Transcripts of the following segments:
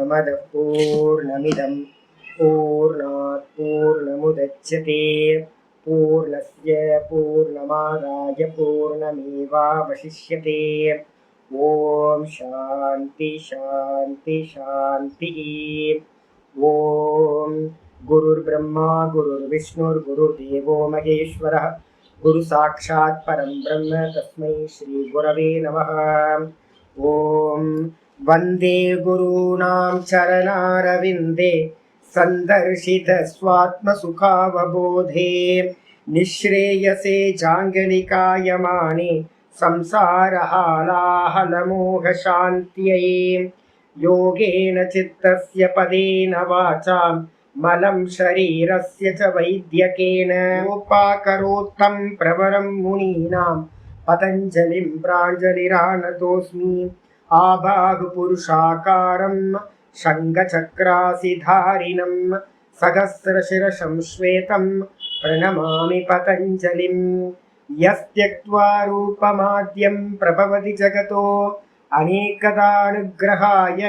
पूर्णमदः पूर्णमिदं पूर्णात् पूर्णमुदच्यते पूर्णस्य पूर्णमादाय पूर्णमेवावशिष्यते। ओम शांति शांति शांति। ओम गुरुर्ब्रह्मा गुरुर्विष्णुर्गुरुर्देवो महेश्वरः गुरु साक्षात् परं ब्रह्म तस्मै श्री गुरवे नमः। ओम वंदे गुरूणां चरणारविन्दे संदर्शित स्वात्मसुखावबोधे निःश्रेयसे जाङ्गलिकायमाने संसारहालाहलमोहशान्त्यै योगेन चित्तस्य पदेन वाचां मलं शरीरस्य च वैद्यकेन उपाकरोत्तं प्रवरं मुनीनां पतञ्जलिं प्राञ्जलिरानतोऽस्मि। आबाहुपुरुषाकारं शङ्खचक्रासिधारिणं सहस्रशिरसं श्वेतं प्रणमामि पतञ्जलिं। यस्त्यक्त्वा रूपमाद्यं प्रभवति जगतो अनेकदानुग्रहाय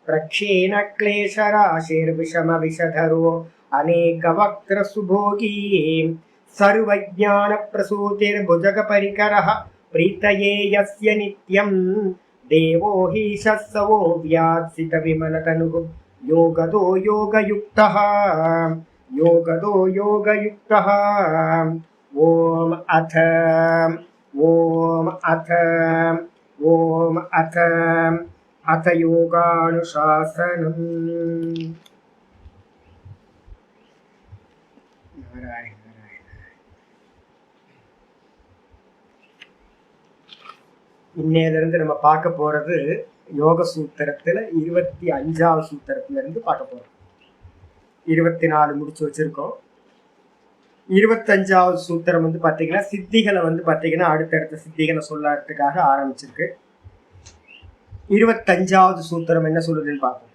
प्रक्षेण क्लेशराशिर्विषमविषधरो अनेकवक्त्रसुभोगी सर्वज्ञानप्रसूतिर्भुजगपरिकरः प्रीतये यस्य नित्यं देवो हि शस्सवो व्यात्सितविमलतनुः योगदो योगयुक्तः ओम अथ योगानुशासनम्। नारायण नारायण। இன்னையிலிருந்து நம்ம பார்க்க போறது யோக சூத்திரத்துல 25வது சூத்திரத்துல இருந்து பார்க்க போறோம். 24 முடிச்சு வச்சிருக்கோம். 25வது சூத்திரம் வந்து பாத்தீங்கன்னா சித்திகளை வந்து பாத்தீங்கன்னா அடுத்தடுத்த சித்திகளை சொல்லறதுக்காக ஆரம்பிச்சிருக்கு. 25வது சூத்திரம் என்ன சொல்லுதுன்னு பார்ப்போம்.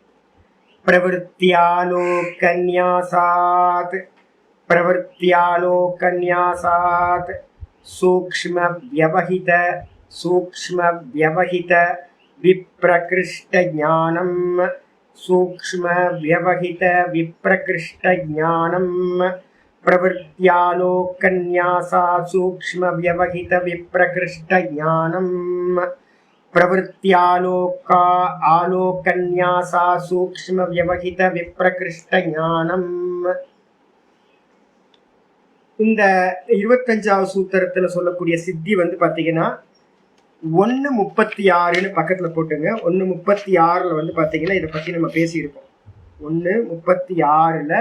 பிரவருத்தியாலோகன்யாசாத் சூக்ஷ்ம வியவஹித விப்ரகிருஷ்ட ஞானம் प्रवृत्त्यालोकन्यासा सूक्ष्म व्यवहित विप्रकृष्ट ज्ञानम आलोकन्यासा सूक्ष्म व्यवहित विप्रकृष्ट ज्ञानम। இந்த 25வது சூத்திரத்துல சொல்லக்கூடிய சித்தி வந்து பாத்தீங்கன்னா 1:36ன்னு பக்கத்துல போட்டுங்க. 1:36ல வந்து பாத்தீங்கன்னா இதை பத்தி நம்ம பேசியிருக்கோம். 1:36ல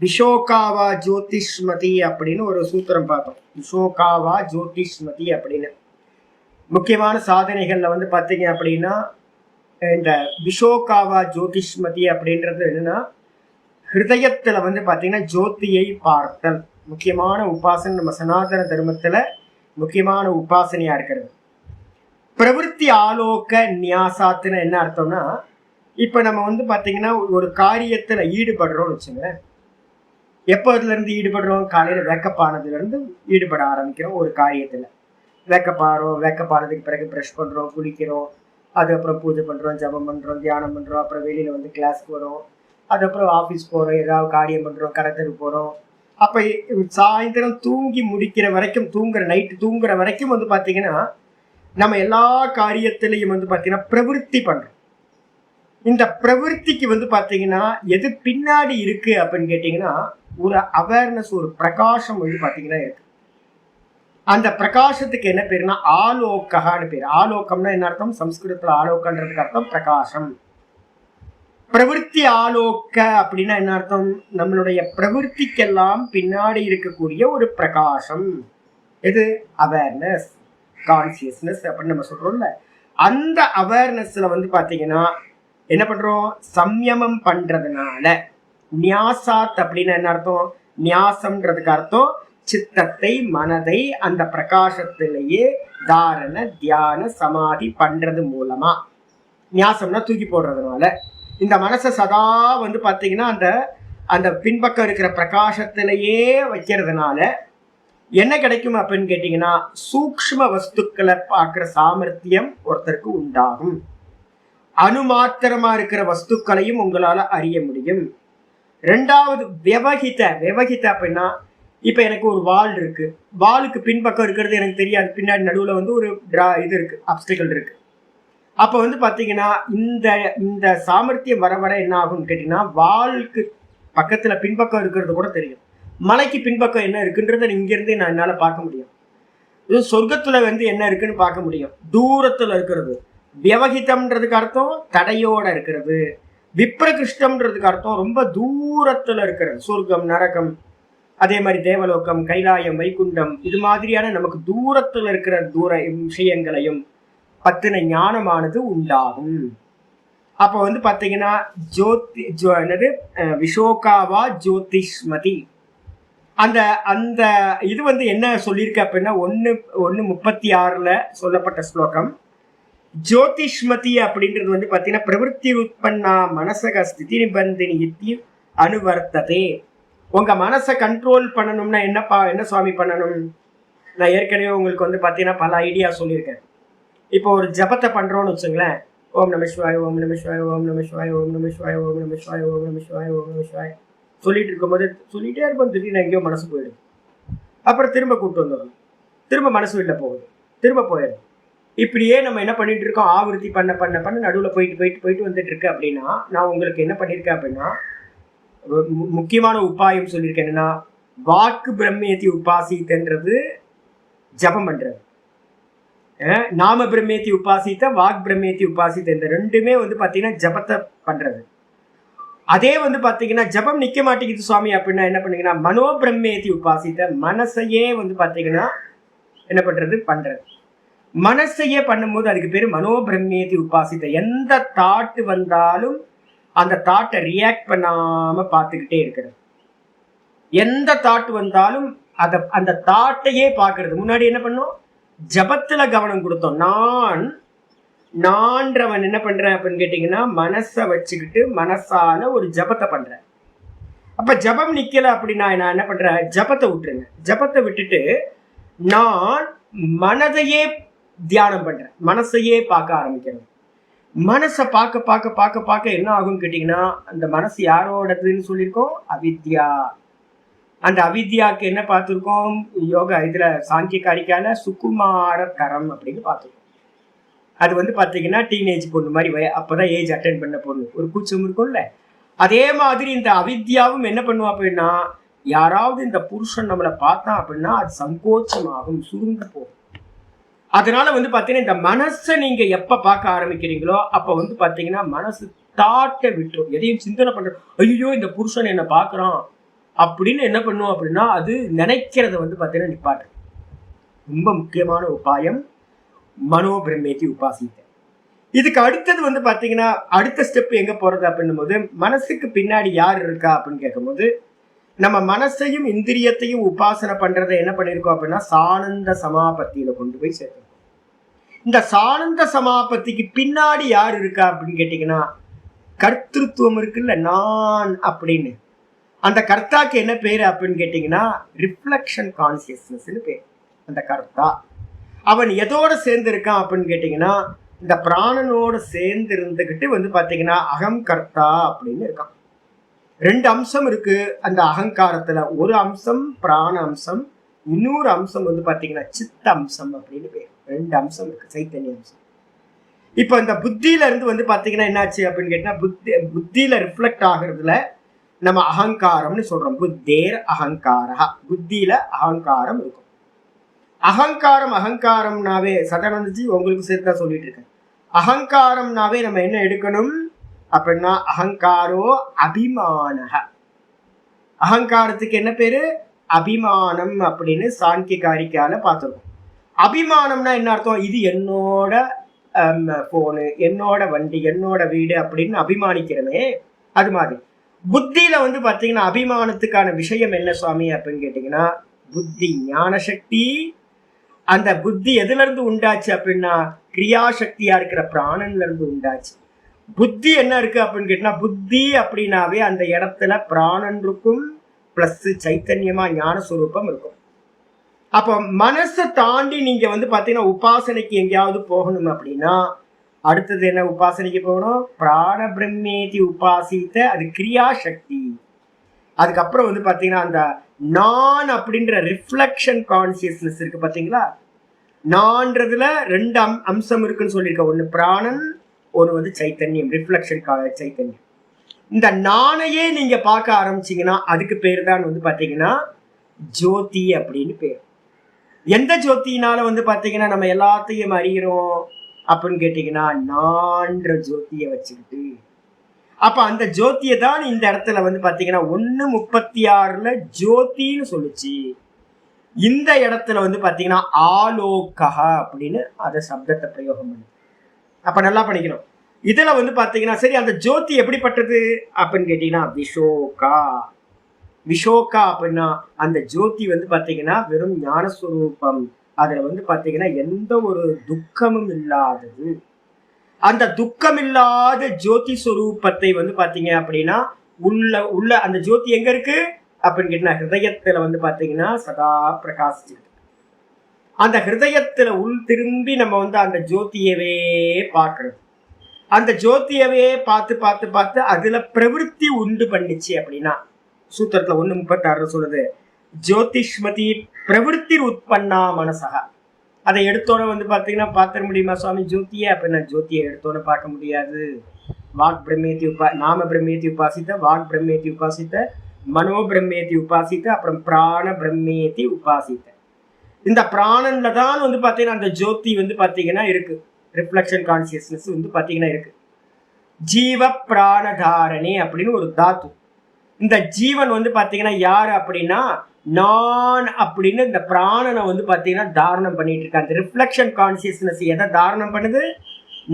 விஷோகாவா ஜோதிஷ்மதி அப்படின்னு ஒரு சூத்திரம் பார்த்தோம். விஷோகாவா ஜோதிஷ்மதி அப்படின்னு முக்கியமான சாதனைகள்ல வந்து பாத்தீங்க அப்படின்னா இந்த விஷோகாவா ஜோதிஷ்மதி அப்படின்றது என்னன்னா ஹிருதயத்துல வந்து பாத்தீங்கன்னா ஜோதியை பார்த்தல் முக்கியமான உபாசனை. நம்ம சனாதன தர்மத்துல முக்கியமான உபாசனையா இருக்கிறது. பிரவருத்தி ஆலோக நியாசாத்துன்னு என்ன அர்த்தம்னா இப்ப நம்ம வந்து பாத்தீங்கன்னா ஒரு காரியத்துல ஈடுபடுறோம்னு வச்சுங்க. எப்போ இதுல இருந்து ஈடுபடுறோம்? காலையில வேக்கப்பானதுல இருந்து ஈடுபட ஆரம்பிக்கிறோம் ஒரு காரியத்துல. வேக்கப்பானதுக்கு பிறகு ப்ரஷ் பண்றோம், குளிக்கிறோம், அதுக்கப்புறம் பூஜை பண்றோம், ஜபம் பண்றோம், தியானம் பண்றோம், அப்புறம் வெளியில வந்து கிளாஸ்க்கு வரோம், அதுக்கப்புறம் ஆஃபீஸ் போறோம், ஏதாவது காரியம் பண்றோம், கடத்தருக்கு போறோம். அப்ப சாயந்தரம் தூங்கி முடிக்கிற வரைக்கும் நைட்டு தூங்குற வரைக்கும் வந்து பாத்தீங்கன்னா நம்ம எல்லா காரியத்திலையும் வந்து பாத்தீங்கன்னா பிரவருத்தி பண்றோம். இந்த பிரவருத்திக்கு வந்து பாத்தீங்கன்னா எது பின்னாடி இருக்கு அப்படின்னு கேட்டீங்கன்னா ஒரு அவேர்னஸ், ஒரு பிரகாசம் வந்து பாத்தீங்கன்னா இருக்கு. அந்த பிரகாசத்துக்கு என்ன பேருன்னா ஆலோகன்னு பேரு. ஆலோகம்னா என்ன அர்த்தம்? சம்ஸ்கிருதத்துல ஆலோகன்றதுக்கு அர்த்தம் பிரகாசம். பிரவருத்தி ஆலோக அப்படின்னா என்ன அர்த்தம்? நம்மளுடைய பிரவருத்திக்கெல்லாம் பின்னாடி இருக்கக்கூடிய ஒரு பிரகாசம். எது? அவேர்னஸ், கான்சியஸ்னஸ் அப்படின்னு நம்ம சொல்றோம்ல. அந்த அவேர்னஸ்ல வந்து பாத்தீங்கன்னா என்ன பண்றோம்? சம்யமம் பண்றதுனால நியாசாத் அப்படின்னு என்ன அர்த்தம்? நியாசம்ன்றதுக்கு அர்த்தம் சித்தத்தை, மனதை அந்த பிரகாசத்திலேயே தாரண தியான சமாதி பண்றது மூலமா. நியாசம்னா தூக்கி போடுறதுனால இந்த மனசை சதா வந்து பாத்தீங்கன்னா அந்த பின்பக்கம் இருக்கிற பிரகாசத்திலேயே வைக்கிறதுனால என்ன கிடைக்கும் அப்படின்னு கேட்டீங்கன்னா சூக்ஷ்ம வஸ்துக்களை பார்க்கிற சாமர்த்தியம் ஒருத்தருக்கு உண்டாகும். அணுமாத்திரமா இருக்கிற வஸ்துக்களையும் உங்களால அறிய முடியும். ரெண்டாவது விவகித அப்படின்னா, இப்ப எனக்கு ஒரு வால் இருக்கு, வாலுக்கு பின்பக்கம் இருக்கிறது எனக்கு தெரியாது, பின்னாடி நடுவுல வந்து ஒரு இது இருக்கு, அப்டிக்கல் இருக்கு. அப்ப வந்து பாத்தீங்கன்னா இந்த இந்த சாமர்த்தியம் வர வர என்ன ஆகும்னு கேட்டீங்கன்னா, வாலுக்கு பக்கத்துல பின்பக்கம் இருக்கிறது கூட தெரியும், மலைக்கு பின்பக்கம் என்ன இருக்குன்றத இங்க இருந்து நான் என்னால பார்க்க முடியும். சொர்க்கத்துல வந்து என்ன இருக்குன்னு பார்க்க முடியும், தூரத்துல இருக்கிறது. வியவகிதம்ன்றதுக்கு அர்த்தம் தடையோட இருக்கிறது. விப்ரகிருஷ்டம்ன்றதுக்கு அர்த்தம் ரொம்ப தூரத்துல இருக்கிறது, சொர்க்கம், நரகம், அதே மாதிரி தேவலோகம், கைலாயம், வைகுண்டம், இது மாதிரியான நமக்கு தூரத்துல இருக்கிற தூர விஷயங்களையும் பத்தின ஞானமானது உண்டாகும். அப்ப வந்து பாத்தீங்கன்னா என்னது விஷோகாவா ஜோதிஷ்மதி, அந்த அந்த இது வந்து என்ன சொல்லியிருக்கு அப்படின்னா 1:36 சொல்லப்பட்ட ஸ்லோகம். ஜோதிஷ்மதி அப்படின்றது வந்து பாத்தீங்கன்னா பிரவருத்தி உற்பன்னா மனசக ஸ்திதி நிபந்தினி இத்தி அனுவர்த்ததே. உங்க மனசை கண்ட்ரோல் பண்ணணும்னா என்ன சுவாமி பண்ணணும்? நான் ஏற்கனவே உங்களுக்கு வந்து பாத்தீங்கன்னா பல ஐடியா சொல்லியிருக்கேன். இப்போ ஒரு ஜபத்தை பண்றோம்னு வச்சுங்களேன், ஓம் நம சிவாய, ஓம் நம சிவாய, ஓம் நம சிவாய, ஓம் நம சிவாய, ஓம் நம சிவாய, ஓம் நம சிவாய, ஓம் நம சிவாய சொல்லிட்டு இருக்கும்போது சொல்லிட்டே இருப்போம், திடீர்னு எங்கேயோ மனசு போயிடும். அப்புறம் திரும்ப கூப்பிட்டு வந்துடும், திரும்ப மனசு வெளில போகுது, திரும்ப போயிடும். இப்படியே நம்ம என்ன பண்ணிட்டு இருக்கோம், ஆவருத்தி பண்ண பண்ண பண்ண நடுவில் போயிட்டு வந்துட்டு இருக்கு. அப்படின்னா நான் உங்களுக்கு என்ன பண்ணியிருக்கேன் அப்படின்னா, முக்கியமான உபாயம் சொல்லியிருக்கேன். என்னன்னா, வாக்கு பிரம்மேத்தி உபாசித்தன்றது ஜபம் பண்றது, நாம பிரம்மேத்தி உபாசித்த, வாக் பிரம்மேத்தி உபாசித்த, இந்த ரெண்டுமே வந்து பாத்தீங்கன்னா ஜபத்தை பண்றது. அதே வந்து பாத்தீங்கன்னா ஜபம் நிக்க மாட்டேங்குது சுவாமி அப்படின்னா என்ன பண்ணீங்கன்னா, மனோ பிரம்மேத்தி உபாசித்த, மனசையே வந்து பாத்தீங்கன்னா என்ன பண்றது. மனசையே பண்ணும்போது அதுக்கு பேரு மனோ பிரம்மேத்தி உபாசித்த. எந்த தாட்டு வந்தாலும் அந்த தாட்டை ரியாக்ட் பண்ணாம பார்த்துக்கிட்டே இருக்கிறது. எந்த தாட்டு வந்தாலும் அந்த தாட்டையே பார்க்கறது. முன்னாடி என்ன பண்ணோம், ஜபத்துல கவனம் கொடுத்தோம். நான்றவன் என்ன பண்றேன் அப்படின்னு கேட்டீங்கன்னா, மனசை வச்சுக்கிட்டு மனசால ஒரு ஜபத்தை பண்றேன். அப்ப ஜபம் நிக்கல அப்படின்னா நான் என்ன பண்றேன், ஜபத்தை விட்டுருங்க. ஜபத்தை விட்டுட்டு நான் மனதையே தியானம் பண்றேன், மனசையே பார்க்க ஆரம்பிக்கிறேன். மனசை பார்க்க பார்க்க பார்க்க பார்க்க என்ன ஆகும்னு கேட்டீங்கன்னா, அந்த மனசு யாரோடதுன்னு சொல்லியிருக்கோம், அவித்யா. அந்த அவித்யாவுக்கு என்ன பார்த்துருக்கோம், யோகா இதுல சாங்கிய காரிக்கால சுகுமார தரம் அப்படின்னு பார்த்துருக்கோம். அது வந்து பார்த்தீங்கன்னா டீனேஜ் பொண்ணு மாதிரி, அப்பதான் ஏஜ் அட்டன் பண்ண பொண்ணு, ஒரு கூச்சம் இருக்கும்ல. அதே மாதிரி இந்த அவித்யாவும் என்ன பண்ணுவா அப்படின்னா, யாராவது இந்த புருஷன் நம்மளை பார்த்தா அப்படின்னா அது சங்கோச்சமாகும், சுருங்க போகும். அதனால வந்து பாத்தீங்கன்னா இந்த மனசை நீங்க எப்ப பார்க்க ஆரம்பிக்கிறீங்களோ அப்ப வந்து பாத்தீங்கன்னா மனசு தாட்டை விட்டுரும், எதையும் சிந்தனை பண்ற, ஐயோ இந்த புருஷன் என்ன பாக்குறான் அப்படின்னு என்ன பண்ணுவோம் அப்படின்னா அது நினைக்கிறத வந்து பாத்தீங்கன்னா நிப்பாட்டு. ரொம்ப முக்கியமான உபாயம் மனோ பிரம்மேத்தி உபாசித்த. இதுக்கு அடுத்தது வந்து பாத்தீங்கன்னா அடுத்த ஸ்டெப் எங்க போறது அப்படின்னும் போது, மனசுக்கு பின்னாடி யார் இருக்கா அப்படின்னு கேட்கும்போது, நம்ம மனசையும் இந்திரியத்தையும் உபாசனை பண்றதை என்ன பண்ணிருக்கோம் அப்படின்னா சானந்த சமாபத்தியில கொண்டு போய் சேர்க்கணும். இந்த சானந்த சமாபத்திக்கு பின்னாடி யார் இருக்கா அப்படின்னு கேட்டீங்கன்னா, கர்த்திருவம் இருக்குல்ல, நான் அப்படின்னு. அந்த கர்த்தாக்கு என்ன பேரு அப்படின்னு கேட்டீங்கன்னா ரிஃப்ளெக்ஷன் கான்சியஸ்னஸ் பேர். அந்த கர்த்தா அவன் எதோட சேர்ந்து இருக்கான் அப்படின்னு கேட்டீங்கன்னா, இந்த பிராணனோட சேர்ந்து இருந்துகிட்டு வந்து பாத்தீங்கன்னா அகம் கர்த்தா அப்படின்னு இருக்கான். 2 அம்சம் இருக்கு அந்த அகங்காரத்துல. ஒரு அம்சம் பிராண அம்சம், இன்னொரு அம்சம் வந்து பாத்தீங்கன்னா சித்த அம்சம் அப்படின்னு பேர். 2 அம்சம் இருக்கு, சைத்தன்ய அம்சம். இப்ப இந்த புத்தியில இருந்து வந்து பாத்தீங்கன்னா என்னாச்சு அப்படின்னு கேட்டா, புத்தியில ரிஃப்ளெக்ட் ஆகுறதுல நம்ம அகங்காரம்னு சொல்றோம். புத்தேர் அகங்காரா, புத்தியில அகங்காரம் இருக்கும். அகங்காரம்னாவே சதானந்தஜி உங்களுக்கு சேர்த்தா சொல்லிட்டு இருக்கேன். அகங்காரம்னாவே நம்ம என்ன எடுக்கணும் அப்படின்னா, அகங்காரோ அபிமானக. அகங்காரத்துக்கு என்ன பேரு, அபிமானம் அப்படின்னு சாங்கிய காரிக்கால பார்த்துருக்கோம். அபிமானம்னா என்ன அர்த்தம், இது என்னோட போனு, என்னோட வண்டி, என்னோட வீடு அப்படின்னு அபிமானிக்கிறமே, அது மாதிரி. புத்தியில வந்து பாத்தீங்கன்னா அபிமானத்துக்கான விஷயம் என்ன சுவாமி அப்படின்னு கேட்டீங்கன்னா, புத்தி ஞான சக்தி. அந்த புத்தி எதுல இருந்து உண்டாச்சு அப்படின்னா கிரியாசக்தியா இருக்கிற பிராணன்ல இருந்து உண்டாச்சு. புத்தி என்ன இருக்கு அப்படின்னு கேட்டீங்கன்னா, புத்தி அப்படின்னாவே அந்த இடத்துல பிராணன் இருக்கும் பிளஸ் சைத்தன்யமா ஞான சுரூபம் இருக்கும். அப்போ மனசை தாண்டி நீங்க வந்து பாத்தீங்கன்னா உபாசனைக்கு எங்கேயாவது போகணும் அப்படின்னா அடுத்தது என்ன உபாசனைக்கு போகணும்? பிராண பிரம்மேதி உபாசித்த, அது கிரியா சக்தி. அதுக்கப்புறம் வந்து பாத்தீங்கன்னா அந்த நான் அப்படின்ற ரிஃப்ளெக்ஷன் கான்சியஸ்னஸ் இருக்கு பாத்தீங்களா? நான்றதுல ரெண்டு அம்சம் இருக்குன்னு சொல்லியிருக்க. ஒண்ணு பிராணன், ஒன்று வந்து சைத்தன்யம், ரிஃப்ளெக்ஷன் சைத்தன்யம். இந்த நானையே நீங்க பார்க்க ஆரம்பிச்சீங்கன்னா அதுக்கு பேர் தான் வந்து பாத்தீங்கன்னா ஜோதி அப்படின்னு பேர். எந்த ஜோதினால வந்து பாத்தீங்கன்னா நம்ம எல்லாத்தையும் அறிகிறோம் அப்படின்னு கேட்டீங்கன்னா நான்ற ஜோதியை வச்சுக்கிட்டு. அப்ப அந்த ஜோதியை தான் இந்த இடத்துல வந்து பாத்தீங்கன்னா 1:36 ஜோதின்னு சொல்லுச்சு. இந்த இடத்துல வந்து பாத்தீங்கன்னா ஆலோகா அப்படின்னு அதை சப்தத்தை பிரயோகம் பண்ணு. அப்ப நல்லா பண்ணிக்கணும். இதுல வந்து பாத்தீங்கன்னா சரி அந்த ஜோதி எப்படிப்பட்டது அப்படின்னு கேட்டீங்கன்னா விஷோகா. விஷோகா அப்படின்னா அந்த ஜோதி வந்து பாத்தீங்கன்னா வெறும் ஞானஸ்வரூபம். அதுல வந்து பாத்தீங்கன்னா எந்த ஒரு துக்கமும் இல்லாதது. அந்த துக்கம் இல்லாத ஜோதி ஸ்வரூபத்தை வந்து பாத்தீங்க அப்படின்னா உள்ள அந்த ஜோதி எங்க இருக்கு அப்படின்னு கேட்டீங்கன்னா ஹிருதயத்துல வந்து பாத்தீங்கன்னா சதா பிரகாசிச்சு. அந்த ஹிருதயத்துல உள் திரும்பி நம்ம வந்து அந்த ஜோதியவே பார்க்கறது. அந்த ஜோதியவே பார்த்து பார்த்து பார்த்து அதுல பிரவிற்த்தி உண்டு பண்ணிச்சு அப்படின்னா சூத்திரத்துல 1:36 சொல்லுது ஜோதிஷ்மதி பிரவிற்த்தி உட்பன்னா மனசக. அதை எடுத்தோட வந்து பாத்தீங்கன்னா பார்த்துட முடியுமா சுவாமி ஜோதியை? அப்படின்னா ஜோதியை எடுத்தோட பார்க்க முடியாது. வாக் பிரம்மேதி நாம பிரம்மேதி உபாசித்த, வாக் பிரம்மேதி உபாசித்த, மனோ பிரம்மேதி உபாசித்த, அப்புறம் பிராண பிரம்மேதி உபாசித்த. இந்த பிராணன்ல தான் வந்து பாத்தீங்கன்னா அந்த ஜோதி வந்து பாத்தீங்கன்னா இருக்கு. ரிஃப்ளெக்ஷன் கான்சியஸ்னஸ் வந்து பாத்தீங்கன்னா இருக்கு. ஜீவ பிராணதாரணி அப்படின்னு ஒரு தாத்து. இந்த ஜீவன் வந்து பாத்தீங்கன்னா யாரு அப்படின்னா நான் அப்படின்னு இந்த பிராணனை வந்து பாத்தீங்கன்னா தாரணம் பண்ணிட்டு இருக்காங்க. அந்த ரிஃப்ளெக்ஷன் கான்சியஸ்னஸ் எதை தாரணம் பண்ணுது?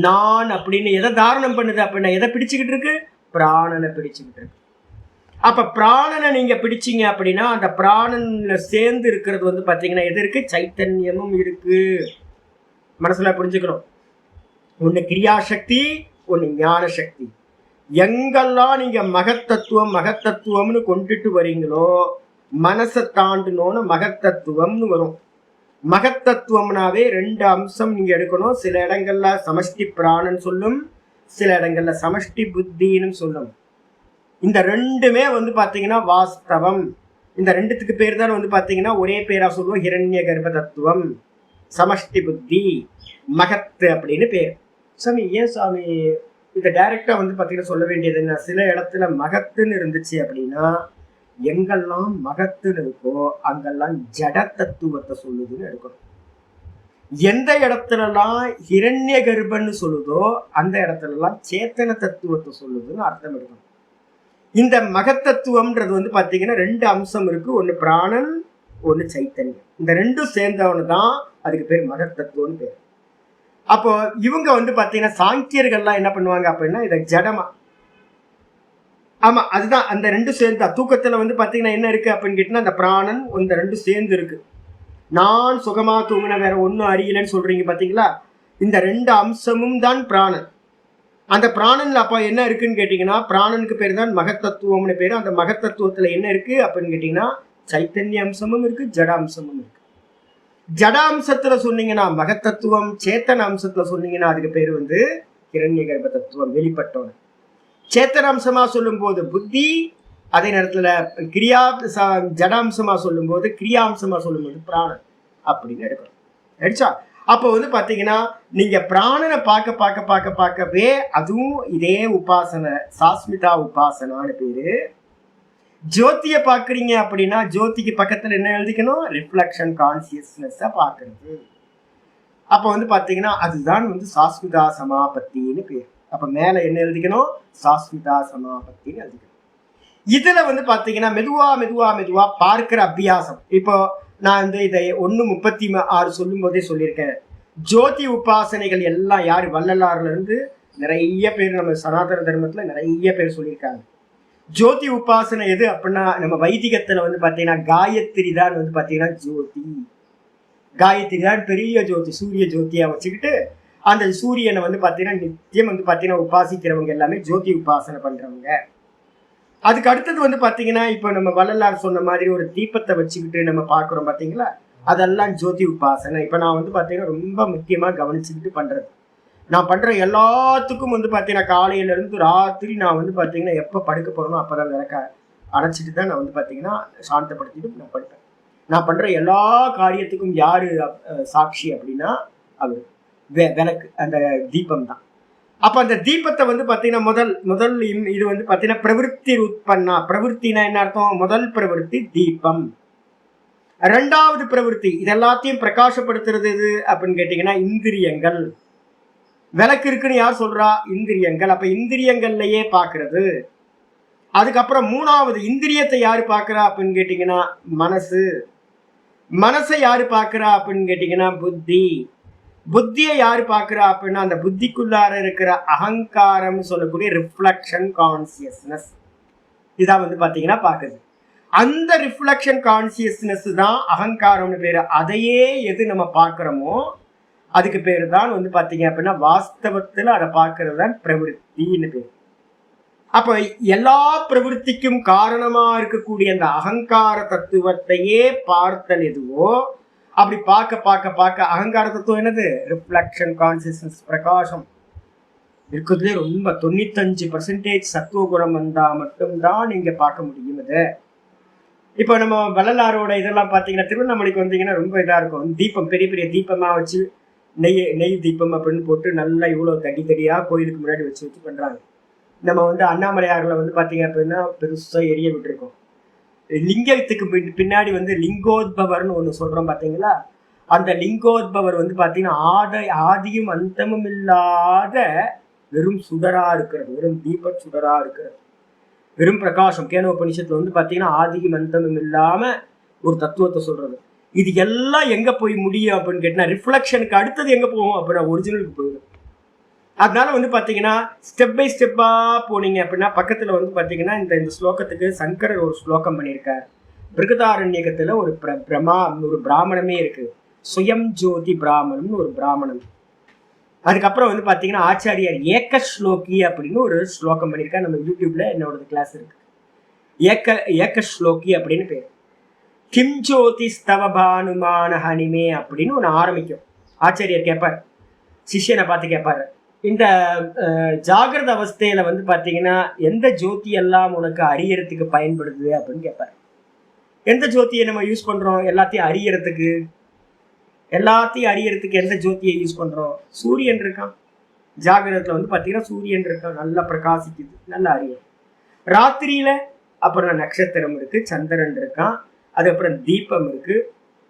நான் அப்படின்னு எதை தாரணம் பண்ணுது அப்படின்னா எதை பிடிச்சுக்கிட்டு இருக்கு? பிராணனை பிடிச்சுக்கிட்டு இருக்கு. அப்ப பிராணனை நீங்க பிடிச்சீங்க அப்படின்னா அந்த பிராணன்ல சேர்ந்து இருக்கிறது வந்து பாத்தீங்கன்னா எது இருக்கு? சைத்தன்யமும் இருக்கு. மனசுல புரிஞ்சுக்கணும். ஒண்ணு கிரியாசக்தி, ஒண்ணு ஞான சக்தி. எங்கெல்லாம் நீங்க மகத்தத்துவம்னு கொண்டுட்டு வரீங்களோ மனசை தாண்டணும்னு மகத்தத்துவம்னு வரும். மகத்தத்துவம்னாவே 2 அம்சம் நீங்க எடுக்கணும். சில இடங்கள்ல சமஷ்டி பிராணன் சொல்லும், சில இடங்கள்ல சமஷ்டி புத்தின்னு சொல்லும். இந்த ரெண்டுமே வந்து பாத்தீங்கன்னா வாஸ்தவம். இந்த ரெண்டுத்துக்கு பேர் தான் வந்து பாத்தீங்கன்னா ஒரே பேரா சொல்லுவோம். ஹிரண்ய கர்ப்ப தத்துவம், சமஷ்டி புத்தி, மகத்து அப்படின்னு பேர். சாமி ஏன் சாமி இதை டைரக்டா வந்து பாத்தீங்கன்னா சொல்ல வேண்டியது என்ன? சில இடத்துல மகத்துன்னு இருந்துச்சு அப்படின்னா எங்கெல்லாம் மகத்துன்னு இருக்கோ அங்கெல்லாம் ஜட தத்துவத்தை சொல்லுதுன்னு எடுக்கணும். எந்த இடத்துலலாம் ஹிரண்ய கர்ப்பன்னு சொல்லுதோ அந்த இடத்துலலாம் சேத்தன தத்துவத்தை சொல்லுதுன்னு அர்த்தம் எடுக்கணும். இந்த மகத்தத்துவம்ன்றது வந்து பாத்தீங்கன்னா 2 அம்சம் இருக்கு. ஒண்ணு பிராணன், ஒண்ணு சைத்தன்யம். இந்த ரெண்டும் சேர்ந்தவனு தான் அதுக்கு பேர் மகத்தத்துவம்னு பேர். அப்போ இவங்க வந்து பாத்தீங்கன்னா சாங்கியர்கள்லாம் என்ன பண்ணுவாங்க அப்படின்னா இதை ஜடமா, ஆமா அதுதான் அந்த 2 சேர்ந்தா. தூக்கத்துல வந்து பாத்தீங்கன்னா என்ன இருக்கு அப்படின்னு கேட்டீங்கன்னா அந்த பிராணன் இந்த 2 சேர்ந்து இருக்கு. நான் சுகமா தூங்கின வேற ஒன்னும் அறியலன்னு சொல்றீங்க பாத்தீங்களா? இந்த 2 அம்சமும் தான் பிராணன். அந்த பிராணன்ல அப்ப என்ன இருக்குன்னு கேட்டீங்கன்னா பிராணனுக்கு பேர் தான் மகத்தத்துவம்னு பேரு. அந்த மகத்தத்துவத்துல என்ன இருக்கு அப்படின்னு கேட்டீங்கன்னா சைத்தன்ய அம்சமும் இருக்கு, ஜட அம்சமும் இருக்கு. ஜட அம்சத்துல சொன்னீங்கன்னா மகத்தத்துவம், சேத்தன அம்சத்துல சொன்னீங்கன்னா அதுக்கு பேர் வந்து ஹிரண்ய கர்ப்ப தத்துவம், வெளிப்பட்டவன். சேத்தன அம்சமா சொல்லும் போது புத்தி, அதே நேரத்துல கிரியா ஜட அம்சமா சொல்லும் போது கிரியா அம்சமா சொல்லும் போது பிராணன் அப்படின்னு எடுக்கணும். அடிச்சா அப்போ வந்து பாத்தீங்கன்னா நீங்க பிராணனை பார்க்கவே அதுவும் இதே உபாசனை, சாஸ்மிதா உபாசனான்னு பேரு. ஜோதிய பாக்குறீங்க அப்படின்னா ஜோதிக்கு பக்கத்துல என்ன எழுதிக்கணும்? ரிஃப்ளெக்ஷன் கான்சியஸ்னஸ் பாக்குறது. அப்ப வந்து பாத்தீங்கன்னா அதுதான் வந்து சாஸ்மிதா சமாபத்தின்னு பேர். அப்ப மேல என்ன எழுதிக்கணும்? சாஸ்மிதா சமாபத்தின்னு எழுதிக்கணும். இதுல வந்து பாத்தீங்கன்னா மெதுவா பார்க்கிற அபியாசம். இப்போ நான் வந்து இதை 1:36 சொல்லும் போதே சொல்லியிருக்கேன். ஜோதி உபாசனைகள் எல்லாம் யாரு? வள்ளலாறுல இருந்து நிறைய பேர் நம்ம சனாதன தர்மத்துல நிறைய பேர் சொல்லியிருக்காங்க. ஜோதி உபாசனை எது அப்படின்னா நம்ம வைதிகத்துல வந்து பாத்தீங்கன்னா காயத்ரி தான் வந்து பாத்தீங்கன்னா ஜோதி. காயத்ரி தான் பெரிய ஜோதி, சூரிய ஜோதியா வச்சுக்கிட்டு அந்த சூரியனை வந்து பாத்தீங்கன்னா நித்தியம் வந்து பாத்தீங்கன்னா உபாசிக்கிறவங்க எல்லாமே ஜோதி உபாசனை பண்றவங்க. அதுக்கு அடுத்தது வந்து பாத்தீங்கன்னா இப்ப நம்ம வள்ளலார் சொன்ன மாதிரி ஒரு தீபத்தை வச்சுக்கிட்டு நம்ம பாக்குறோம் பாத்தீங்களா? அதெல்லாம் ஜோதி உபாசனை. இப்ப நான் வந்து பாத்தீங்கன்னா ரொம்ப முக்கியமா கவனிச்சுக்கிட்டு பண்றது. நான் பண்ற எல்லாத்துக்கும் வந்து பார்த்தீங்கன்னா காலையில இருந்து ராத்திரி நான் வந்து பார்த்தீங்கன்னா எப்போ படுக்க போறேனோ அப்பதான் விளக்க அடைச்சிட்டு தான் நான் வந்து பார்த்தீங்கன்னா சாந்தப்படுத்திட்டு நான் படுப்பேன். நான் பண்ற எல்லா காரியத்துக்கும் யாரு சாட்சி அப்படின்னா அவர் விளக்கு, அந்த தீபம் தான். அப்ப அந்த தீபத்தை வந்து பாத்தீங்கன்னா முதல் இது வந்து பாத்தீங்கன்னா பிரவிற்த்தி உற்பன்னா. பிரவிற்த்தினா என்ன அர்த்தம்? முதல் பிரவிற்த்தி தீபம். ரெண்டாவது பிரவிற்த்தி இது எல்லாத்தையும் பிரகாசப்படுத்துறது எது அப்படின்னு கேட்டீங்கன்னா இந்திரியங்கள். விளக்கு இருக்குன்னு யார் சொல்றா? இந்திரியங்கள். அப்ப இந்திரியங்கள்லயே பாக்குறது. அதுக்கப்புறம் மூணாவது இந்திரியத்தை யாரு பாக்குறா அப்படின்னு கேட்டீங்கன்னா மனசு. மனசை யாரு பாக்குறா அப்படின்னு கேட்டீங்கன்னா புத்தி. புத்தியை யாரு பாக்குறா அப்படின்னா அந்த புத்திக்குள்ளார இருக்கிற அகங்காரம் சொல்லக்கூடிய ரிஃப்ளெக்ஷன் கான்சியஸ்னஸ். இதான் வந்து பாத்தீங்கன்னா பாக்குது. அந்த ரிஃப்ளெக்ஷன் கான்சியஸ்னஸ் தான் அகங்காரம்னு பேரு. அதையே எது நம்ம பாக்குறோமோ அதுக்கு பேரு தான் வந்து பாத்தீங்க அப்படின்னா வாஸ்தவத்துல அதை பாக்குறது தான் பிரவிற்த்தின்னு பேரு. அப்ப எல்லா பிரவிற்த்திக்கும் காரணமா இருக்கக்கூடிய அந்த அகங்கார தத்துவத்தையே பார்த்தல் எதுவோ அப்படி பார்க்க அகங்கார தத்துவம் என்னது? ரிஃப்ளெக்ஷன் கான்சியஸ்னஸ், பிரகாசம். இருக்கிறதுலே ரொம்ப 95% சத்துவ குணம் வந்தா மட்டும்தான் நீங்க பார்க்க முடியும். இது இப்போ நம்ம வள்ளலாரோட இதெல்லாம் பார்த்தீங்கன்னா திருவண்ணாமலைக்கு வந்தீங்கன்னா ரொம்ப இதா இருக்கும். தீபம் பெரிய பெரிய தீபமா வச்சு நெய் தீபம் அப்படின்னு போட்டு நல்லா இவ்வளவு தடியா கோயிலுக்கு முன்னாடி வச்சு பண்றாங்க. நம்ம வந்து அண்ணாமலையார்களை வந்து பாத்தீங்க அப்படின்னா பெருசா எரிய விட்டுருக்கோம். லிங்கத்துக்கு பின்னாடி வந்து லிங்கோத்பவர்னு ஒண்ணு சொல்றோம் பாத்தீங்களா? அந்த லிங்கோத்பவர் வந்து பாத்தீங்கன்னா ஆதியும் அந்தமும் இல்லாத வெறும் சுடரா இருக்கிறது, வெறும் தீப சுடரா இருக்கிறது, வெறும் பிரகாசம். கேனோபனிஷத்துல வந்து பாத்தீங்கன்னா ஆதியும் அந்தமும் இல்லாம ஒரு தத்துவத்தை சொல்றது. இது எல்லாம் எங்க போய் முடியும் அப்படின்னு கேட்டீங்கன்னா ரிஃப்ளெக்ஷனுக்கு அடுத்தது எங்க போகும் அப்படின்னா ஒரிஜினலுக்கு போயிடும். அதனால வந்து பாத்தீங்கன்னா ஸ்டெப் பை ஸ்டெப்பா போனீங்க அப்படின்னா பக்கத்துல வந்து பாத்தீங்கன்னா இந்த ஸ்லோகத்துக்கு சங்கரர் ஒரு ஸ்லோகம் பண்ணியிருக்காரு. பிருகதாரண்யகத்துல ஒரு பிராமணமே இருக்கு, சுயம் ஜோதி பிராமணம்னு ஒரு பிராமணம். அதுக்கப்புறம் வந்து பாத்தீங்கன்னா ஆச்சாரியார் ஏக ஸ்லோகி அப்படின்னு ஒரு ஸ்லோகம் பண்ணியிருக்காரு. நம்ம யூடியூப்ல என்னோட கிளாஸ் இருக்கு. ஏக ஸ்லோகி அப்படின்னு பேரு. கிம் ஜோதி ஸ்தவபானுமான ஹனிமே அப்படின்னு ஒன்று ஆரம்பிக்கும். ஆச்சாரியர் கேட்பார், சிஷ்யனை பார்த்து கேட்பாரு, இந்த ஜாகிரத அவஸ்தையில வந்து பாத்தீங்கன்னா எந்த ஜோதி எல்லாம் உனக்கு அறியறதுக்கு பயன்படுது அப்படின்னு கேட்பாரு. எந்த ஜோதியை நம்ம யூஸ் பண்றோம் எல்லாத்தையும் அறியறதுக்கு? எந்த ஜோதியை யூஸ் பண்றோம்? சூரியன் இருக்கான் ஜாகிரதத்துல வந்து பாத்தீங்கன்னா, சூரியன் இருக்கான், நல்லா பிரகாசிக்குது, நல்லா அறியும். ராத்திரியில அப்புறம் நட்சத்திரம் இருக்கு, சந்திரன் இருக்கான், அதுக்கப்புறம் தீபம் இருக்கு,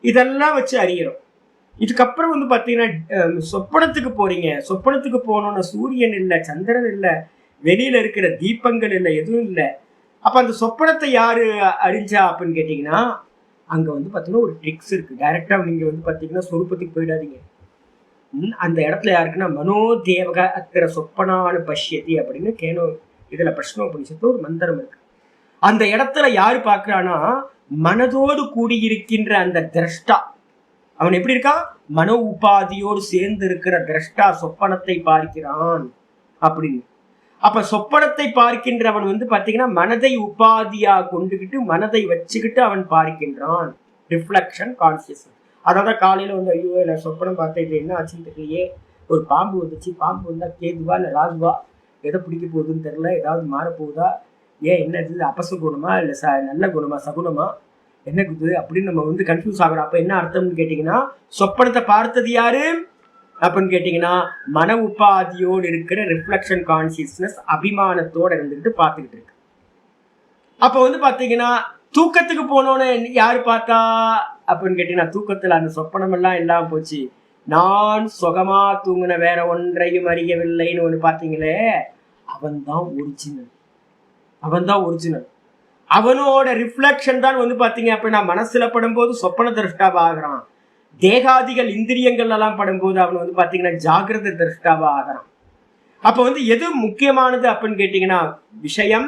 இதெல்லாம் வச்சு அறியறோம். இதுக்கப்புறம் வந்து பாத்தீங்கன்னா சொப்பனத்துக்கு போறீங்க. சொப்பனத்துக்கு போனோம்னா சூரியன் இல்லை, சந்திரன் இல்லை, வெளியில இருக்கிற தீபங்கள் இல்லை, எதுவும் இல்லை. அப்ப அந்த சொப்பனத்தை யாரு அறிஞ்சா அப்படின்னு கேட்டீங்கன்னா அங்க வந்து பாத்தீங்கன்னா ஒரு ட்ரிக்ஸ் இருக்கு. டைரக்டா நீங்க வந்து பாத்தீங்கன்னா சொரூபத்துக்கு போயிடாதீங்க. அந்த இடத்துல யாருக்குன்னா மனோதேவக அத்திர சொப்பனானு பஷ்யதி அப்படின்னு கேனோ இதுல பிரஷ்னோபனிஷத்து ஒரு மந்திரம் இருக்கு. அந்த இடத்துல யாரு பாக்குறான்னா மனதோடு கூடியிருக்கின்ற அந்த திரஷ்டா. அவன் எப்படி இருக்கான்? மனோ உபாதியோடு சேர்ந்து இருக்கிற திரஷ்டா சொப்பனத்தை பார்க்கிறான் அப்படின்னு. அப்ப சொப்பனத்தை பார்க்கின்றவன் வந்து பாத்தீங்கன்னா மனதை உபாதியா கொண்டுகிட்டு மனதை வச்சுக்கிட்டு அவன் பார்க்கின்றான். Reflection conscious. அதாவது காலையில வந்து ஐயோ நான் சொப்பனம் பார்த்தேன், இது என்ன ஆச்சுன்னு தெரியலையே, ஒரு பாம்பு வந்துச்சு, பாம்பு வந்தா கேதுவா இல்ல ராகுவா, எதை பிடிக்க போகுதுன்னு தெரியல, ஏதாவது மாறப்போகுதா, ஏன் என்ன இது அபச குணமா இல்ல நல்ல குணமா சகுனமா என்ன குது அப்படின்னு நம்ம வந்து கன்ஃபியூஸ் ஆகிறோம். அப்ப என்ன அர்த்தம்னு கேட்டீங்கன்னா சொப்பனத்தை பார்த்தது யாரு அப்படின்னு கேட்டீங்கன்னா மன உபாதியோடு இருக்கிற ரிஃப்ளெக்ஷன் கான்சியஸ்னஸ் அபிமானத்தோட இருந்துகிட்டு பார்த்துக்கிட்டு இருக்கு. அப்ப வந்து பாத்தீங்கன்னா தூக்கத்துக்கு போனோன்னு யாரு பார்த்தா அப்படின்னு கேட்டீங்கன்னா தூக்கத்துல அந்த சொப்பனம் எல்லாம் இல்லாம போச்சு, நான் சுகமா தூங்கின வேற ஒன்றையும் அறியவில்லைன்னு ஒண்ணு பாத்தீங்களே, அவன்தான் ஒரிஜினல். அவனோட ரிஃப்ளெக்ஷன் தான் வந்து பாத்தீங்க அப்படின்னா மனசுல படும்போது சொப்பன திரஷ்டாவா ஆகிறான். தேகாதிகள் இந்திரியங்கள் எல்லாம் படும்போது அவன் வந்து பாத்தீங்கன்னா ஜாகிரத திரஷ்டாவா ஆகிறான். அப்ப வந்து எது முக்கியமானது அப்படின்னு கேட்டீங்கன்னா விஷயம்,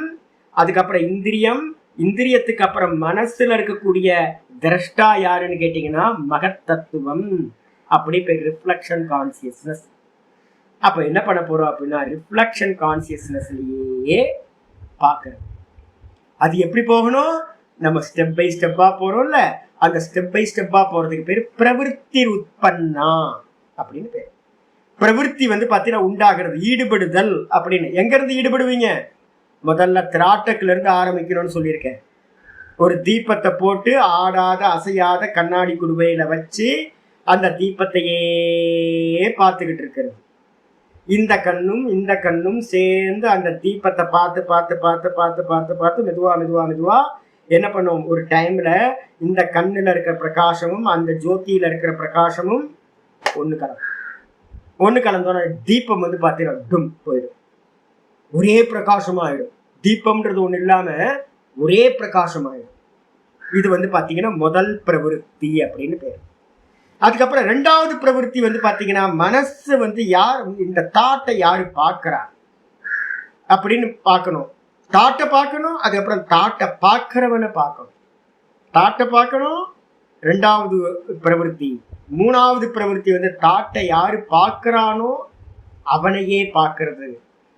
அதுக்கப்புறம் இந்திரியம், இந்திரியத்துக்கு அப்புறம் மனசுல இருக்கக்கூடிய திரஷ்டா யாருன்னு கேட்டீங்கன்னா மகத்தத்துவம். அப்படி பேர் ரிஃப்ளெக்ஷன் கான்சியஸ்னஸ். அப்ப என்ன பண்ண போறோம் அப்படின்னா ரிஃப்ளெக்ஷன் கான்சியஸ்னஸ்லயே பாக்குறோம். அது எப்படி போகணும்? நம்ம ஸ்டெப் பை ஸ்டெப்பா போறோம்ல, அந்த ஸ்டெப் பை ஸ்டெப்பா போறதுக்கு பேர் பிரவிற்த்தி உற்பன்னா அப்படின்னு பேர். பிரவிற்த்தி வந்து பாத்தீங்கன்னா உண்டாகிறது, ஈடுபடுதல் அப்படின்னு. எங்க இருந்து ஈடுபடுவீங்க? முதல்ல திராட்டக்குல இருந்து ஆரம்பிக்கணும்னு சொல்லியிருக்கேன். ஒரு தீபத்தை போட்டு ஆடாத அசையாத கண்ணாடி குடுவையில வச்சு அந்த தீபத்தையே பார்த்துக்கிட்டு இருக்கிறது. இந்த கண்ணும் இந்த கண்ணும் சேர்ந்து அந்த தீபத்தை பார்த்து பார்த்து பார்த்து பார்த்து பார்த்து பார்த்து மெதுவா மெதுவா மெதுவா என்ன பண்ணுவோம், ஒரு டைம்ல இந்த கண்ணுல இருக்கிற பிரகாசமும் அந்த ஜோதியில இருக்கிற பிரகாசமும் ஒண்ணு கலந்தோட தீபம் வந்து பார்த்தீங்கன்னா டும் போயிடும், ஒரே பிரகாசமாயிடும். தீபம்ன்றது ஒண்ணு இல்லாம ஒரே பிரகாசமாயிடும். இது வந்து பாத்தீங்கன்னா முதல் பிரவிற்த்தி அப்படின்னு பேர். அதுக்கப்புறம் ரெண்டாவது பிரவிற்த்தி வந்து பாத்தீங்கன்னா மனசு வந்து யார் இந்த தாட்டை யாரு பார்க்கிறா அப்படின்னு பார்க்கணும். தாட்டை பார்க்கணும், அதுக்கப்புறம் தாட்டை பார்க்கிறவனை பார்க்கணும். தாட்டை பார்க்கணும் ரெண்டாவது பிரவிற்த்தி. மூணாவது பிரவிற்த்தி வந்து தாட்டை யாரு பார்க்கிறானோ அவனையே பார்க்கறது.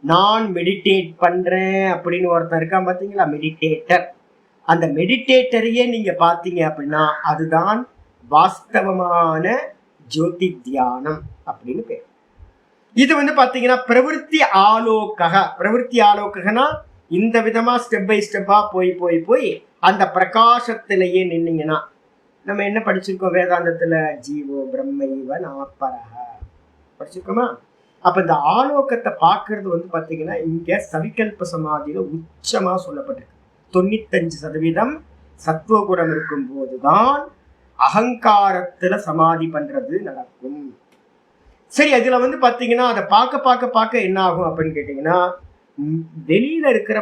நான் மெடிடேட் பண்றேன் அப்படின்னு ஒருத்தன் இருக்கான் பார்த்தீங்களா, மெடிடேட்டர். அந்த மெடிடேட்டரையே நீங்க பார்த்தீங்க அப்படின்னா அதுதான் வாஸ்தவமான ஜோதி தியானம் அப்படின்னு பேர். இது வந்து பாத்தீங்கன்னா பிரவிற்த்தி ஆலோகக. பிரவிற்த்தி ஆலோகனா இந்த விதமா ஸ்டெப் பை ஸ்டெப்பா போய் போய் போய் அந்த பிரகாசத்திலேயே நின்னீங்கன்னா, நம்ம என்ன படிச்சிருக்கோம் வேதாந்தத்துல, ஜீவோ பிரம்மைவ நாப்பரஹ படிச்சிருக்கோமா? அப்ப இந்த ஆலோகத்தை பார்க்கறது வந்து பாத்தீங்கன்னா இங்க சவிகல்ப சமாதியில உச்சமா சொல்லப்பட்டிருக்கு. 95% சத்துவகுணம் இருக்கும் போதுதான் அகங்காரத்துல சமாதி பண்றது நடக்கும். சரி, அதுல வந்து பாத்தீங்கன்னா அதை பார்க்க பார்க்க பார்க்க என்ன ஆகும் அப்படின்னு கேட்டீங்கன்னா, வெளியில இருக்கிற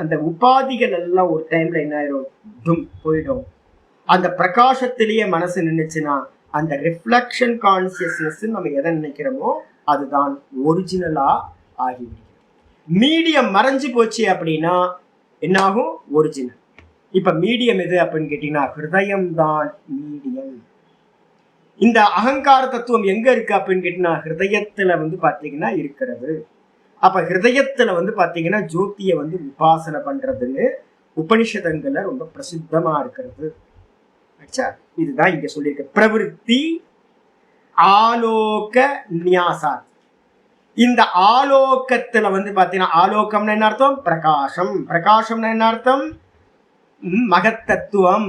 அந்த உபாதிகள் எல்லாம் ஒரு டைம்ல என்ன ஆயிரும், போயிடும். அந்த பிரகாசத்திலேயே மனசு நின்றுச்சுன்னா அந்த ரிஃப்ளெக்ஷன் கான்சியஸ்னஸ் நம்ம எதை நினைக்கிறோமோ அதுதான் ஒரிஜினலா ஆகிவிடும். மீடியம் மறைஞ்சு போச்சு அப்படின்னா என்ன ஆகும், ஒரிஜினல். இப்ப மீடியம் எது அப்படின்னு கேட்டீங்கன்னா ஹிருதயம் தான் மீடியம். இந்த அகங்கார தத்துவம் எங்க இருக்கு அப்படின்னு கேட்டீங்கன்னா ஹிருதயத்துல வந்து பாத்தீங்கன்னா இருக்கிறது. அப்ப ஹிருதயத்துல வந்து பாத்தீங்கன்னா ஜோதியை வந்து உபாசனை பண்றதுன்னு உபனிஷதங்கள்ல ரொம்ப பிரசித்தமா இருக்கிறது. இதுதான் இங்க சொல்லியிருக்க பிரவிற்த்தி ஆலோக நியாசாத். இந்த ஆலோகத்துல வந்து பாத்தீங்கன்னா ஆலோகம்னா என்ன அர்த்தம், பிரகாசம். பிரகாசம்னா என்ன அர்த்தம், மகத்தத்துவம்.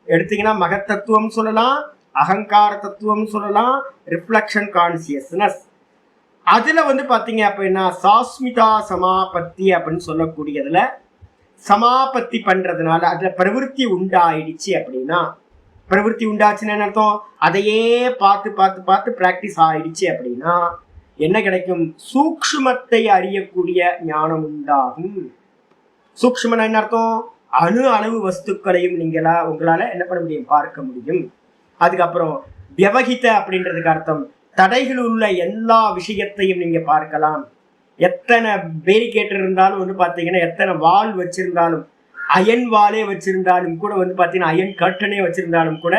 எடுத்தீங்கன்னா மகத்தத்துவம் சொல்லலாம், அகங்கார தத்துவம் சொல்லலாம், ரிஃப்ளெக்ஷன் கான்சியஸ்னஸ். அதுல வந்து பாத்தீங்க அப்படின்னா சாஸ்மிதா சமாபத்தி அப்படின்னு சொல்லக்கூடியதுல சமாபத்தி பண்றதுனால அதுல பிரவிற்த்தி உண்டாயிடுச்சு அப்படின்னா, பிரவிற்த்தி உண்டாச்சுன்னு என்ன அர்த்தம், அதையே பார்த்து பார்த்து பார்த்து பிராக்டிஸ் ஆயிடுச்சு அப்படின்னா என்ன கிடைக்கும், சூக்ஷ்மத்தை அறியக்கூடிய ஞானம் உண்டாகும். சூக்ஷ்மனா என்ன அர்த்தம், அணு அளவு வஸ்துக்களையும் உங்களால என்ன பண்ண முடியும், பார்க்க முடியும். அதுக்கப்புறம் வியவகித அப்படின்றதுக்கு அர்த்தம் தடைகள் உள்ள எல்லா விஷயத்தையும் நீங்க பார்க்கலாம். எத்தனை பேரிகேட்டர் இருந்தாலும் வந்து பாத்தீங்கன்னா, எத்தனை வால் வச்சிருந்தாலும், அயன் வாலே வச்சிருந்தாலும் கூட வந்து பாத்தீங்கன்னா, அயன் கர்டனே வச்சிருந்தாலும் கூட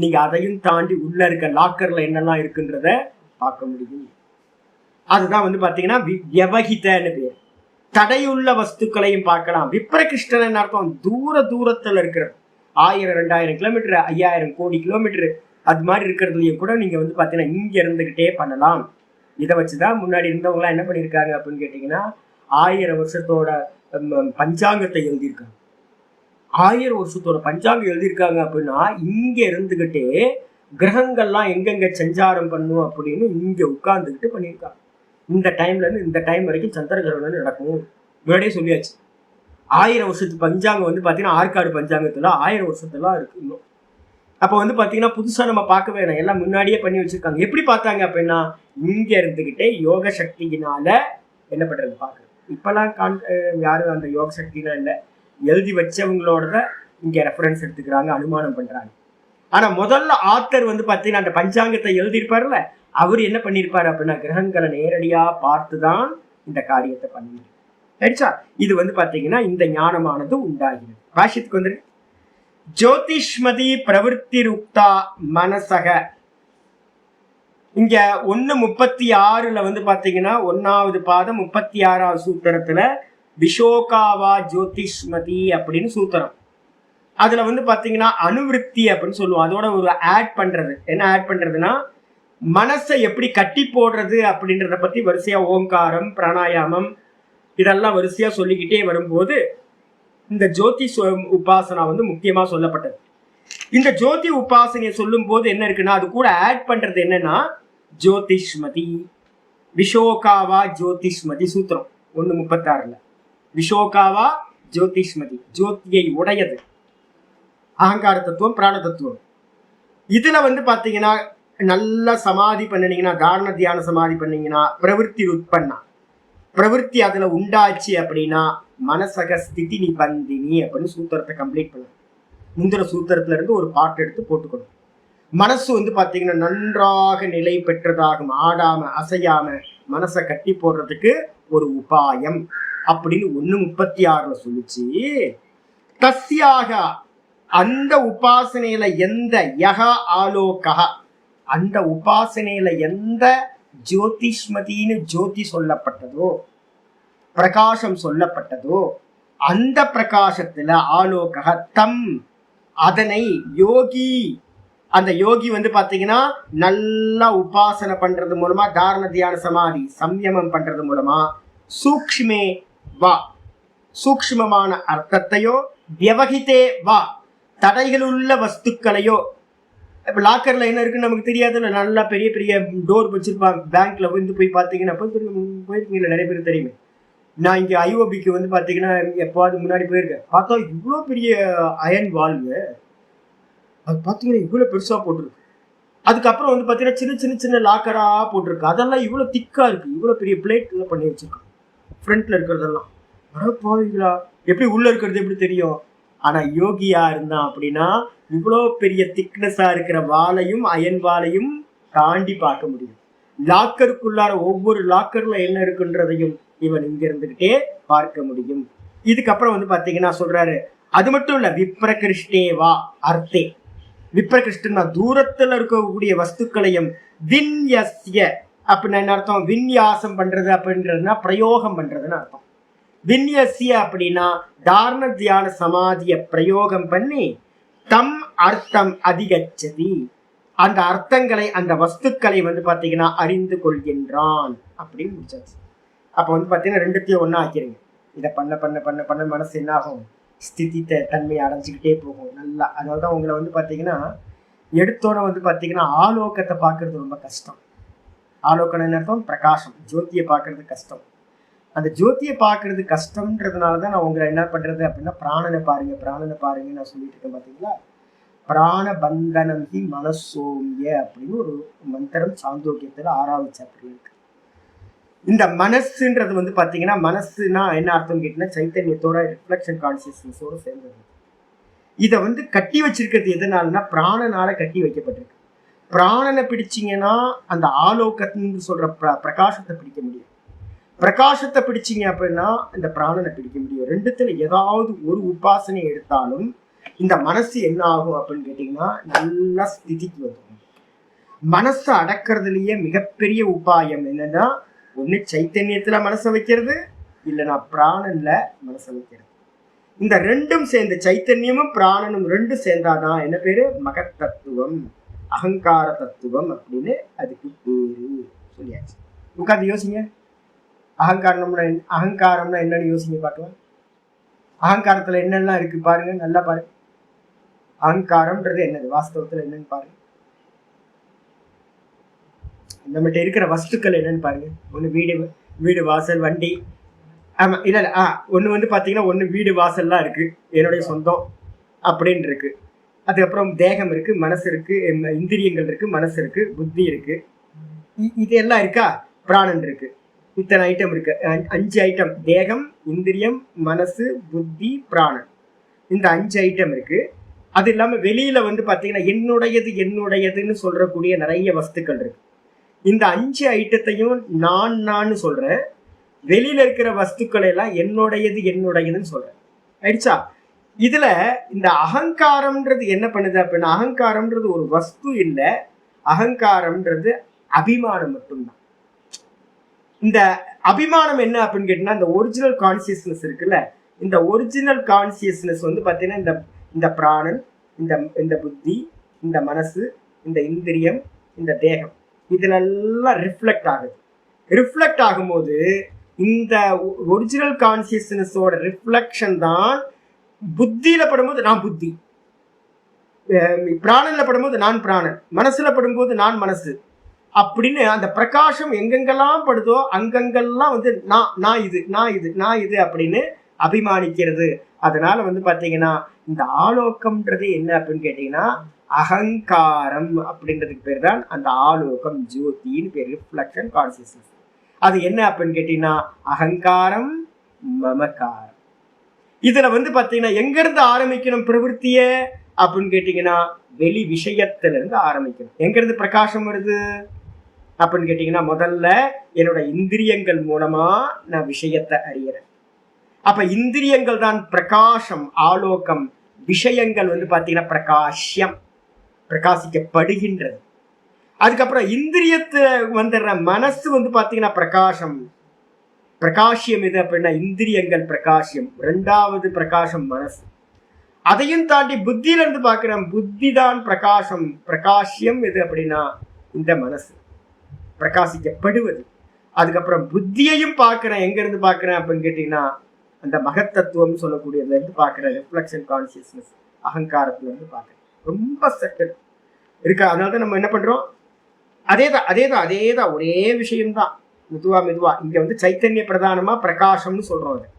நீங்க அதையும் தாண்டி உள்ள இருக்க லாக்கர்ல என்னெல்லாம் இருக்குன்றத பார்க்க முடியும். அதுதான் வந்து பாத்தீங்கன்னா வியவகிதன்னு பேர். தடையுள்ள வஸ்துக்களையும் பார்க்கலாம். விப்ரகிருஷ்ணன் அர்த்தம் தூரத்துல இருக்கிறது, 1000-2000 கிலோமீட்டர், 5000 கோடி கிலோமீட்டர் அது மாதிரி இருக்கிறதுலையும் கூட நீங்க வந்து பாத்தீங்கன்னா இங்க இருந்துகிட்டே பண்ணலாம். இதை வச்சுதான் முன்னாடி இருந்தவங்க எல்லாம் என்ன பண்ணிருக்காங்க அப்படின்னு கேட்டீங்கன்னா 1000 வருஷத்தோட பஞ்சாங்கத்தை எழுதியிருக்காங்க. 1000 வருஷத்தோட பஞ்சாங்கம் எழுதியிருக்காங்க அப்படின்னா இங்க இருந்துகிட்டே கிரகங்கள்லாம் எங்கெங்க சஞ்சாரம் பண்ணும் அப்படின்னு இங்க உட்கார்ந்துகிட்டு பண்ணியிருக்காங்க. இந்த டைம்ல இருந்து இந்த டைம் வரைக்கும் சந்திர கிரகணம் நடக்கும் முன்னாடியே சொல்லியாச்சு. 1000 வருஷத்து பஞ்சாங்கம் வந்து பாத்தீங்கன்னா ஆற்காடு பஞ்சாங்கத்துல 1000 வருஷத்துலாம் இருக்கு இன்னும். அப்ப வந்து பாத்தீங்கன்னா புதுசா நம்ம பார்க்க வேணாம், எல்லாம் முன்னாடியே பண்ணி வச்சிருக்காங்க. எப்படி பார்த்தாங்க அப்படின்னா இங்க இருந்துகிட்டே யோக சக்தியினால என்ன பண்றது பாக்குறது. இப்பெல்லாம் யாரும் அந்த யோக சக்தினா இல்லை, எழுதி வச்சவங்களோட இங்க ரெஃபரன்ஸ் எடுத்துக்கிறாங்க, அனுமானம் பண்றாங்க. ஆனா முதல்ல ஆத்தர் வந்து பாத்தீங்கன்னா அந்த பஞ்சாங்கத்தை எழுதியிருப்பாருல்ல, அவர் என்ன பண்ணிருப்பாரு அப்படின்னா கிரகங்களை நேரடியா பார்த்துதான் இந்த காரியத்தை பண்ணிருக்கா. இது வந்து பாத்தீங்கன்னா இந்த ஞானமானது உண்டாகிறது. பாஷ்யத்துக்கு வந்து ஜோதிஷ்மதி பிரவிற்த்தி ருக்தா மனசக. இங்க 1:36 வந்து பாத்தீங்கன்னா 1வது பாதம் 36வது சூத்திரத்துல விஷோகாவா ஜோதிஷ்மதி அப்படின்னு சூத்திரம். அதுல வந்து பாத்தீங்கன்னா அனுவிருத்தி அப்படின்னு சொல்லுவோம். அதோட ஒரு ஆட் பண்றது என்ன ஆட் பண்றதுன்னா மனசை எப்படி கட்டி போடுறது அப்படின்றத பத்தி வரிசையா ஓங்காரம், பிராணாயாமம் இதெல்லாம் வரிசையா சொல்லிக்கிட்டே வரும்போது இந்த ஜோதி உபாசனா வந்து முக்கியமா சொல்லப்பட்டது. இந்த ஜோதி உபாசனையை சொல்லும் போது என்ன இருக்குன்னா, அது கூட ஆட் பண்றது என்னன்னா ஜோதிஷ்மதி, விஷோகாவா ஜோதிஷ்மதி சூத்திரம் 1:36. விஷோகாவா ஜோதிஷ்மதி, ஜோதியை உடையது, அகங்கார தத்துவம், பிராண தத்துவம். இதுல வந்து பாத்தீங்கன்னா நல்லா சமாதி பண்ணினீங்கன்னா, தாரண தியான சமாதி பண்ணீங்கன்னா, பிரவருத்தி உட்பண்ணா, பிரவருத்தி அதுல உண்டாச்சு அப்படின்னா மனசக ஸ்திதி நிபந்தினி அப்படின்னு சூத்திரத்தை கம்ப்ளீட் பண்ண. முந்திர சூத்திரத்துல இருந்து ஒரு பாட்டு எடுத்து போட்டுக்கணும். மனசு வந்து பாத்தீங்கன்னா நன்றாக நிலை பெற்றதாகும், ஆடாம அசையாம மனசை கட்டி போடுறதுக்கு ஒரு உபாயம் அப்படின்னு 1:36 சொல்லிச்சு. தஸ்யாக அந்த உபாசனையில எந்த யகா ஆலோகா, அந்த உபாசனையில எந்த ஜோதிஷ்மதினு ஜோதி சொல்லப்பட்டதோ, பிரகாசம் சொல்லப்பட்டதோ, அந்த பிரகாசத்துல ஆலோக தம் அதனை யோகி, அந்த யோகி வந்து பாத்தீங்கன்னா நல்லா உபாசனை பண்றது மூலமா, தாரண தியான சமாதி சம்யமம் பண்றது மூலமா சூக்ஷ்மே வா, சூக்ஷ்மமான அர்த்தத்தையோ, வியவகிதே வா தடைகளுள்ள வஸ்துக்களையோ, இப்போ லாக்கர்ல என்ன இருக்குன்னு நமக்கு தெரியாதுல்ல, நல்லா பெரிய பெரிய டோர் வச்சிருப்பாங்க. பேங்க்ல வந்து போய் பார்த்தீங்கன்னா போயிருக்கீங்களா, நிறைய பேர் தெரியுமே. நான் இங்கே ஐஓபிக்கு வந்து பார்த்தீங்கன்னா எப்போது முன்னாடி போயிருக்கேன். பார்த்தா இவ்வளோ பெரிய அயன் வால்வு, அது பார்த்தீங்கன்னா இவ்வளோ பெருசாக போட்டிருக்கு. அதுக்கப்புறம் வந்து பார்த்தீங்கன்னா சின்ன சின்ன சின்ன லாக்கராக போட்டிருக்கு. அதெல்லாம் இவ்வளோ திக்காக இருக்குது, இவ்வளோ பெரிய பிளேட்ல பண்ணி வச்சிருக்காங்க. ஃப்ரண்ட்ல இருக்கிறதெல்லாம் பாவீங்களா, எப்படி உள்ள இருக்கிறது எப்படி தெரியும்? ஆனா யோகியா இருந்தான் அப்படின்னா இவ்வளோ பெரிய திக்னஸா இருக்கிற வாலையும் அயன் வாலையும் தாண்டி பார்க்க முடியும். லாக்கருக்குள்ளார ஒவ்வொரு லாக்கர்ல என்ன இருக்குன்றதையும் இவன் இங்க இருந்துகிட்டே பார்க்க முடியும். இதுக்கப்புறம் வந்து பாத்தீங்கன்னா சொல்றாரு, அது மட்டும் இல்ல, விப்ரகிருஷ்டேவா அர்த்தே, விப்ரகிருஷ்ணா தூரத்துல இருக்கக்கூடிய வஸ்துக்களையும், வின்யஸ்ய அப்படின்னு என்ன அர்த்தம்? வின்யாசம் பண்றது அப்படின்றதுனா பிரயோகம் பண்றதுன்னு அர்த்தம். வின்யஸ்ய அப்படின்னா தாரண தியான சமாதிய பிரயோகம் பண்ணி தம் அர்த்தம் அதிகச்சதி, அந்த அர்த்தங்களை அந்த வஸ்துக்களை வந்து பாத்தீங்கன்னா அறிந்து கொள்கின்றான் அப்படின்னு முடிச்சாச்சு. அப்ப வந்து பாத்தீங்கன்னா ரெண்டுத்தையும் ஒன்னா ஆக்கிறீங்க. இதை பண்ண பண்ண பண்ண பண்ண மனசு என்ன ஆகும்? ஸ்திதி தன்மையை அடைஞ்சுக்கிட்டே போகும் நல்லா. அதனாலதான் உங்களை வந்து பாத்தீங்கன்னா எடுத்தோட வந்து பாத்தீங்கன்னா ஆலோகத்தை பார்க்கறது ரொம்ப கஷ்டம். ஆலோகனம் என்ன அர்த்தம்? பிரகாசம், ஜோதியை பார்க்கறது கஷ்டம். அந்த ஜோதியை பார்க்கறது கஷ்டம்ன்றதுனாலதான் நான் உங்களை என்ன பண்றது அப்படின்னா பிராணனை பாருங்க, பிராணனை பாருங்க நான் சொல்லிட்டு இருக்கேன். பாத்தீங்களா, பிராண பந்தனம் ஹி மனசோமிய அப்படின்னு ஒரு மந்திரம் சாந்தோக்கியத்துல 6வது சாப்டர்ல இருக்கு. இந்த மனசுன்றது வந்து பாத்தீங்கன்னா, மனசுனா என்ன அர்த்தம் கேட்டீங்கன்னா சைத்தன்யத்தோட ரிஃப்ளெக்ஷன் கான்சியஸ்னஸோட சேர்ந்தது. இதை வந்து கட்டி வச்சிருக்கிறது எதனாலன்னா பிராணனால கட்டி வைக்கப்பட்டிருக்கு. பிராணனை பிடிச்சிங்கன்னா அந்த ஆலோகத்தின்னு சொல்ற பிரகாசத்தை பிடிக்க முடியும். பிரகாசத்தை பிடிச்சிங்க அப்படின்னா இந்த பிராணனை பிடிக்க முடியும். ரெண்டுத்துல ஏதாவது ஒரு உபாசனை எடுத்தாலும் இந்த மனசு என்ன ஆகும் அப்படின்னு கேட்டீங்கன்னா நல்லா ஸ்திதிக்கு வரும். மனசை அடக்கிறதுலயே மிகப்பெரிய உபாயம் என்னன்னா, ஒண்ணு சைத்தன்யத்துல மனசை வைக்கிறது, இல்லைன்னா பிராணன்ல மனசை வைக்கிறது. இந்த ரெண்டும் சேர்ந்து, சைத்தன்யமும் பிராணனும் ரெண்டும் சேர்ந்தாதான் என்ன பேரு? மகத் தத்துவம், அகங்கார தத்துவம் அப்படின்னு அதுக்கு பேரு சொல்லியாச்சு. உட்காந்து யோசிங்க, அகங்காரம்னா என்னன்னு யோசிங்க பார்க்கலாம். அகங்காரத்துல என்னெல்லாம் இருக்கு பாருங்க, நல்லா பாருங்க. அகங்காரம்ன்றது என்னது வாஸ்தவத்துல என்னன்னு பாருங்க. நம்மகிட்ட இருக்கிற வஸ்துக்கள் என்னன்னு பாருங்க. ஒண்ணு வீடு வாசல் வண்டி, ஆமா இல்ல ஒண்ணு வந்து பாத்தீங்கன்னா ஒண்ணு வீடு வாசல்லாம் இருக்கு, என்னுடைய சொந்தம் அப்படின்னு இருக்கு. அதுக்கப்புறம் தேகம் இருக்கு, மனசு இருக்கு, இந்திரியங்கள் இருக்கு, மனசு இருக்கு, புத்தி இருக்கு, இது எல்லாம் இருக்கா? பிராணன் இருக்கு. இத்தனை ஐட்டம் இருக்கு, 5 ஐட்டம். தேகம், இந்திரியம், மனசு, புத்தி, பிராணன், இந்த 5 ஐட்டம் இருக்கு. அது இல்லாம வெளியில வந்து பாத்தீங்கன்னா என்னுடையதுன்னு சொல்றக்கூடிய நிறைய வஸ்துக்கள் இருக்கு. இந்த 5 ஐட்டத்தையும் நான் சொல்றேன். வெளியில இருக்கிற வஸ்துக்களை எல்லாம் என்னுடையதுன்னு சொல்றேன். ஆயிடுச்சா? இதுல இந்த அகங்காரம்ன்றது என்ன பண்ணுது அப்படின்னா, அகங்காரம்ன்றது ஒரு வஸ்து இல்லை, அகங்காரம்ன்றது அபிமானம் மட்டும்தான். இந்த அபிமானம் என்ன அப்படின்னு கேட்டீங்கன்னா, இந்த ஒரிஜினல் கான்சியஸ்னஸ் இருக்குல்ல, இந்த ஒரிஜினல் கான்சியஸ்னஸ் வந்து பாத்தீங்கன்னா இந்த பிராணன், இந்த புத்தி, இந்த மனசு, இந்த இந்திரியம், இந்த தேகம், இதுல எல்லாம் ரிஃப்ளெக்ட் ஆகுது. ரிஃப்ளெக்ட் ஆகும்போது இந்த ஒரிஜினல் கான்சியஸ்னஸோட ரிஃப்ளெக்ஷன் தான் புத்தியில படும்போது நான் புத்தி, பிராணன்ல படும்போது நான் பிராணன், மனசுல படும்போது நான் மனசு அப்படின்னு அந்த பிரகாசம் எங்கெங்கெல்லாம் படுதோ அங்கங்கெல்லாம் வந்து நான் இது அப்படின்னு அபிமானிக்கிறது. அதனால வந்து பாத்தீங்கன்னா இந்த ஆலோகம்ன்றது என்ன அப்படின்னு கேட்டீங்கன்னா அகங்காரம் அப்படின்றதுக்கு பேர் தான் அந்த ஆலோகம், ஜோதின்னு பேர், ரிஃப்ளெக்ஷன் கான்சியஸ்னஸ். அது என்ன அப்படின்னு கேட்டீங்கன்னா அகங்காரம், மமகாரம். இதுல வந்து பாத்தீங்கன்னா எங்க இருந்து ஆரம்பிக்கணும் பிரவருத்திய அப்படின்னு கேட்டீங்கன்னா வெளி விஷயத்துல இருந்து ஆரம்பிக்கணும். எங்க இருந்து பிரகாசம் வருது அப்படின்னு கேட்டீங்கன்னா முதல்ல என்னோட இந்திரியங்கள் மூலமா நான் விஷயத்தை அறியறேன். அப்ப இந்திரியங்கள் தான் பிரகாசம், ஆலோகம். விஷயங்கள் வந்து பாத்தீங்கன்னா பிரகாஷ்யம், பிரகாசிக்கப்படுகின்றது. அதுக்கப்புறம் இந்திரியத்துல வந்துடுற மனசு வந்து பாத்தீங்கன்னா பிரகாசம், பிரகாஷ்யம். எது அப்படின்னா இந்திரியங்கள் பிரகாஷ்யம், ரெண்டாவது பிரகாசம் மனசு. அதையும் தாண்டி புத்தியில இருந்து பாக்குறேன், புத்தி தான் பிரகாசம், பிரகாஷ்யம். எது அப்படின்னா இந்த மனசு பிரகாசிக்கப்படுவது. அதுக்கப்புறம் புத்தியையும் பார்க்கிறேன், எங்க இருந்து பார்க்கிறேன் அப்படின்னு கேட்டீங்கன்னா அந்த மகத்தத்துவம் சொல்லக்கூடியதுல இருந்து பார்க்கிறேன், ரிஃப்ளெக்ஷன் கான்சியஸ்னஸ், அகங்காரத்துல இருந்து பார்க்கிறேன். ரொம்ப செட்டல் இருக்கா. அதனாலதான் நம்ம என்ன பண்றோம், அதேதான் ஒரே விஷயம்தான். மெதுவா இங்க வந்து சைத்தன்ய பிரதானமா பிரகாசம்னு சொல்றோம். அது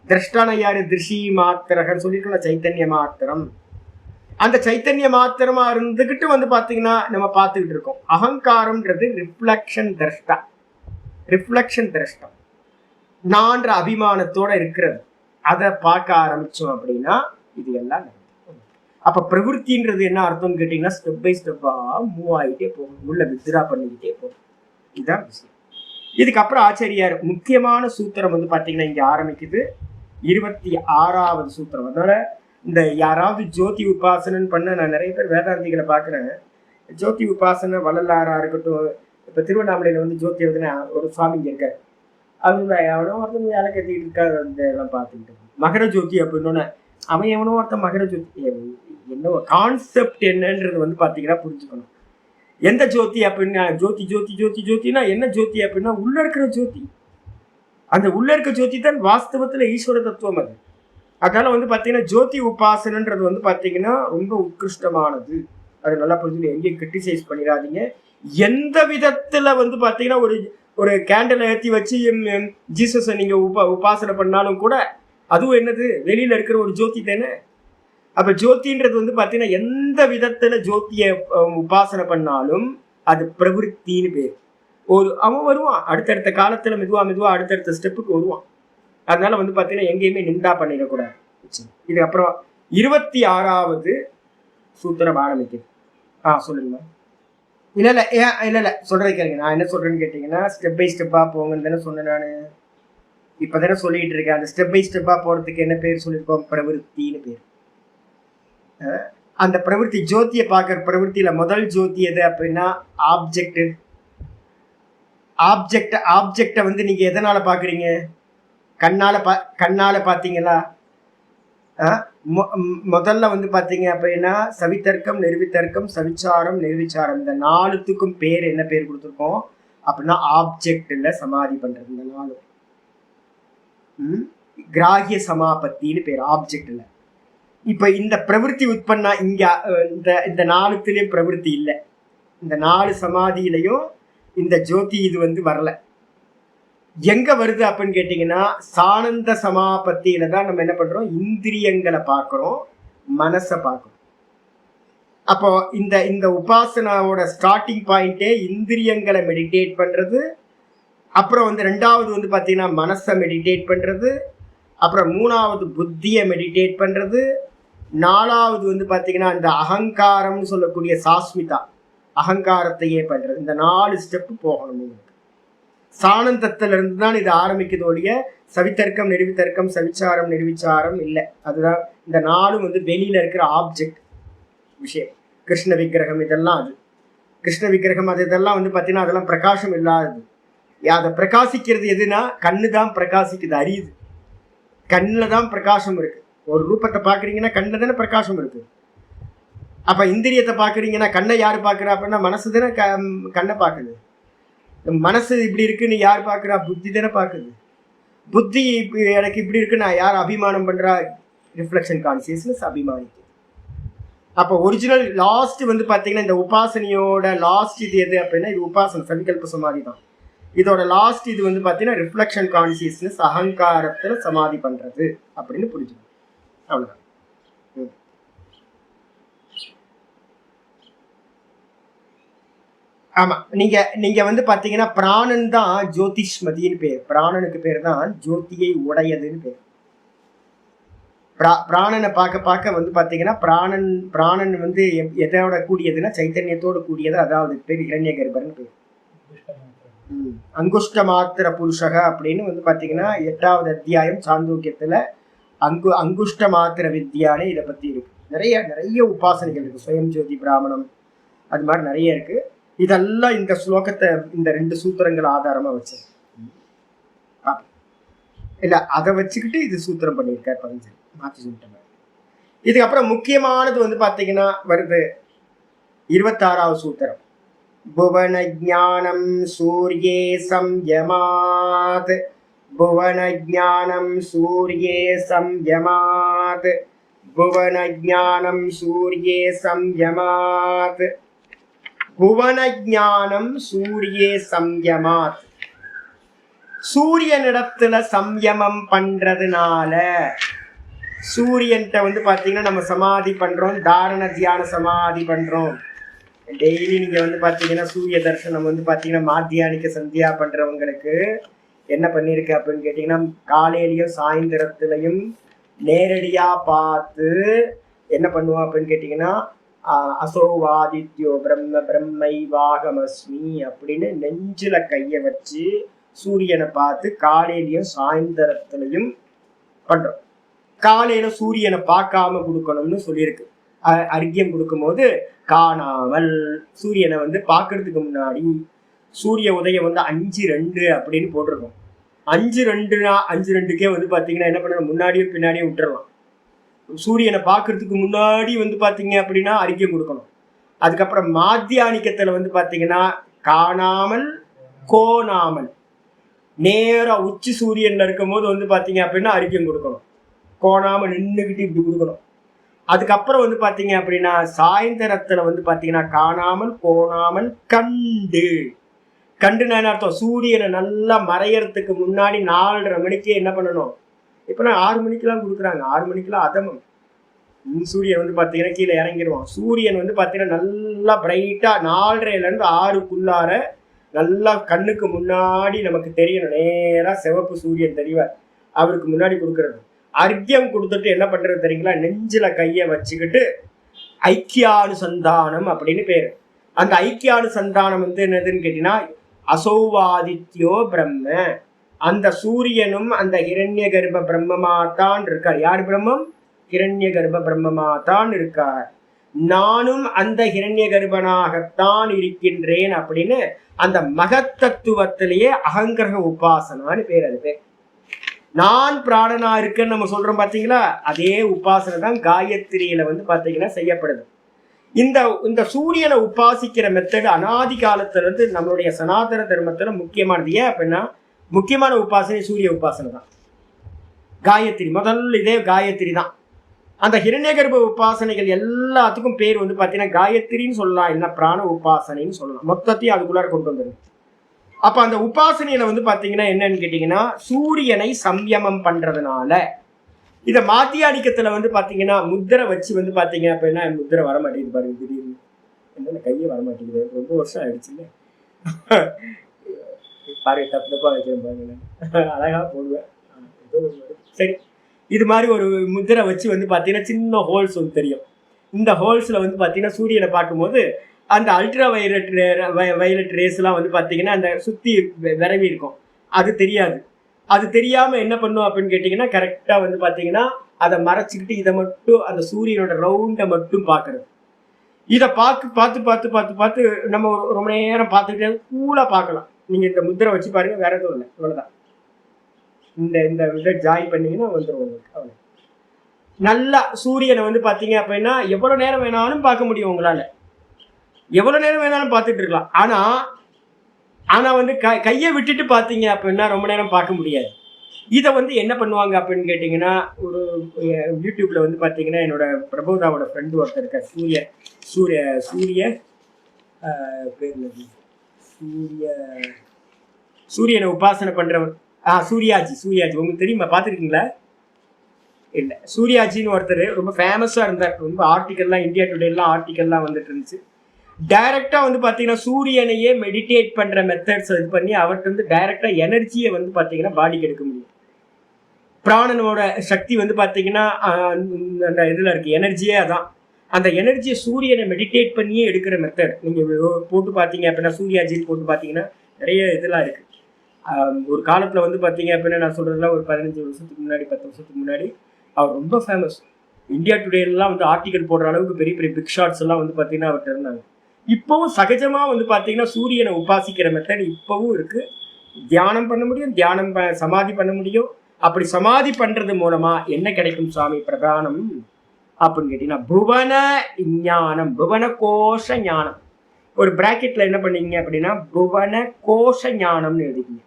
திரஷ்டான யாரு, திருஷி மாத்திரகன்னு சொல்லிட்டு சைத்தன்ய மாத்திரம். அந்த சைத்தன்ய மாத்திரமா இருந்துகிட்டு வந்து பாத்தீங்கன்னா நம்ம பார்த்துக்கிட்டு இருக்கோம். அகங்காரம்ன்றது ரிஃப்ளெக்ஷன் திரஷ்டா, ரிஃப்ளெக்ஷன் திரஷ்டம், நான்ற அபிமானத்தோட இருக்கிறது. அதை பார்க்க ஆரம்பிச்சோம் அப்படின்னா இது எல்லாம். அப்ப பிரவருத்தின்றது என்ன அர்த்தம்னு கேட்டீங்கன்னா ஸ்டெப் பை ஸ்டெப்பா மூவ் ஆகிட்டே போகும், உள்ள வித்ரா பண்ணிக்கிட்டே போகும். இதுதான் விஷயம். இதுக்கப்புறம் ஆச்சாரியார் முக்கியமான சூத்திரம் வந்து பாத்தீங்கன்னா இங்க ஆரம்பிக்குது, 26வது சூத்திரம். அதனால இந்த யாராவது ஜோதி உபாசனன்னு பண்ண நான் நிறைய பேர் வேதாந்திகளை பார்க்குறேன். ஜோதி உபாசனை வள்ளலாரா இருக்கட்டும், இப்போ திருவண்ணாமலையில் வந்து ஜோதி எழுதுனா ஒரு சுவாமி இங்கே இருக்காரு, அவங்க எவனோ ஒருத்தன் வேலை கட்டிக்கிட்டு இருக்காரு, அந்த எல்லாம் பார்த்துக்கிட்டு மகர ஜோதி அப்படின்னோன்னே அவன் எவனோ ஒருத்தன் மகர ஜோதி என்ன கான்செப்ட் என்னன்றது வந்து பார்த்தீங்கன்னா புரிஞ்சுக்கணும். எந்த ஜோதி அப்படின்னா ஜோதி ஜோதி ஜோதி ஜோதினா என்ன ஜோதி அப்படின்னா உள்ள இருக்கிற ஜோதி. அந்த உள்ள இருக்க ஜோதி தான் வாஸ்தவத்தில் ஈஸ்வர தத்துவம். அது அதனால வந்து பார்த்தீங்கன்னா ஜோதி உபாசனன்றது வந்து பார்த்தீங்கன்னா ரொம்ப உத்கிருஷ்டமானது. அது நல்லா புரிஞ்சு எங்கேயும் கிரிட்டிசைஸ் பண்ணிடாதீங்க. எந்த விதத்துல வந்து பார்த்தீங்கன்னா ஒரு கேண்டில் ஏற்றி வச்சு ஜீசஸை நீங்க உபாசனை பண்ணாலும் கூட அதுவும் என்னது வெளியில இருக்கிற ஒரு ஜோதி தானே. அப்ப ஜோதின்றது வந்து பார்த்தீங்கன்னா எந்த விதத்துல ஜோதியை உபாசனை பண்ணாலும் அது பிரவருத்தின்னு பேர். அவன் வருவான் அடுத்தடுத்த காலத்துல மெதுவா அடுத்தடுத்த ஸ்டெப்புக்கு வருவான். அதனால வந்து பாத்தீங்கன்னா எங்கேயுமே நின்றா பண்ணிடக்கூடாது. இது அப்புறம் 26வது சூத்திரம் ஆரம்பிக்குது. சொல்லுங்க. இல்ல சொல்றது கேளுங்க. நான் என்ன சொல்றேன்னு கேட்டீங்கன்னா ஸ்டெப் பை ஸ்டெப்பா போங்கன்னு தானே சொன்னேன். நான் இப்பதானே சொல்லிட்டு இருக்கேன். அந்த ஸ்டெப் பை ஸ்டெப்பா போறதுக்கு என்ன பேர் சொல்லியிருக்கோம், பிரவருத்தின்னு பேர். அந்த பிரவருத்தி ஜோதியை பார்க்கற பிரவருத்தியில முதல் ஜோதி எது அப்படின்னா ஆப்ஜெக்ட வந்து நீங்க எதனால பாக்குறீங்க, கண்ணால பாத்தீங்களா? முதல்ல வந்து பாத்தீங்க அப்படின்னா சவித்தர்க்கம், நிர்வித்தர்க்கம், சவிச்சாரம், நிர்விச்சாரம், இந்த 4த்துக்கும் பேர் என்ன பேர் கொடுத்துருக்கோம் அப்படின்னா ஆப்ஜெக்ட்ல சமாதி பண்றது. இந்த 4 கிராகிய சமாபத்தின்னு பேர் ஆப்ஜெக்ட்ல. இப்ப இந்த பிரவருத்தி உட்பண்ணா இங்க இந்த 4த்துலயும் பிரவருத்தி இல்லை. இந்த 4 சமாதியிலையும் இந்த ஜோதி இது வந்து வரல. எங்க வருது அப்படின்னு கேட்டீங்கன்னா சானந்த சமாபத்தியில தான் நம்ம என்ன பண்றோம், இந்திரியங்களை பார்க்கிறோம், மனசை பார்க்கிறோம். அப்போ இந்த உபாசனாவோட ஸ்டார்டிங் பாயிண்டே இந்திரியங்களை மெடிடேட் பண்றது, அப்புறம் வந்து 2வது வந்து பாத்தீங்கன்னா மனசை மெடிடேட் பண்றது, அப்புறம் 3வது புத்தியை மெடிடேட் பண்றது, 4வது வந்து பாத்தீங்கன்னா இந்த அகங்காரம்னு சொல்லக்கூடிய சாஸ்மிதா அகங்காரத்தையே பண்றது. இந்த 4 ஸ்டெப் போகணும். சானந்தத்துல இருந்து தான் இது ஆரம்பிக்குது ஒழிய சவித்தர்க்கம், நிர்வித்தர்க்கம், சவிச்சாரம், நிர்விச்சாரம் இல்லை. அதுதான் இந்த 4 வந்து வெளியில இருக்கிற ஆப்ஜெக்ட் விஷயம். கிருஷ்ண விக்கிரகம் இதெல்லாம், அது கிருஷ்ண விக்கிரகம் அது இதெல்லாம் வந்து பார்த்தீங்கன்னா அதெல்லாம் பிரகாசம் இல்லாதது. அதை பிரகாசிக்கிறது எதுனா கண்ணு தான் பிரகாசிக்குது, அறியுது. கண்ணில் தான் பிரகாசம் இருக்கு. ஒரு ரூபத்தை பார்க்குறீங்கன்னா கண்ணில் தானே பிரகாசம் இருக்கு. அப்ப இந்திரியத்தை பாக்குறீங்கன்னா கண்ணை யாரு பாக்குறா அப்படின்னா மனசு தானே கண்ணை பாக்குது. மனசு இப்படி இருக்குன்னு யார் பாக்குறா? புத்தி தானே பாக்குது. புத்தி எனக்கு இப்படி இருக்குன்னா யார் அபிமானம் பண்றா? ரிஃப்ளெக்ஷன் கான்சியஸ்னஸ் அபிமானிக்கு. அப்போ ஒரிஜினல் லாஸ்ட் வந்து பாத்தீங்கன்னா இந்த உபாசனையோட லாஸ்ட் இது எது அப்படின்னா இது உபாசனை சவிகல்ப சமாதி தான். இதோட லாஸ்ட் இது வந்து பாத்தீங்கன்னா ரிஃப்ளெக்ஷன் கான்சியஸ்னஸ் அகங்காரத்துல சமாதி பண்றது அப்படின்னு புரிஞ்சுக்கணும். அவ்வளவுதான். ஆமா, நீங்க வந்து பாத்தீங்கன்னா பிராணன் தான் ஜோதிஷ்மதின்னு பேர். பிராணனுக்கு பேர் தான் ஜோதியை உடையதுன்னு பேர். பிராணனை பார்க்க வந்து பாத்தீங்கன்னா பிராணன் வந்து எதோட கூடியதுன்னா சைத்தன்யத்தோடு கூடியது. அதாவது பேர் இரண்ய கர்ப்பர்னு பேர். அங்குஷ்ட மாத்திர புருஷக அப்படின்னு வந்து பாத்தீங்கன்னா 8வது அத்தியாயம் சாந்தோக்கியத்துல அங்குஷ்ட மாத்திர வித்யானே இதை பத்தி இருக்கு. நிறைய உபாசனைகள் இருக்கு. சுயம் ஜோதி பிராமணம் அது மாதிரி நிறைய இருக்கு. இதெல்லாம் இந்த ஸ்லோகத்தை இந்த 2 சூத்திரங்கள் ஆதாரமா வச்சு இல்ல அதை வச்சுக்கிட்டு இது சூத்திரம் பண்ணியிருக்காரு. 15 மாற்றி சொல்லிட்டாங்க. இதுக்கப்புறம் முக்கியமானது வந்து பாத்தீங்கன்னா வருது 26வது சூத்திரம். புவன ஞானம் சூரியே சம்யமாத். புவன ஞானம் சூரியே சம்யமாத். புவன ஞானம் சூரியே சம்யமாத். புவன ஞானம் சூரியே சம்யமாத். சூரியனிடத்துல சம்யமம் பண்றதுனால சூரியன்ட்ட வந்து பாத்தீங்கன்னா நம்ம சமாதி பண்றோம். தாரண தியான சமாதி பண்றோம். டெய்லி நீங்க வந்து பாத்தீங்கன்னா சூரிய தரிசனம் வந்து பாத்தீங்கன்னா மாத்தியானிக்க சந்தியா பண்றவங்களுக்கு என்ன பண்ணிருக்கு அப்படின்னு கேட்டீங்கன்னா காலையிலயும் சாயந்தரத்திலையும் நேரடியா பார்த்து என்ன பண்ணுவோம் அப்படின்னு கேட்டீங்கன்னா அசோவாதித்யோ பிரம்ம பிரம்மை வாகமஸ்மி அப்படின்னு நெஞ்சில கைய வச்சு சூரியனை பார்த்து காலையிலயும் சாயந்தரத்திலையும் பண்றோம். காலையில சூரியனை பார்க்காம கொடுக்கணும்னு சொல்லியிருக்கு. அர்க்கியம் கொடுக்கும் போது காணாமல் சூரியனை வந்து பார்க்கறதுக்கு முன்னாடி சூரிய உதயம் வந்து 5:02 அப்படின்னு போட்டிருக்கோம். 5:02னா 5:02க்கே வந்து பாத்தீங்கன்னா என்ன பண்ணணும், முன்னாடியும் பின்னாடியும் விட்டுறலாம். சூரியனை பார்க்கறதுக்கு முன்னாடி வந்து பாத்தீங்க அப்படின்னா அர்க்கியம் கொடுக்கணும். அதுக்கப்புறம் மாத்தியானிக்கத்துல வந்து பாத்தீங்கன்னா காணாமல் கோணாமல் நேரா உச்சி சூரியன்ல இருக்கும் போது வந்து பாத்தீங்க அப்படின்னா அர்க்கியம் கொடுக்கணும். கோணாமல் நின்றுகிட்டு இப்படி கொடுக்கணும். அதுக்கப்புறம் வந்து பாத்தீங்க அப்படின்னா சாயந்தரத்துல வந்து பாத்தீங்கன்னா காணாமல் கோணாமல் கண்டுனா அர்த்தம் சூரியனை நல்லா மறையறதுக்கு முன்னாடி 4:30 மணிக்கு என்ன பண்ணணும். இப்ப 6 மணிக்கெல்லாம் கொடுக்குறாங்க. 6 மணிக்கெல்லாம் அதமம். சூரியன் வந்து பாத்தீங்கன்னா கீழே இறங்கிடுவான். சூரியன் வந்து பாத்தீங்கன்னா நல்லா பிரைட்டா 4:30லேருந்து 6க்குள்ளார நல்லா கண்ணுக்கு முன்னாடி நமக்கு தெரியணும். நேரா சிவப்பு சூரியன் தெரிவார். அவருக்கு முன்னாடி கொடுக்கறது. அர்க்கியம் கொடுத்துட்டு என்ன பண்றது தெரியுங்களா, நெஞ்சில கைய வச்சுக்கிட்டு ஐக்கியானுசந்தானம் அப்படின்னு பேரு. அந்த ஐக்கியானுசந்தானம் வந்து என்னதுன்னு கேட்டீங்கன்னா அசௌவாதித்யோ பிரம்ம. அந்த சூரியனும் அந்த ஹிரண்ய கர்ப்ப பிரம்மமாத்தான் இருக்கார். யார் பிரம்மம்? ஹிரண்ய கர்ப்ப பிரம்மமாத்தான் இருக்கார். நானும் அந்த ஹிரண்ய கர்ப்பனாகத்தான் இருக்கின்றேன் அப்படின்னு அந்த மகத்தத்துவத்திலேயே அகங்கிரக உபாசனான்னு பேர். அது பேர் நான் பிராணனா இருக்கேன்னு நம்ம சொல்றோம் பாத்தீங்களா. அதே உபாசனை தான் காயத்ரியில வந்து பாத்தீங்கன்னா செய்யப்படுது. இந்த சூரியனை உபாசிக்கிற மெத்தடு அனாதி காலத்துல இருந்து நம்மளுடைய சனாதன தர்மத்துல முக்கியமானது. ஏன் அப்படின்னா முக்கியமான உபாசனை சூரிய உபாசனை தான். காயத்ரி முதல்ல இதே காயத்ரி தான். அந்த ஹிரண்யகர்ப்ப உபாசனைகள் எல்லாத்துக்கும் பேர் வந்து பாத்தீங்கன்னா காயத்ரின்னு சொல்லலாம், இல்ல பிராண உபாசனைன்னு சொல்லலாம். மொத்தத்தையும் அதுக்குள்ளார கொண்டு வந்துடும். அப்ப அந்த உபாசனையில வந்து பாத்தீங்கன்னா என்னன்னு கேட்டீங்கன்னா சூரியனை சம்யமம் பண்றதுனால இத மாத்தியானிக்கத்துல வந்து பாத்தீங்கன்னா முத்திரை வச்சு வந்து பாத்தீங்க அப்படின்னா முத்திரை வரமாட்டேங்குது பாருங்க. திடீர்னு என்ன கையே வரமாட்டேங்குது. ரொம்ப வருஷம் ஆயிடுச்சுல்ல. பாருங்க தப்பு தப்பா வைக்கிறேன் பாருங்க. அழகா போடுவேன். சரி, இது மாதிரி ஒரு முத்திரை வச்சு வந்து பாத்தீங்கன்னா சின்ன ஹோல்ஸ் வந்து தெரியும். இந்த ஹோல்ஸ்ல வந்து பாத்தீங்கன்னா சூரியனை பார்க்கும்போது அந்த அல்ட்ரா வயலட் ரேஸ்லாம் வந்து பாத்தீங்கன்னா அந்த சுத்தி விரவி இருக்கும். அது தெரியாது. அது தெரியாம என்ன பண்ணும் அப்படின்னு கேட்டீங்கன்னா கரெக்டா வந்து பாத்தீங்கன்னா அதை மறைச்சிக்கிட்டு இதை மட்டும் அந்த சூரியனோட ரவுண்டை மட்டும் பாக்குறது. இதை பார்த்து நம்ம ரொம்ப நேரம் பார்த்துக்கிட்டே கூலா பார்க்கலாம். நீங்க இந்த முத்திரை வச்சு பாருங்க, வேற எதுவும் இல்லை. இவ்வளவுதான். இந்த இதை ஜாயின் பண்ணீங்கன்னா வந்துடும் உங்களுக்கு. அவ்வளவு நல்லா சூரியனை வந்து பார்த்தீங்க அப்படின்னா எவ்வளோ நேரம் வேணாலும் பார்க்க முடியும் உங்களால், எவ்வளோ நேரம் வேணாலும் பார்த்துட்டு இருக்கலாம். ஆனால் வந்து கையை விட்டுட்டு பார்த்தீங்க அப்படின்னா ரொம்ப நேரம் பார்க்க முடியாது. இதை வந்து என்ன பண்ணுவாங்க அப்படின்னு கேட்டிங்கன்னா, ஒரு யூடியூப்ல வந்து பார்த்தீங்கன்னா என்னோட பிரபோதாவோட ஃப்ரெண்டு ஒருத்தர் இருக்கார், சூரிய சூரிய சூரிய பேர் சூரியனை உபாசனை பண்றவர். சூர்யாஜி உங்களுக்கு தெரியுமா, பார்த்துருக்கீங்களா? இல்லை, சூர்யாஜின்னு ஒருத்தர் ரொம்ப ஃபேமஸாக இருந்தார். ரொம்ப ஆர்டிக்கல்லாம் இந்தியா டுடேலாம் ஆர்டிக்கல்லாம் வந்துட்டு இருந்துச்சு. டைரக்டாக வந்து பார்த்தீங்கன்னா சூரியனையே மெடிடேட் பண்ணுற மெத்தட்ஸ் இது பண்ணி அவர்கிட்ட வந்து டைரக்டாக எனர்ஜியை வந்து பார்த்தீங்கன்னா பாடிக்கு எடுக்க முடியும். பிராணனோட சக்தி வந்து பார்த்தீங்கன்னா அந்த இதில் இருக்குது, எனர்ஜியே அதான். அந்த எனர்ஜியை சூரியனை மெடிடேட் பண்ணியே எடுக்கிற மெத்தட் நீங்கள் போட்டு பார்த்தீங்க அப்படின்னா, சூர்யாஜின்னு போட்டு பார்த்தீங்கன்னா நிறைய இதெல்லாம் இருக்குது. ஒரு காலத்தில் வந்து பார்த்தீங்க அப்படின்னா, நான் சொல்கிறதுலாம் ஒரு 15 வருஷத்துக்கு முன்னாடி 10 வருஷத்துக்கு முன்னாடி அவர் ரொம்ப ஃபேமஸ். இந்தியா டுடேலாம் வந்து ஆர்டிக்கல் போடுற அளவுக்கு பெரிய பெரிய பிக் ஷாட்ஸ் எல்லாம் வந்து பார்த்தீங்கன்னா அவர்கிட்ட இருந்தாங்க. இப்போவும் சகஜமாக வந்து பார்த்தீங்கன்னா சூரியனை உபாசிக்கிற மெத்தட் இப்போவும் இருக்குது. தியானம் பண்ண முடியும், சமாதி பண்ண முடியும். அப்படி சமாதி பண்ணுறது மூலமாக என்ன கிடைக்கும் சுவாமி பிரதானம் அப்படின்னு கேட்டிங்கன்னா, புவன ஞானம், புவன கோஷ ஞானம். ஒரு பிராக்கெட்டில் என்ன பண்ணீங்க அப்படின்னா புவன கோஷ ஞானம்னு எழுதிக்கிங்க.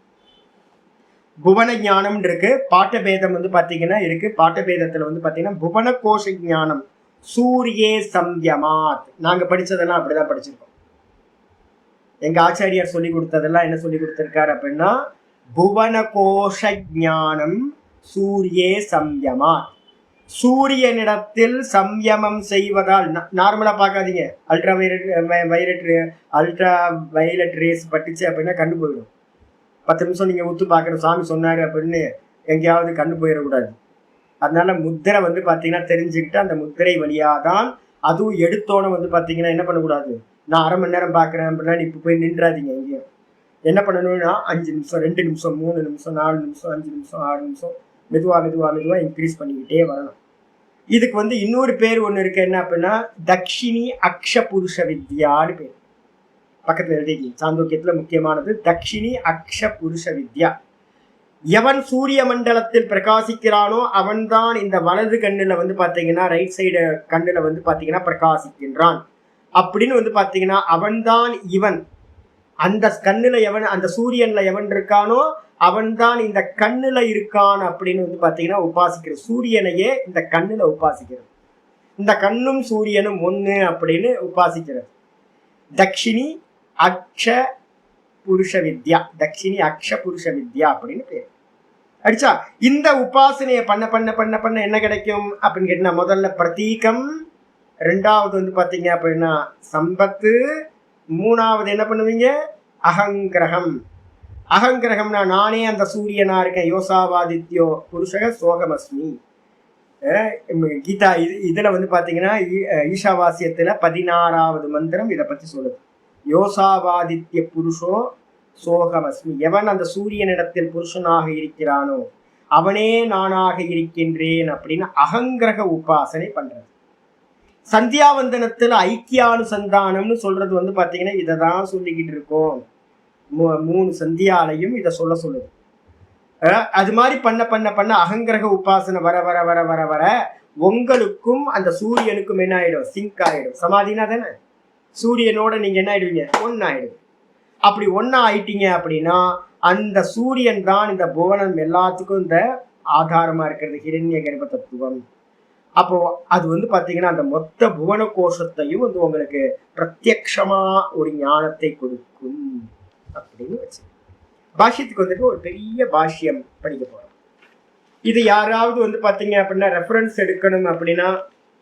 புவன ஞானம் இருக்கு, பாட்டபேதம் வந்து பார்த்தீங்கன்னா இருக்கு. பாட்டபேதத்தில் வந்து பார்த்தீங்கன்னா புவன கோஷ ஞானம் சூரியே சம்யமாத். நாங்கள் படித்ததெல்லாம் அப்படிதான் படிச்சிருக்கோம். எங்கள் ஆச்சாரியார் சொல்லி கொடுத்ததெல்லாம் என்ன சொல்லி கொடுத்துருக்காரு அப்படின்னா, புவன கோஷ ஞானம் சூரியே சம்யமாத். சூரியனிடத்தில் சம்யமம் செய்வதால், நார்மலாக பார்க்காதீங்க, அல்ட்ரா வயலட் ரேஸ் பட்டுச்சு அப்படின்னா கண்ணு போயிடும். 10 நிமிஷம் நீங்கள் ஊற்று பார்க்குற சாமி சொன்னார் அப்படின்னு எங்கேயாவது கண்ணு போயிடக்கூடாது. அதனால முத்திரை வந்து பார்த்தீங்கன்னா தெரிஞ்சுக்கிட்டு அந்த முத்திரை வழியாக தான், அதுவும் எடுத்தோன்னே வந்து பார்த்தீங்கன்னா என்ன பண்ணக்கூடாது, நான் 1/2 மணி நேரம் பார்க்குறேன் அப்படின்னா இப்போ போய் நின்றாதீங்க. எங்கேயும் என்ன பண்ணணும்னா 5 நிமிஷம் 2 நிமிஷம் 3 நிமிஷம் 4 நிமிஷம் 5 நிமிஷம் 6 நிமிஷம் மெதுவாக இன்க்ரீஸ் பண்ணிக்கிட்டே வரணும். இதுக்கு வந்து இன்னொரு பேர் ஒன்று இருக்கு, என்ன அப்படின்னா தக்ஷினி அக்ஷ புருஷ வித்யான்னு பேர். பக்கத்தில் எழுதிக்கி, சாந்தோக்கியத்தில் முக்கியமானது தக்ஷினி அக்ஷ புருஷ வித்யா. எவன் சூரிய மண்டலத்தில் பிரகாசிக்கிறானோ அவன்தான் இந்த வலது கண்ணில் வந்து பார்த்தீங்கன்னா, ரைட் சைடு கண்ணில் வந்து பார்த்தீங்கன்னா பிரகாசிக்கின்றான் அப்படின்னு வந்து பார்த்தீங்கன்னா, அவன்தான் இவன். அந்த கண்ணில் எவன், அந்த சூரியன்ல எவன் இருக்கானோ அவன்தான் இந்த கண்ணில் இருக்கான் அப்படின்னு வந்து பார்த்தீங்கன்னா உபாசிக்கிறது. சூரியனையே இந்த கண்ணில் உபாசிக்கிறது. இந்த கண்ணும் சூரியனும் ஒன்று அப்படின்னு உபாசிக்கிறது. தக்ஷினி அக்ஷ புருஷ வித்யா, தக்ஷினி அக்ஷ புருஷ வித்யா அப்படின்னு பேர். அடிச்சா இந்த உபாசனையை பண்ண பண்ண பண்ண பண்ண என்ன கிடைக்கும் அப்படின்னு கேட்டீங்கன்னா, முதல்ல பிரதீகம், 2வது வந்து பார்த்தீங்க அப்படின்னா சம்பத்து, 3வது என்ன பண்ணுவீங்க அகங்கிரகம். அகங்கிரகம்னா நானே அந்த சூரியனா இருக்கேன், யோசாவாதித்யோ புருஷக சோகமஸ்மி. கீதா இதில் வந்து பார்த்தீங்கன்னா ஈஷாவாசியத்தில் 16வது மந்திரம் இதை பற்றி சொல்லுது. யோசாவாதித்ய புருஷோ சோகமஸ்மி. எவன் அந்த சூரியனிடத்தில் புருஷனாக இருக்கிறானோ அவனே நானாக இருக்கின்றேன் அப்படின்னு அகங்கிரக உபாசனை பண்றது. சந்தியாவந்தனத்தில் ஐக்கியானுசந்தானம்னு சொல்றது வந்து பார்த்தீங்கன்னா இதை தான் சொல்லிக்கிட்டு இருக்கோம். 3 சந்தியாலையும் இதை சொல்லுது. அது மாதிரி பண்ண பண்ண பண்ண அகங்கிரக உபாசனை வர வர வர வர வர உங்களுக்கும் அந்த சூரியனுக்கும் என்ன ஆயிடும், சிங்க் ஆயிடும். சமாதினா தானே, சூரியனோட நீங்க என்ன ஆயிடுவீங்க, ஒன்னாயிடும். அப்படி ஒன்னா ஆயிட்டீங்க அப்படின்னா அந்த சூரியன் தான் இந்த புவனம் எல்லாத்துக்கும் இந்த ஆதாரமா இருக்கிறது, ஹிரண்ய கர்ப்ப தத்துவம். அப்போ அது வந்து பாத்தீங்கன்னா அந்த மொத்த புவன கோஷத்தையும் வந்து உங்களுக்கு பிரத்யக்ஷமா ஒரு ஞானத்தை கொடுக்கும் அப்படின்னு வச்சு பாஷ்யத்துக்கு வந்துட்டு ஒரு பெரிய பாஷ்யம் படிக்க போறோம். இது யாராவது வந்து பாத்தீங்க அப்படின்னா ரெஃபரன்ஸ் எடுக்கணும் அப்படின்னா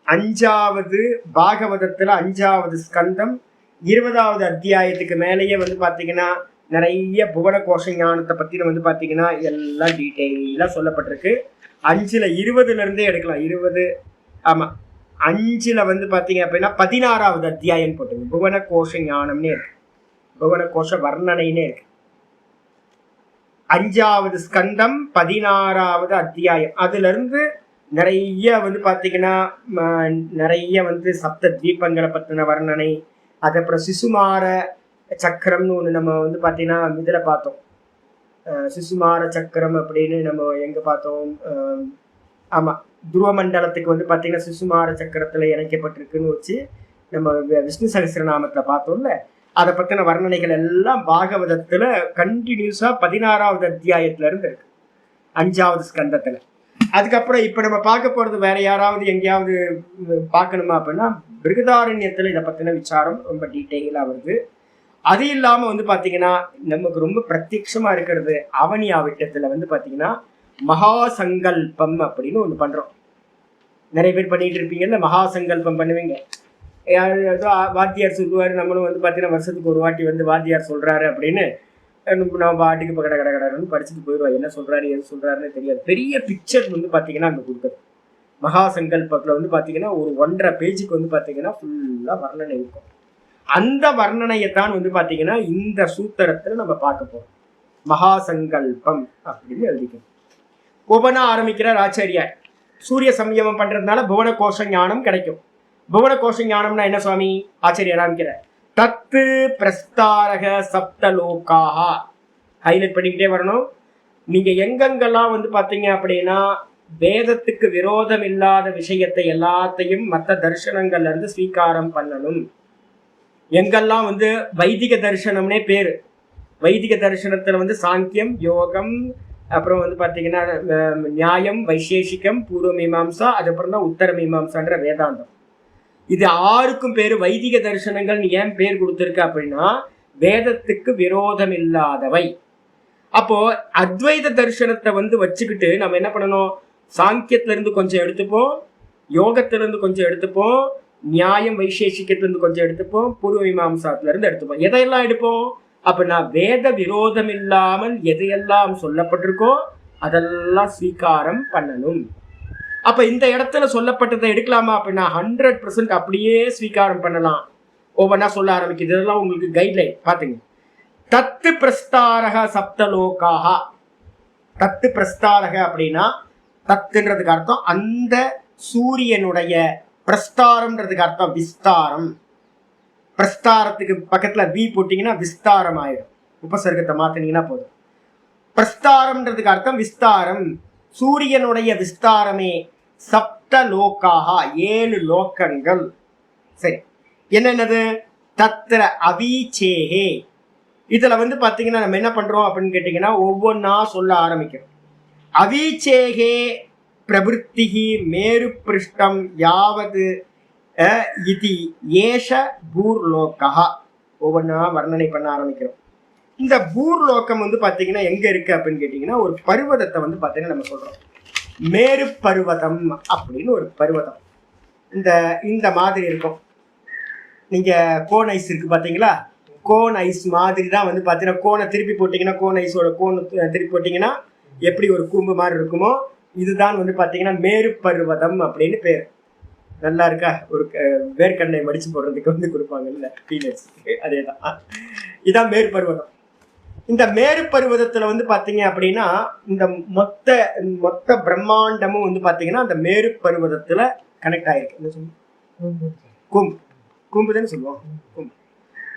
5வது பாகவதத்துல 5வது ஸ்கந்தம் 20வது அத்தியாயத்துக்கு மேலேயே வந்து பாத்தீங்கன்னா நிறைய புவன கோஷ ஞானத்தை பத்தி வந்து பாத்தீங்கன்னா எல்லாம் டீட்டெயிலா சொல்லப்பட்டிருக்கு. 5ல் 20ல இருந்தே எடுக்கலாம். 20 ஆமா 5ல் வந்து பாத்தீங்க அப்படின்னா 16வது அத்தியாயம் போட்டுங்க, புவன கோஷ ஞானம்னே இருக்கு, புவன கோஷ வர்ணனைன்னே இருக்கு. 5வது ஸ்கந்தம் 16வது அத்தியாயம். அதுல இருந்து நிறைய வந்து பாத்தீங்கன்னா நிறைய வந்து சப்த தீபங்களை பத்தின வர்ணனை, அதுக்கப்புறம் சிசுமார சக்கரம்னு ஒன்று நம்ம வந்து பார்த்தீங்கன்னா இதில் பார்த்தோம். சிசுமார சக்கரம் அப்படின்னு நம்ம எங்கே பார்த்தோம், ஆமாம் துருவ மண்டலத்துக்கு வந்து பார்த்தீங்கன்னா சுசுமார சக்கரத்துல இணைக்கப்பட்டிருக்குன்னு வச்சு நம்ம விஷ்ணு சகஸ்ரநாமத்துல பார்த்தோம்ல, அதை பத்தின வர்ணனைகள் எல்லாம் பாகவதத்துல கண்டினியூஸா 16வது அத்தியாயத்துல இருந்து இருக்கு, 5வது ஸ்கந்தத்துல. அதுக்கப்புறம் இப்ப நம்ம பார்க்க போறது வேற யாராவது எங்கேயாவது பார்க்கணுமா அப்படின்னா பிருகதாரண்யத்துல இதை பத்தின விசாரம் ரொம்ப டீட்டெயிலா வருது. அது இல்லாம வந்து பாத்தீங்கன்னா நமக்கு ரொம்ப பிரத்யட்சமா இருக்கிறது அவனி ஆவிட்டத்துல வந்து பாத்தீங்கன்னா மகா சங்கல்பம் அப்படின்னு ஒண்ணு பண்றோம். நிறைய பேர் பண்ணிட்டு இருப்பீங்கல்ல, மகா சங்கல்பம் பண்ணுவீங்க. ஏதோ வாத்தியார் சொல்லுவாரு, நம்மளும் வந்து பாத்தீங்கன்னா வருஷத்துக்கு ஒரு வாட்டி வந்து வாத்தியார் சொல்றாரு அப்படின்னு நம்ம பாட்டுக்கு இப்போ கடன்னு படிச்சுட்டு போயிடுவோம். என்ன சொல்றாரு எது சொல்றாருன்னு தெரியாது. பெரிய பிக்சர் வந்து பாத்தீங்கன்னா அங்க கொடுக்குறது. மகா சங்கல்பத்துல வந்து பாத்தீங்கன்னா ஒரு 1.5 பேஜுக்கு வந்து பாத்தீங்கன்னா ஃபுல்லா வர்ணனை இருக்கும். அந்த வர்ணனையைத்தான் வந்து பாத்தீங்கன்னா இந்த சூத்திரத்துல நம்ம பார்க்க போறோம். மகா சங்கல்பம் அப்படின்னு எழுதிக்கணும். ஒவ்வொன்றா ஆரம்பிக்கிறார் ஆச்சாரியார். சூரிய சம்யமம் பண்றதுனால புவன கோஷ ஞானம் கிடைக்கும். புவன கோஷ ஞானம்னா என்ன சுவாமி? ஆச்சாரியார் ஆரம்பிக்கிறார். தத்து பிரஸ்தாரக சப்தலோகாக ஹைலைட் பண்ணிக்கிட்டே வரணும். நீங்க எங்கெங்கெல்லாம் வந்து பாத்தீங்க அப்படின்னா வேதத்துக்கு விரோதம் இல்லாத விஷயத்தை எல்லாத்தையும் மற்ற தரிசனங்கள்ல இருந்து ஸ்வீகாரம் பண்ணணும். எங்கெல்லாம் வந்து வைதிக தரிசனம்னே பேரு. வைதிக தரிசனத்துல வந்து சாங்கியம், யோகம், அப்புறம் வந்து பாத்தீங்கன்னா நியாயம், வைசேஷிகம், பூர்வ மீமாம்சா, அதுக்கப்புறம் தான் உத்தர மீமாம்சான்ற வேதாந்தம். இது 6க்கும் பேரு வைதிக தரிசனங்கள். ஏன் பேர் கொடுத்திருக்கு அப்படின்னா வேதத்துக்கு விரோதம் இல்லாதவை. அப்போ அத்வைத தரிசனத்தை வந்து வச்சுக்கிட்டு நம்ம என்ன பண்ணணும்? சாங்கியத்துல இருந்து கொஞ்சம் எடுத்துப்போம், யோகத்துல இருந்து கொஞ்சம் எடுத்துப்போம், நியாயம் வைசேஷிக்கத்துல இருந்து கொஞ்சம் எடுத்துப்போம், பூர்வ மீமாம்சாத்துல இருந்து எடுத்துப்போம். எதையெல்லாம் எடுப்போம் அப்படின்னா வேத விரோதம் இல்லாமல் எதையெல்லாம் சொல்லப்பட்டிருக்கோ அதெல்லாம் ஸ்வீகாரம் பண்ணணும். அப்ப இந்த இடத்துல சொல்லப்பட்டதை எடுக்கலாமா அப்படின்னா 100% அப்படியே ஸ்வீகாரம் பண்ணலாம். ஒவ்வொன்றா சொல்ல ஆரம்பிக்குது. இதெல்லாம் உங்களுக்கு கைட்லைன் பாத்துங்க. தத்து பிரஸ்தாரக சப்தலோகாக. தத்து பிரஸ்தாரக அப்படின்னா தத்துன்றதுக்கு அர்த்தம் அந்த சூரியனுடைய, பிரஸ்தாரம்ன்றதுக்கு அர்த்தம் விஸ்தாரம். பிரஸ்தாரத்துக்கு பக்கத்துல வி போட்டீங்கன்னா விஸ்தாரம் ஆயிடும். உபசர்க்கத்தை மாத்தினீங்கன்னா போதும். பிரஸ்தாரம்ன்றதுக்கு அர்த்தம் விஸ்தாரம், சூரியனுடைய விஸ்தாரமே. சப்தலோகாக 7 லோகங்கள். சரி, என்னென்னது? தத்ர அவீச்சேகே. இதுல வந்து பாத்தீங்கன்னா நம்ம என்ன பண்றோம் அப்படின்னு கேட்டீங்கன்னா ஒவ்வொன்னா சொல்ல ஆரம்பிக்கிறோம். அவீச்சேகே பிரவருத்திகி மேரு பிருஷ்டம் யாவது இது ஏஷ பூர்லோகா. ஒவ்வொன்னா வர்ணனை பண்ண ஆரம்பிக்கிறோம். இந்த பூர்லோகம் வந்து பாத்தீங்கன்னா எங்க இருக்கு அப்படின்னு கேட்டீங்கன்னா ஒரு பர்வதத்தை வந்து பாத்தீங்கன்னா நம்ம சொல்றோம். மேரு பர்வதம் அப்படின்னு ஒரு பர்வதம் இந்த மாதிரி இருக்கும். நீங்க கோன் ஐஸ் இருக்கு பாத்தீங்களா? கோன் ஐஸ் மாதிரி தான் வந்து பாத்தீங்கன்னா கோனை திருப்பி போட்டீங்கன்னா, கோன் ஐஸோட கோன் திருப்பி போட்டீங்கன்னா எப்படி ஒரு கூம்பு மாதிரி இருக்குமோ இதுதான் வந்து பாத்தீங்கன்னா மேரு பர்வதம் அப்படின்னு பேர். நல்லா இருக்கா? ஒரு வேர்க்கண்ணை மடிச்சு போடுறதுக்கு வந்து கொடுப்பாங்கல்ல பீனட்ஸ், அதேதான். இதான் மேரு பர்வதம். இந்த மேரு பர்வதத்துல வந்து பாத்தீங்க அப்படின்னா இந்த மொத்த பிரம்மாண்டமும் வந்து பாத்தீங்கன்னா அந்த மேரு பர்வதத்துல கனெக்ட் ஆயிருக்கு. என்ன சொல்லுவோம்? கூம்புதானே சொல்லுவோம், கூம்பு.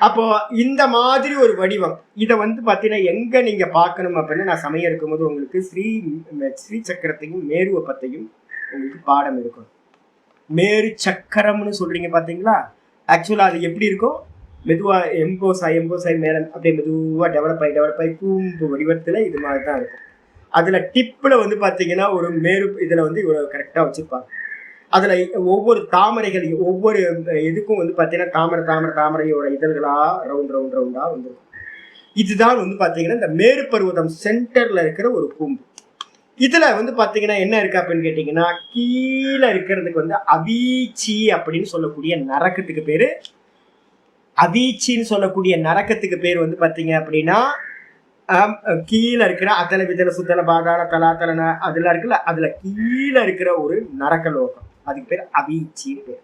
அப்போ இந்த மாதிரி ஒரு வடிவம். இதை வந்து பாத்தீங்கன்னா எங்க நீங்க பார்க்கணும் அப்படின்னு நான் சமயம் இருக்கும்போது உங்களுக்கு ஸ்ரீ சக்கரத்தையும் மேருவை பத்தையும் உங்களுக்கு பாடம் இருக்கும். மேரு சக்கரம்னு சொல்றீங்க பாத்தீங்களா? ஆக்சுவலா அது எப்படி இருக்கும்? மெதுவா எம்போசாய் மேல அப்படியே மெதுவா டெவலப் ஆகி கூம்பு வடிவத்துல இது மாதிரி தான் இருக்கும். அதுல டிப்ல வந்து பாத்தீங்கன்னா ஒரு மேரு இதுல வந்து இவ்வளவு கரெக்டா வச்சிருப்பாங்க. அதுல ஒவ்வொரு தாமரைகளையும் ஒவ்வொரு இதுக்கும் வந்து பாத்தீங்கன்னா தாமரையோட இதழ்களா ரவுண்டா வந்துருக்கும். இதுதான் வந்து பாத்தீங்கன்னா இந்த மேரு பர்வதம் சென்டர்ல இருக்கிற ஒரு கூம்பு. இதுல வந்து பாத்தீங்கன்னா என்ன இருக்கு அப்படின்னு கேட்டீங்கன்னா கீழே இருக்கிறதுக்கு வந்து அவீச்சி அப்படின்னு சொல்லக்கூடிய நரக்கத்துக்கு பேரு. அவீச்சின்னு சொல்லக்கூடிய நரக்கத்துக்கு பேர் வந்து பாத்தீங்க அப்படின்னா கீழே இருக்கிற அதல விதல சுத்தல பாதாள தலாத்தலன அதுல இருக்குல்ல, அதுல கீழே இருக்கிற ஒரு நரக்க லோகம், அதுக்கு பேர் அவீச்சின்னு பேர்.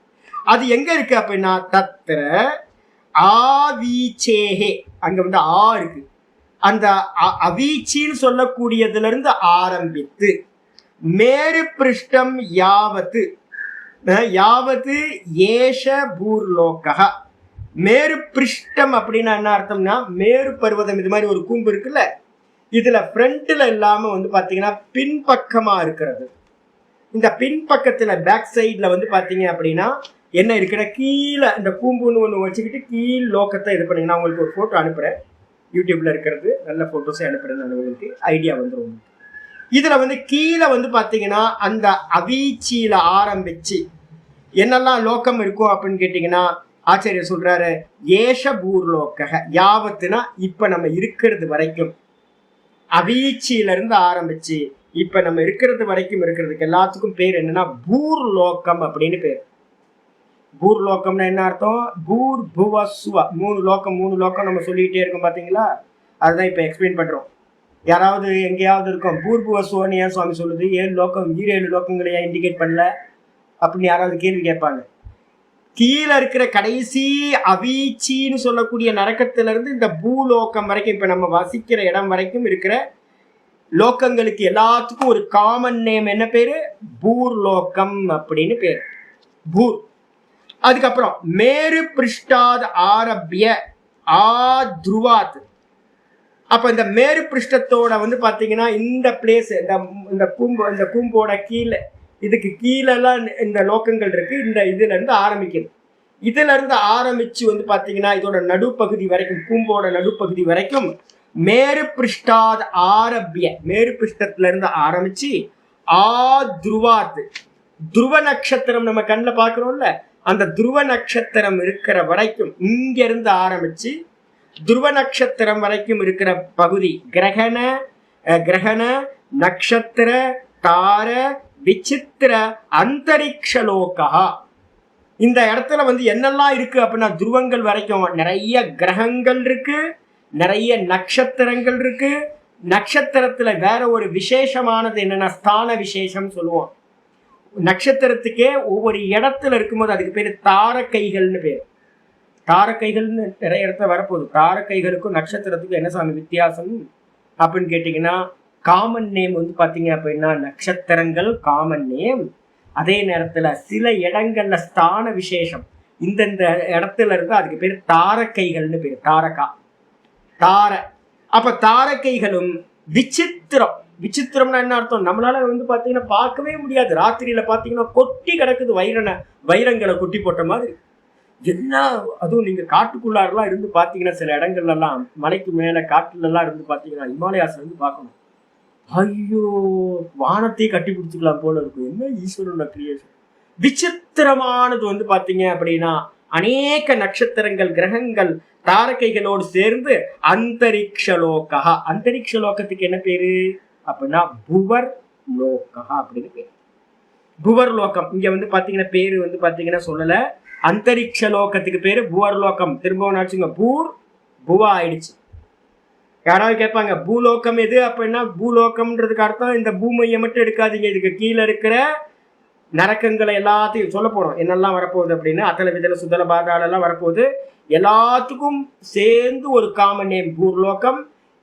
அது எங்க இருக்கு அப்படின்னா தத்திர ஆவீச்சேகே, அங்க வந்து ஆ இருக்கு. அந்த அவீச்சின்னு சொல்லக்கூடியதுல இருந்து ஆரம்பித்து மேரு பிருஷ்டம் யாவது ஏஷ பூர்லோகா. மேரு பிருஷ்டம் அப்படின்னா என்ன அர்த்தம்னா மேரு பர்வதம் இது மாதிரி ஒரு கூம்பு இருக்குல்ல, இதுல ஃப்ரண்ட்ல இல்லாம வந்து பாத்தீங்கன்னா பின்பக்கமா இருக்கிறது. இந்த பின்பக்கத்துல பேக் சைட்ல வந்து பாத்தீங்க அப்படின்னா என்ன இருக்குன்னா கீழே இந்த கூம்புன்னு ஒன்று வச்சுக்கிட்டு கீழ் லோக்கத்தை இது பண்ணீங்க. நான் உங்களுக்கு ஒரு போட்டோ அனுப்புறேன், யூடியூப்ல இருக்கிறது நல்ல போட்டோஸே அனுப்புறேன். நான் உங்களுக்கு ஐடியா வந்துடும். இதுல வந்து கீழே வந்து பாத்தீங்கன்னா அந்த அவீச்சியில ஆரம்பிச்சு என்னெல்லாம் லோக்கம் இருக்கும் அப்படின்னு கேட்டீங்கன்னா ஆச்சாரியர் சொல்றாரு, ஏஷ பூர்லோக்க யாவத்துனா இப்ப நம்ம இருக்கிறது வரைக்கும், அவீச்சியில இருந்து ஆரம்பிச்சு இப்ப நம்ம இருக்கிறது வரைக்கும் இருக்கிறதுக்கு எல்லாத்துக்கும் பேர் என்னன்னா பூர்லோக்கம் அப்படின்னு பேர். பூர்லோக்கம்னா என்ன அர்த்தம்? பூர் புவ சுவ, மூணு லோக்கம் நம்ம சொல்லிக்கிட்டே இருக்கோம் பாத்தீங்களா, அதுதான் இப்ப எக்ஸ்பிளைன் பண்றோம். யாராவது எங்கேயாவது இருக்கும் பூர்புவ சுவன்னு ஏன் சுவாமி சொல்லுது, 7 லோக்கம் 7 லோக்கங்களை ஏன் இண்டிகேட் பண்ணல அப்படின்னு யாராவது கேள்வி கேட்பாங்க. கீழே இருக்கிற கடைசி அவீச்சின்னு சொல்லக்கூடிய நரக்கத்துல இருந்து இந்த பூலோக்கம் வரைக்கும் இப்ப நம்ம வசிக்கிற இடம் வரைக்கும் இருக்கிற லோக்கங்களுக்கு எல்லாத்துக்கும் ஒரு காமன் நேம் என்ன பேரு? பூர்லோக்கம் அப்படின்னு பேரு. பூர். அதுக்கப்புறம் மேரு பிருஷ்டாத் ஆரம்பிய ஆத்ருவாத். அப்ப இந்த மேரு பிருஷ்டத்தோட வந்து பாத்தீங்கன்னா இந்த பிளேஸ் இந்த கூம்போட கீழே இதுக்கு கீழெல்லாம் இந்த லோக்கங்கள் இருக்கு. இந்த இதுல இருந்து ஆரம்பிக்குது. இதுல இருந்து ஆரம்பிச்சு வந்து பாத்தீங்கன்னா இதோட நடுப்பகுதி வரைக்கும், கூம்போட நடுப்பகுதி வரைக்கும் மேரு பிருஷ்டாத் ஆரம்பிய, மேரு பிருஷ்டத்துல இருந்து ஆரம்பிச்சு ஆத்ருவாத், துருவ நட்சத்திரம் நம்ம கண்ணில் பாக்குறோம்ல, அந்த துருவ நட்சத்திரம் இருக்கிற வரைக்கும் இங்க இருந்து ஆரம்பிச்சு துருவ நட்சத்திரம் வரைக்கும் இருக்கிற பகுதி கிரகண நட்சத்திர தார விசித்திர அந்தரிக்ஷலோகா. இந்த இடத்துல வந்து என்னெல்லாம் இருக்கு அப்படின்னா துருவங்கள் வரைக்கும் நிறைய கிரகங்கள் இருக்கு, நிறைய நட்சத்திரங்கள் இருக்கு. நட்சத்திரத்துல வேற ஒரு விசேஷமானது என்னன்னா ஸ்தான விசேஷம் சொல்லுவோம். நட்சத்திரத்துக்கே ஒவ்வொரு இடத்துல இருக்கும்போது அதுக்கு பேரு தாரகைகள்னு பேர். தாரகைகள்னு நிறைய இடத்துல வரப்போகுது. தாரகைகளுக்கும் நட்சத்திரத்துக்கும் என்ன சாமி வித்தியாசம் அப்படின்னு கேட்டீங்கன்னா, காமன் நேம் வந்து பாத்தீங்க அப்படின்னா நட்சத்திரங்கள் காமன் நேம். அதே நேரத்துல சில இடங்கள்ல ஸ்தான விசேஷம் இந்தந்த இடத்துல இருந்து அதுக்கு பேர் தாரகைகள்னு பேர். தாரகா தார. அப்ப தாரகைகளும் விசித்திரம். விசித்திரம்னா என்ன அர்த்தம்? நம்மளால வந்து பாத்தீங்கன்னா பார்க்கவே முடியாது. ராத்திரியில பாத்தீங்கன்னா கொட்டி கிடக்குது, வைரங்களை கொட்டி போட்ட மாதிரி. என்ன அதுவும் நீங்க காட்டுக்குள்ளாரெல்லாம் இருந்து பாத்தீங்கன்னா சில இடங்கள்ல எல்லாம் மலைக்கு மேல காட்டுல எல்லாம் இருந்து பாத்தீங்கன்னா ஹிமாலயாஸ்ல இருந்து பார்க்கணும். ஐயோ, வானத்தையே கட்டி பிடிச்சிக்கலாம் போல இருக்கும். என்ன ஈஸ்வரனோட கிரியேஷன்! விசித்திரமானது வந்து பாத்தீங்க அப்படின்னா அநேக நட்சத்திரங்கள் கிரகங்கள் தாரகைகளோடு சேர்ந்து அந்தரிக்ஷலோகா. அந்தரிக்ஷலோகத்துக்கு என்ன பேரு அப்படின்னா புவர் லோகா அப்படின்னு பேரு. புவர் லோகம். இங்க வந்து பாத்தீங்கன்னா பேரு வந்து பாத்தீங்கன்னா சொல்லல. அந்தரிக்ஷலோகத்துக்கு பேரு புவர் லோகம். திரும்பவும் நினைச்சுங்க, பூர் புவா ஆயிடுச்சு. யாராவது கேட்பாங்க பூலோகம் எது அப்படின்னா, பூலோகம்ன்றதுக்கு அர்த்தம் இந்த பூமியை மட்டும் எடுக்காதீங்க, இதுக்கு கீழே இருக்கிற நரக்கங்களை எல்லாத்தையும் சொல்ல போறோம். என்னெல்லாம் வரப்போகுது அப்படின்னு அத்தல விதல சுதல பாதாள எல்லாம் வரப்போகுது. எல்லாத்துக்கும் சேர்ந்து ஒரு காமன் நேம் பூர்லோகம்.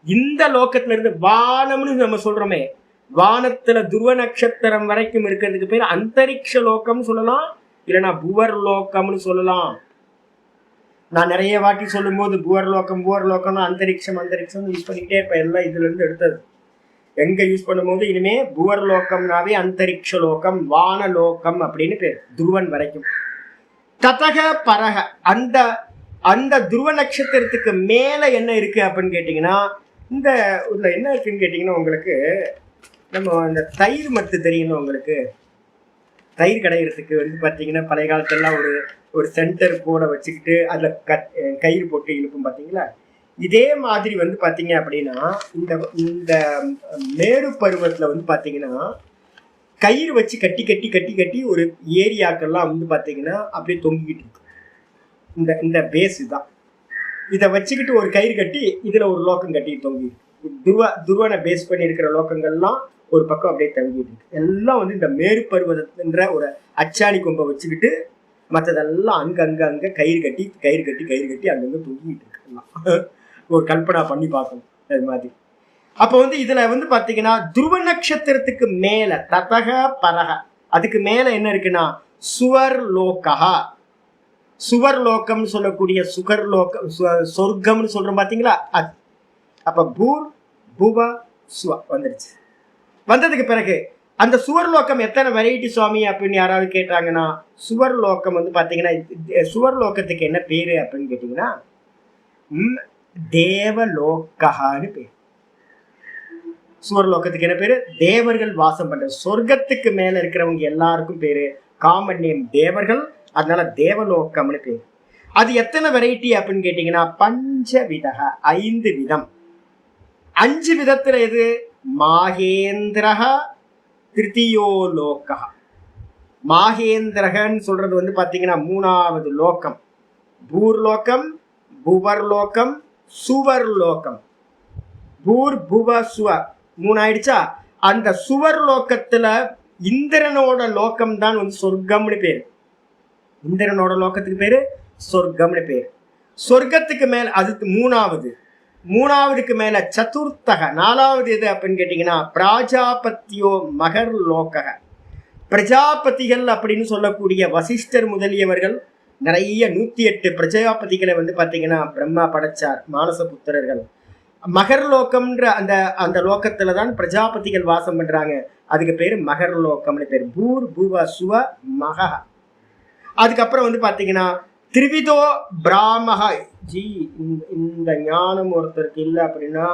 இந்த லோகத்துல இருந்து வானம்னு நம்ம சொல்றோமே, வானத்துல துருவ நட்சத்திரம் வரைக்கும் இருக்கிறதுக்கு பேர் அந்தரிக்ஷ லோகம் சொல்லலாம், இல்லைன்னா புவர் லோகம்னு சொல்லலாம். நான் நிறைய வாட்டி சொல்லும் போது புவர் லோகம் அந்தரிக்ஷம் யூஸ் பண்ணிக்கிட்டே இருப்பேன். எல்லாம் இதுல இருந்து எடுத்தது. எங்க யூஸ் பண்ணும்போது இனிமே புவர் லோகம்னாவே அந்தரிக்ஷ லோகம் வானலோகம் அப்படின்னு பேர், துருவன் வரைக்கும். ததக பரக, அந்த துருவ நட்சத்திரத்துக்கு மேல என்ன இருக்கு அப்படின்னு கேட்டீங்கன்னா, இந்த இதுல என்ன இருக்குன்னு கேட்டீங்கன்னா, உங்களுக்கு நம்ம அந்த தயிர் மத்து தெரியும். உங்களுக்கு தயிர் கடையிறதுக்கு வந்து பார்த்தீங்கன்னா பழைய காலத்துலலாம் ஒரு சென்டர் போட வச்சுக்கிட்டு அதில் கயிறு போட்டு இழுப்பும் பார்த்தீங்களா. இதே மாதிரி வந்து பார்த்தீங்க அப்படின்னா இந்த மேடு பருவத்தில் வந்து பார்த்தீங்கன்னா கயிறு வச்சு கட்டி கட்டி கட்டி கட்டி ஒரு ஏரியாக்கெல்லாம் வந்து பார்த்தீங்கன்னா அப்படியே தொங்கிக்கிட்டு இருக்கு. இந்த பேஸ் தான். இதை வச்சுக்கிட்டு ஒரு கயிறு கட்டி இதில் ஒரு லோக்கம் கட்டி தொங்கி துருவனை பேஸ் பண்ணி இருக்கிற லோக்கங்கள்லாம் ஒரு பக்கம் அப்படியே தங்கிட்டு இருக்கு. எல்லாம் வந்து இந்த மேரு பருவதன்ற ஒரு அச்சாணி கொம்பை வச்சுக்கிட்டு மற்றதெல்லாம் அங்க கயிறு கட்டி அங்கங்க தொங்கிட்டு இருக்கு. ஒரு கல்பனா பண்ணி பார்க்கணும் அது மாதிரி. அப்போ வந்து இதுல வந்து பாத்தீங்கன்னா துருவ நட்சத்திரத்துக்கு மேல ததக பரக, அதுக்கு மேல என்ன இருக்குன்னா சுவர் லோகா. சுவர் லோகம்னு சொல்லக்கூடிய சுகர் லோகம், சொர்க்கம்னு சொல்றோம் பாத்தீங்களா. அது அப்ப பூர் புவ சுவ வந்துடுச்சு. வந்ததுக்கு பிறகு அந்த சுவர்லோகம் எத்தனை வெரைட்டி சுவாமி அப்படின்னு யாராவது கேட்டாங்கன்னா, சுவர்லோகம் வந்து பாத்தீங்கன்னா, சுவர்லோகத்துக்கு என்ன பேரு அப்படின்னு கேட்டீங்கன்னா, தேவலோகான்னு பேர். சுவர்லோகத்துக்கு என்ன பேரு? தேவர்கள் வாசம் பண்றது. சொர்க்கத்துக்கு மேல இருக்கிறவங்க எல்லாருக்கும் பேரு காமன் நேம் தேவர்கள். அதனால தேவலோகம்னு பேரு. அது எத்தனை வெரைட்டி அப்படின்னு கேட்டீங்கன்னா, பஞ்சவிதக, 5 விதம். 5 விதத்துல எது? மாகேந்திரக திருத்தியோலோகா. மாகேந்திரகன்னு சொல்றது வந்து பாத்தீங்கன்னா 3வது லோகம். பூர்லோகம், புவர்லோகம், சுவர்லோகம். பூர் புவ சுவ 3 ஆயிடுச்சா? அந்த சுவர்லோகத்துல இந்திரனோட லோகம் தான் வந்து சொர்க்கம்னு பேரு. இந்திரனோட லோகத்துக்கு பேரு சொர்க்கம்னு பேரு. சொர்க்கத்துக்கு மேல அது 3வது. 3வதுக்கு மேல சதுர்த்தக, 4வது எது அப்படின்னு கேட்டீங்கன்னா, பிராஜாபத்தியோ மகர் லோக. பிரஜாபதிகள் அப்படின்னு சொல்லக்கூடிய வசிஷ்டர் முதலியவர்கள் நிறைய 108 பிரஜாபதிகளை வந்து பாத்தீங்கன்னா பிரம்மா படைச்சார். மானசபுத்திரர்கள். மகர்லோகம்ன்ற அந்த அந்த லோகத்துல தான் பிரஜாபதிகள் வாசம் பண்றாங்க. அதுக்கு பேரு மகர்லோகம்னு பேரு. பூர் புவ சுவ மக. அதுக்கப்புறம் வந்து பாத்தீங்கன்னா திரிவிதோ பிராமக. ஜி, இந்த ஞானம் ஒருத்தருக்கு இல்லை அப்படின்னா,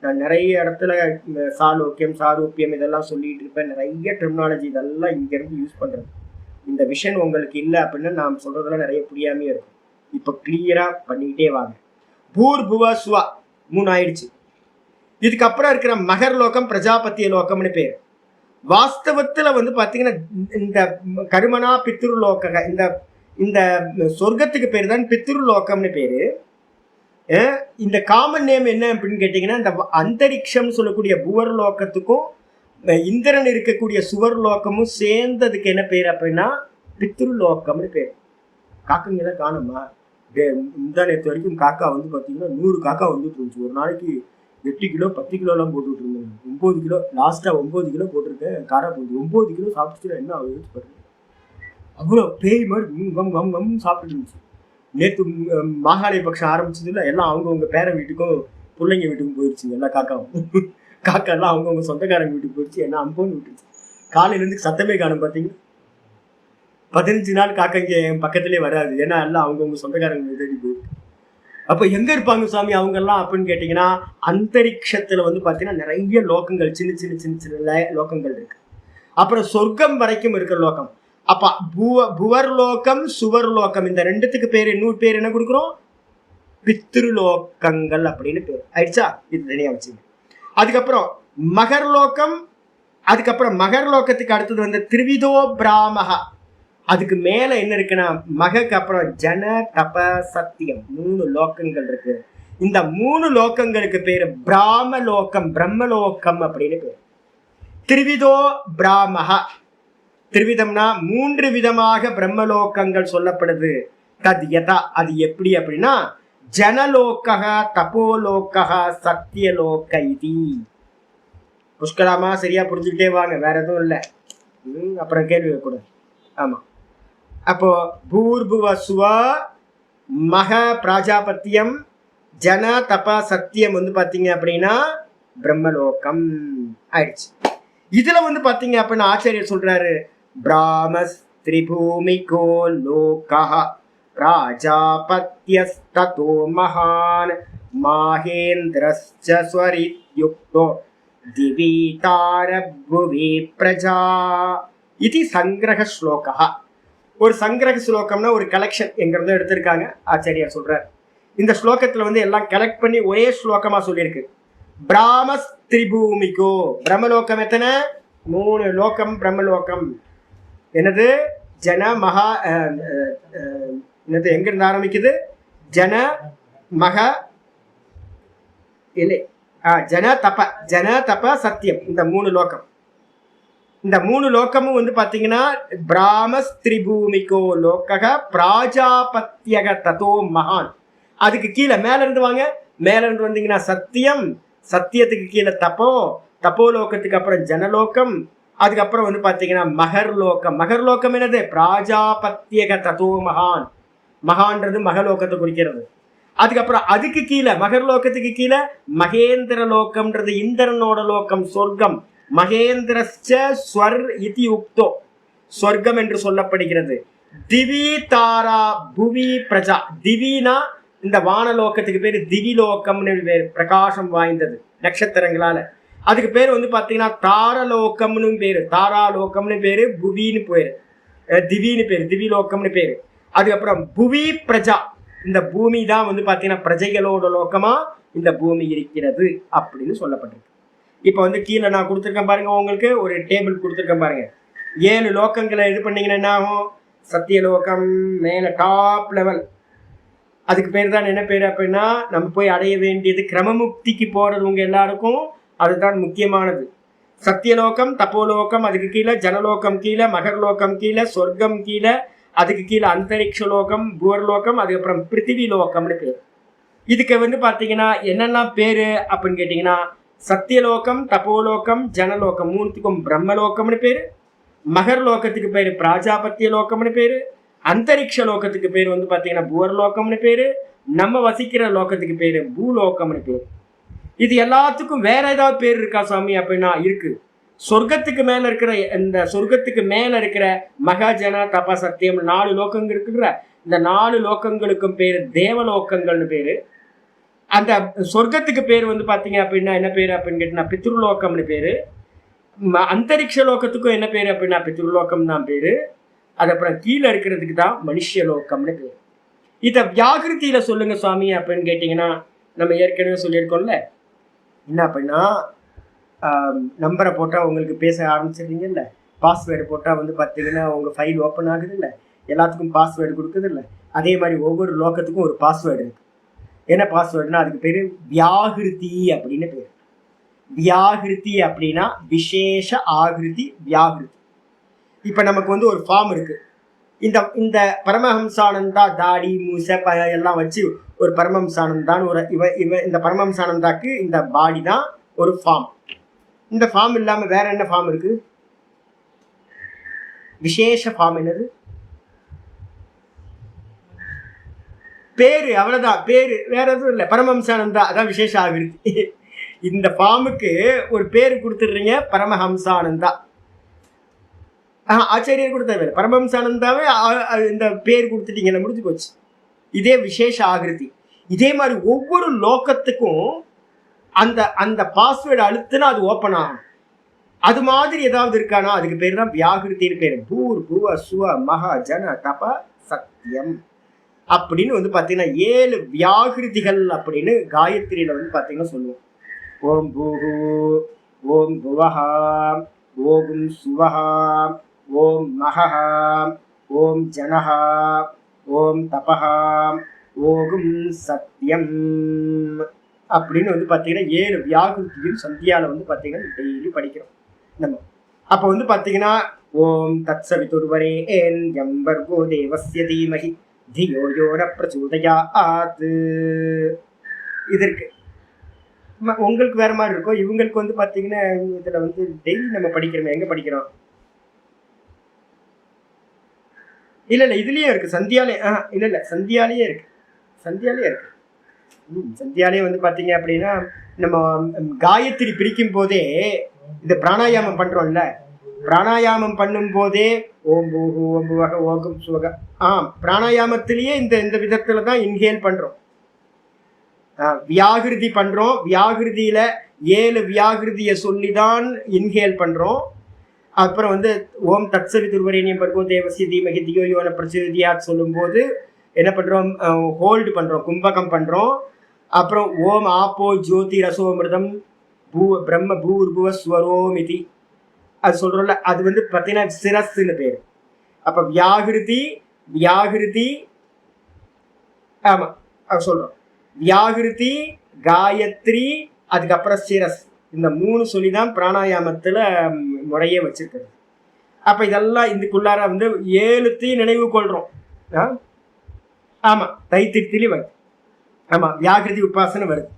நான் நிறைய இடத்துல சாலோக்கியம் சாரூப்பியம் இதெல்லாம் சொல்லிட்டு இருப்பேன். நிறைய டெர்மினாலஜி இதெல்லாம் இங்க இருந்து யூஸ் பண்றது. இந்த விஷன் உங்களுக்கு இல்லை அப்படின்னா நான் சொல்றதெல்லாம் நிறைய புரியாமே இருக்கும். இப்ப கிளியரா பண்ணிக்கிட்டே வாங்க. பூர் புவ சுவா 3 ஆயிடுச்சு. இதுக்கப்புறம் இருக்கிற மகர் லோகம் பிரஜாபத்திய லோகம்னு பேர். வாஸ்தவத்துல வந்து பாத்தீங்கன்னா இந்த கருமனா பித்ரு லோக, இந்த இந்த சொர்க்கத்துக்கு பேர் தான் பித்ரு லோகம்னு பேரு. இந்த காமன் நேம் என்ன அப்படின்னு கேட்டீங்கன்னா, இந்த அந்தரிக்ஷம் சொல்லக்கூடிய புவர் லோகத்துக்கும் இந்திரன் இருக்கக்கூடிய சுவர் லோகமும் சேர்ந்ததுக்கு என்ன பேர் அப்படின்னா பித்ரு லோகம்னு பேர். காக்கங்க தான் காணுமா? இந்த நேற்று வரைக்கும் காக்கா வந்து பார்த்தீங்கன்னா 100 காக்கா வந்துட்டு இருந்துச்சு. ஒரு நாளைக்கு 8 கிலோ 10 கிலோலாம் போட்டுட்டு இருந்தேன். 9 கிலோ லாஸ்டா 9 கிலோ போட்டிருக்கேன். காரா போட்டு 9 கிலோ சாப்பிட்டுச்சுன்னா என்ன ஆகுதுன்னு பாருங்க. அவ்வளோ பேய் மாதிரி சாப்பிட்டு இருந்துச்சு. நேற்று மாகாளி பட்சம் ஆரம்பிச்சதுல எல்லாம் அவங்கவுங்க பேர வீட்டுக்கும் பிள்ளைங்க வீட்டுக்கும் போயிடுச்சுங்க. எல்லா காக்காவும் காக்கெல்லாம் அவங்கவுங்க சொந்தக்காரங்க வீட்டுக்கு போயிடுச்சு. என்ன அம்போன்னு விட்டுருச்சு. காலையிலேருந்து சத்தமே காணும். பார்த்தீங்கன்னா 15 நாள் காக்கா இங்கே என் பக்கத்துலேயே வராது. ஏன்னா எல்லாம் அவங்கவுங்க சொந்தக்காரங்க தேடி போயிருக்கு. அப்போ எங்கே இருப்பாங்க சாமி அவங்கெல்லாம் அப்படின்னு கேட்டிங்கன்னா, அந்தரிக்ஷத்தில் வந்து பார்த்தீங்கன்னா நிறைய லோகங்கள், சின்ன சின்ன சின்ன சின்ன லோகங்கள் இருக்கு. அப்புறம் சொர்க்கம் வரைக்கும் இருக்கிற லோகம். அப்ப புவர்லோகம் சுவர்லோகம் இந்த 2த்துக்கு பேர் இன்னொரு பேர் என்ன கொடுக்குறோம்? பித்ருலோகங்கள் அப்படின்னு பேர் ஆயிடுச்சா? இது தனியா வச்சுங்க. அதுக்கப்புறம் மகர்லோகம். அதுக்கப்புறம் மகர்லோகத்துக்கு அடுத்தது வந்து திரிவிதோ பிராமகா. அதுக்கு மேல என்ன இருக்குன்னா மகக்கு அப்புறம் ஜன தப சத்தியம் 3 லோகங்கள் இருக்கு. இந்த 3 லோகங்களுக்கு பேரு பிராமலோகம், பிரம்மலோகம் அப்படின்னு பேர். திரிவிதோ பிராமகா. திரிவிதம்னா 3 விதமாக பிரம்மலோகங்கள் சொல்லப்படுது. தத் யதா, அது எப்படி அப்படின்னா ஜனலோக, தபோலோக, சத்தியலோக இதி. புஷ்கலாமா சரியா புரிஞ்சுக்கிட்டே வாங்க, வேற எதுவும் இல்லை. அப்புறம் கேள்வி கூட. ஆமா, அப்போ பூர்புவ சுவா மக பிராஜாபத்தியம் ஜன தப சத்தியம் வந்து பாத்தீங்க அப்படின்னா பிரம்மலோகம் ஆயிடுச்சு. இதுல வந்து பாத்தீங்க அப்படின்னா ஆச்சாரியர் சொல்றாரு, பிராமஸ் திரிபூமிகோ லோகஹ பிராஜாபத்யஸ்ததோ மகான் மாஹேந்திரஸ்ச ஸ்வரித்யுக்தோ திவிதார புவி பிரஜா. இது சங்கிரக ஸ்லோகா. ஒரு சங்கிரக ஸ்லோகம்னா ஒரு கலெக்ஷன் எங்கிறத எடுத்திருக்காங்க. ஆச்சாரியார் சொல்றார், இந்த ஸ்லோகத்துல வந்து எல்லாம் கலெக்ட் பண்ணி ஒரே ஸ்லோகமா சொல்லியிருக்கு. பிராமஸ் திரிபூமிகோ. பிரம்மலோகம் எத்தனை? 3 லோகம் பிரம்மலோகம். என்னது? ஜன மகா, என்னது எங்கிருந்து ஆரம்பிக்குது? ஜன மக இல்லை, ஜன தப, ஜன தப சத்தியம். இந்த 3 லோகம். இந்த 3 லோகமும் வந்து பாத்தீங்கன்னா பிராமஸ் திரிபூமிகோ லோகக பிராஜாபத்யக ததோ மகான். அதுக்கு கீழே மேல இருந்து வாங்க. மேல இருந்து வந்தீங்கன்னா சத்தியம், சத்தியத்துக்கு கீழே தப்போ, தப்போலோகத்துக்கு அப்புறம் ஜனலோகம், அதுக்கப்புறம் வந்து பாத்தீங்கன்னா மகர்லோகம். மகர்லோகம் என்னது? பிராஜாபத்யக ததோ மகான். மகான்றது மகலோகத்தை குறிக்கிறது. அதுக்கப்புறம் அதுக்கு கீழே மகர்லோகத்துக்கு கீழே மகேந்திர லோகம்ன்றது இந்திரனோட லோகம், சொர்க்கம். மகேந்திரஸ்ச ஸ்வர் இதி உக்தோ, சொர்க்கம் என்று சொல்லப்படுகிறது. திவி தாரா புவி பிரஜா. திவினா இந்த வானலோகத்துக்கு பேரு திவிலோகம்னு பேரு, பிரகாசம் வாய்ந்தது நட்சத்திரங்களால. அதுக்கு பேர் வந்து பாத்தீங்கன்னா தாரலோகம்னு பேரு, தாராலோகம்னு பேரு, புவின்னு பேரு, திவின்னு பேரு, திவிலோகம்னு பேரு. அதுக்கப்புறம் புவி பிரஜா, இந்த பூமி தான் வந்து பாத்தீங்கன்னா பிரஜைகளோட லோகமா இந்த பூமி இருக்கிறது அப்படின்னு சொல்லப்பட்டிருக்கு. இப்ப வந்து கீழே நான் கொடுத்துருக்கேன் பாருங்க, உங்களுக்கு ஒரு டேபிள் கொடுத்துருக்கேன் பாருங்க. 7 லோகங்களை இது பண்ணீங்கன்னா என்ன ஆகும்? சத்தியலோகம் மேல டாப் லெவல், அதுக்கு பேர் தான் என்ன பேர் அப்படின்னா, நம்ம போய் அடைய வேண்டியது கிரமமுக்திக்கு போறது உங்க எல்லாருக்கும் அதுதான் முக்கியமானது. சத்தியலோகம், தப்போலோகம், அதுக்கு கீழே ஜனலோகம் கீழே, மகர்லோகம் கீழே, சொர்க்கம் கீழே, அதுக்கு கீழே அந்தரிக்ஷ லோகம், பூர்லோகம், அதுக்கப்புறம் பிருத்திவி லோகம்னு பேர். இதுக்கு வந்து பாத்தீங்கன்னா என்னெல்லாம் பேரு அப்படின்னு கேட்டீங்கன்னா, சத்தியலோகம், தப்போலோகம், ஜனலோகம் மூணுத்துக்கும் பிரம்மலோகம்னு பேரு, மகர்லோகத்துக்கு பேரு பிராஜாபத்திய லோகம்னு பேரு, அந்தரிக்ஷ லோகத்துக்கு பேர் வந்து பாத்தீங்கன்னா பூர்லோகம்னு பேரு, நம்ம வசிக்கிற லோகத்துக்கு பேரு பூலோகம்னு பேரு. இது எல்லாத்துக்கும் வேற ஏதாவது பேர் இருக்கா சாமி அப்படின்னா இருக்கு. சொர்க்கத்துக்கு மேல இருக்கிற இந்த சொர்க்கத்துக்கு மேல இருக்கிற மகாஜன தப சத்தியம் 4 லோகங்கள் இருக்குற, இந்த 4 லோகங்களுக்கும் பேரு தேவலோகங்கள்னு பேரு. அந்த சொர்க்கத்துக்கு பேர் வந்து பாத்தீங்க அப்படின்னா என்ன பேரு அப்படின்னு கேட்டீங்கன்னா பித்ருலோகம்னு பேரு. அந்தரிக்ஷ லோகத்துக்கும் என்ன பேரு அப்படின்னா பித்ருலோகம் தான் பேரு. அது அப்புறம் கீழே இருக்கிறதுக்கு தான் மனுஷலோகம்னு பேரு. இத வியாகிருதியில சொல்லுங்க சுவாமி அப்படின்னு கேட்டீங்கன்னா, நம்ம ஏற்கனவே சொல்லியிருக்கோம்ல, என்ன அப்படின்னா நம்பரை போட்டா உங்களுக்கு பேச ஆரம்பிச்சிருக்கீங்கல்ல, பாஸ்வேர்டு போட்டா வந்து பாத்தீங்கன்னா உங்க ஃபைல் ஓப்பன் ஆகுது இல்ல, எல்லாத்துக்கும் பாஸ்வேர்டு கொடுக்குது இல்ல, அதே மாதிரி ஒவ்வொரு லோகத்துக்கும் ஒரு பாஸ்வேர்டு இருக்கு. என்ன பாஸ்வேர்டுனா அதுக்கு பேரு வியாகிருதி அப்படின்னு பேரு. வியாகிருதி அப்படின்னா விசேஷ ஆகிருதி வியாகிருதி. இப்ப நமக்கு வந்து ஒரு ஃபார்ம் இருக்கு. இந்த இந்த பரமஹம்சானந்தா தாடி மூசை எல்லாம் வச்சு ஒரு பரமஹம்சானந்தான்னு ஒரு இந்த பரமஹம்சானந்தாக்கு இந்த பாடி தான் ஒரு ஃபார்ம். இந்த ஃபார்ம் இல்லாம வேற என்ன ஃபார்ம் இருக்கு? விசேஷ ஃபார்ம் என்னது? பேரு, அவ்வளவுதான் பேரு, வேற எதுவும் இல்லை. பரமஹம்சானந்தா அதான் விசேஷ ஆகிருதி. இந்த ஃபார்முக்கு ஒரு பேரு கொடுத்துடுறீங்க, பரமஹம்சானந்தா. ஆச்சாரியர் கொடுத்த பரமஹம்சானந்தாவே இந்த பேர் கொடுத்துட்டீங்க, முடிஞ்சு போச்சு. இதே விசேஷ ஆகிருதி. இதே மாதிரி ஒவ்வொரு லோகத்துக்கும் அந்த அந்த பாஸ்வேர்டு அழுத்துனா அது ஓப்பன் ஆகும். அது மாதிரி ஏதாவது இருக்கானா அதுக்கு பேர் தான் வியாகிருத்தின்னு பேரு. பூர் புவ சுவ மகா ஜன தப சத்தியம் அப்படின்னு வந்து பாத்தீங்கன்னா 7 வியாகிருதிகள் அப்படின்னு காயத்ரியில வந்து பாத்தீங்கன்னா சொல்லுவோம். ஓம் பூஹு, ஓம் புவஹா, ஓம் சுவஹா, ஓம் மகஹா, ஓம் ஜனஹா, ஓம் தபஹா, ஓகும் சத்தியம் அப்படின்னு வந்து பாத்தீங்கன்னா 7 வியாகிருதியும் சந்தியால வந்து பாத்தீங்கன்னா டெய்லி படிக்கிறோம் நம்ம. அப்ப வந்து பாத்தீங்கன்னா ஓம் தத்சவிதுர்வரே ஏன் யம்பர்கோ தேவஸ்ய தீமஹி தியோ யோ ந பிரச்சோதயாத். இதற்கு உங்களுக்கு வேற மாதிரி இருக்கும், இவங்களுக்கு வந்து பாத்தீங்கன்னா இதுல வந்து டெய்லி நம்ம படிக்கிறோம். எங்க படிக்கிறோம்? இல்ல இதுலயே இருக்கு சந்தியாலே. இல்ல சந்தியாலேயே இருக்கு, சந்தியாலேயே இருக்கு. சந்தியாலே வந்து பாத்தீங்க அப்படின்னா நம்ம காயத்ரி பிரிக்கும் போதே இந்த பிராணாயாமம் பண்றோம்ல, பிராணாயாமம் பண்ணும் போதே ஓம் பூஹு ஓம் புவக ஓகம் சுவக பிராணாயாமத்திலேயே இந்த இந்த விதத்துல தான் இன்ஹேல் பண்றோம், வியாகிருதி பண்றோம். வியாகிருதியில 7 வியாகிருதியை சொல்லிதான் இன்ஹேல் பண்றோம். அப்புறம் வந்து ஓம் தத்சவிதுர்வரேண்யம் பர்கோ தேவஸ்ய தீமஹி தியோ யோ ந பிரச்சோதயாத் சொல்லும் போது என்ன பண்றோம்? ஹோல்டு பண்றோம், கும்பகம் பண்றோம். அப்புறம் ஓம் ஆப்போ ஜோதி ரசோமிருதம் பிரம்ம பூர்புவ ஸ்வரோமிதி அது சொல்றோம்ல, அது வந்து பார்த்தீங்கன்னா சிரஸ்ன்னு பேரு. அப்ப வியாகிருதி வியாகிருதி ஆமா அது சொல்றோம். வியாகிருதி, காயத்ரி, அதுக்கப்புறம் சிரஸ், இந்த 3 சொல்லிதான் பிராணாயாமத்துல முறையே வச்சிருக்கிறது. அப்ப இதெல்லாம் இதுக்குள்ளார வந்து 7 நினைவு கொள்றோம். ஆமா தைத்திரித்திலி வருது. ஆமா வியாகிருதி உபாசனை வருது.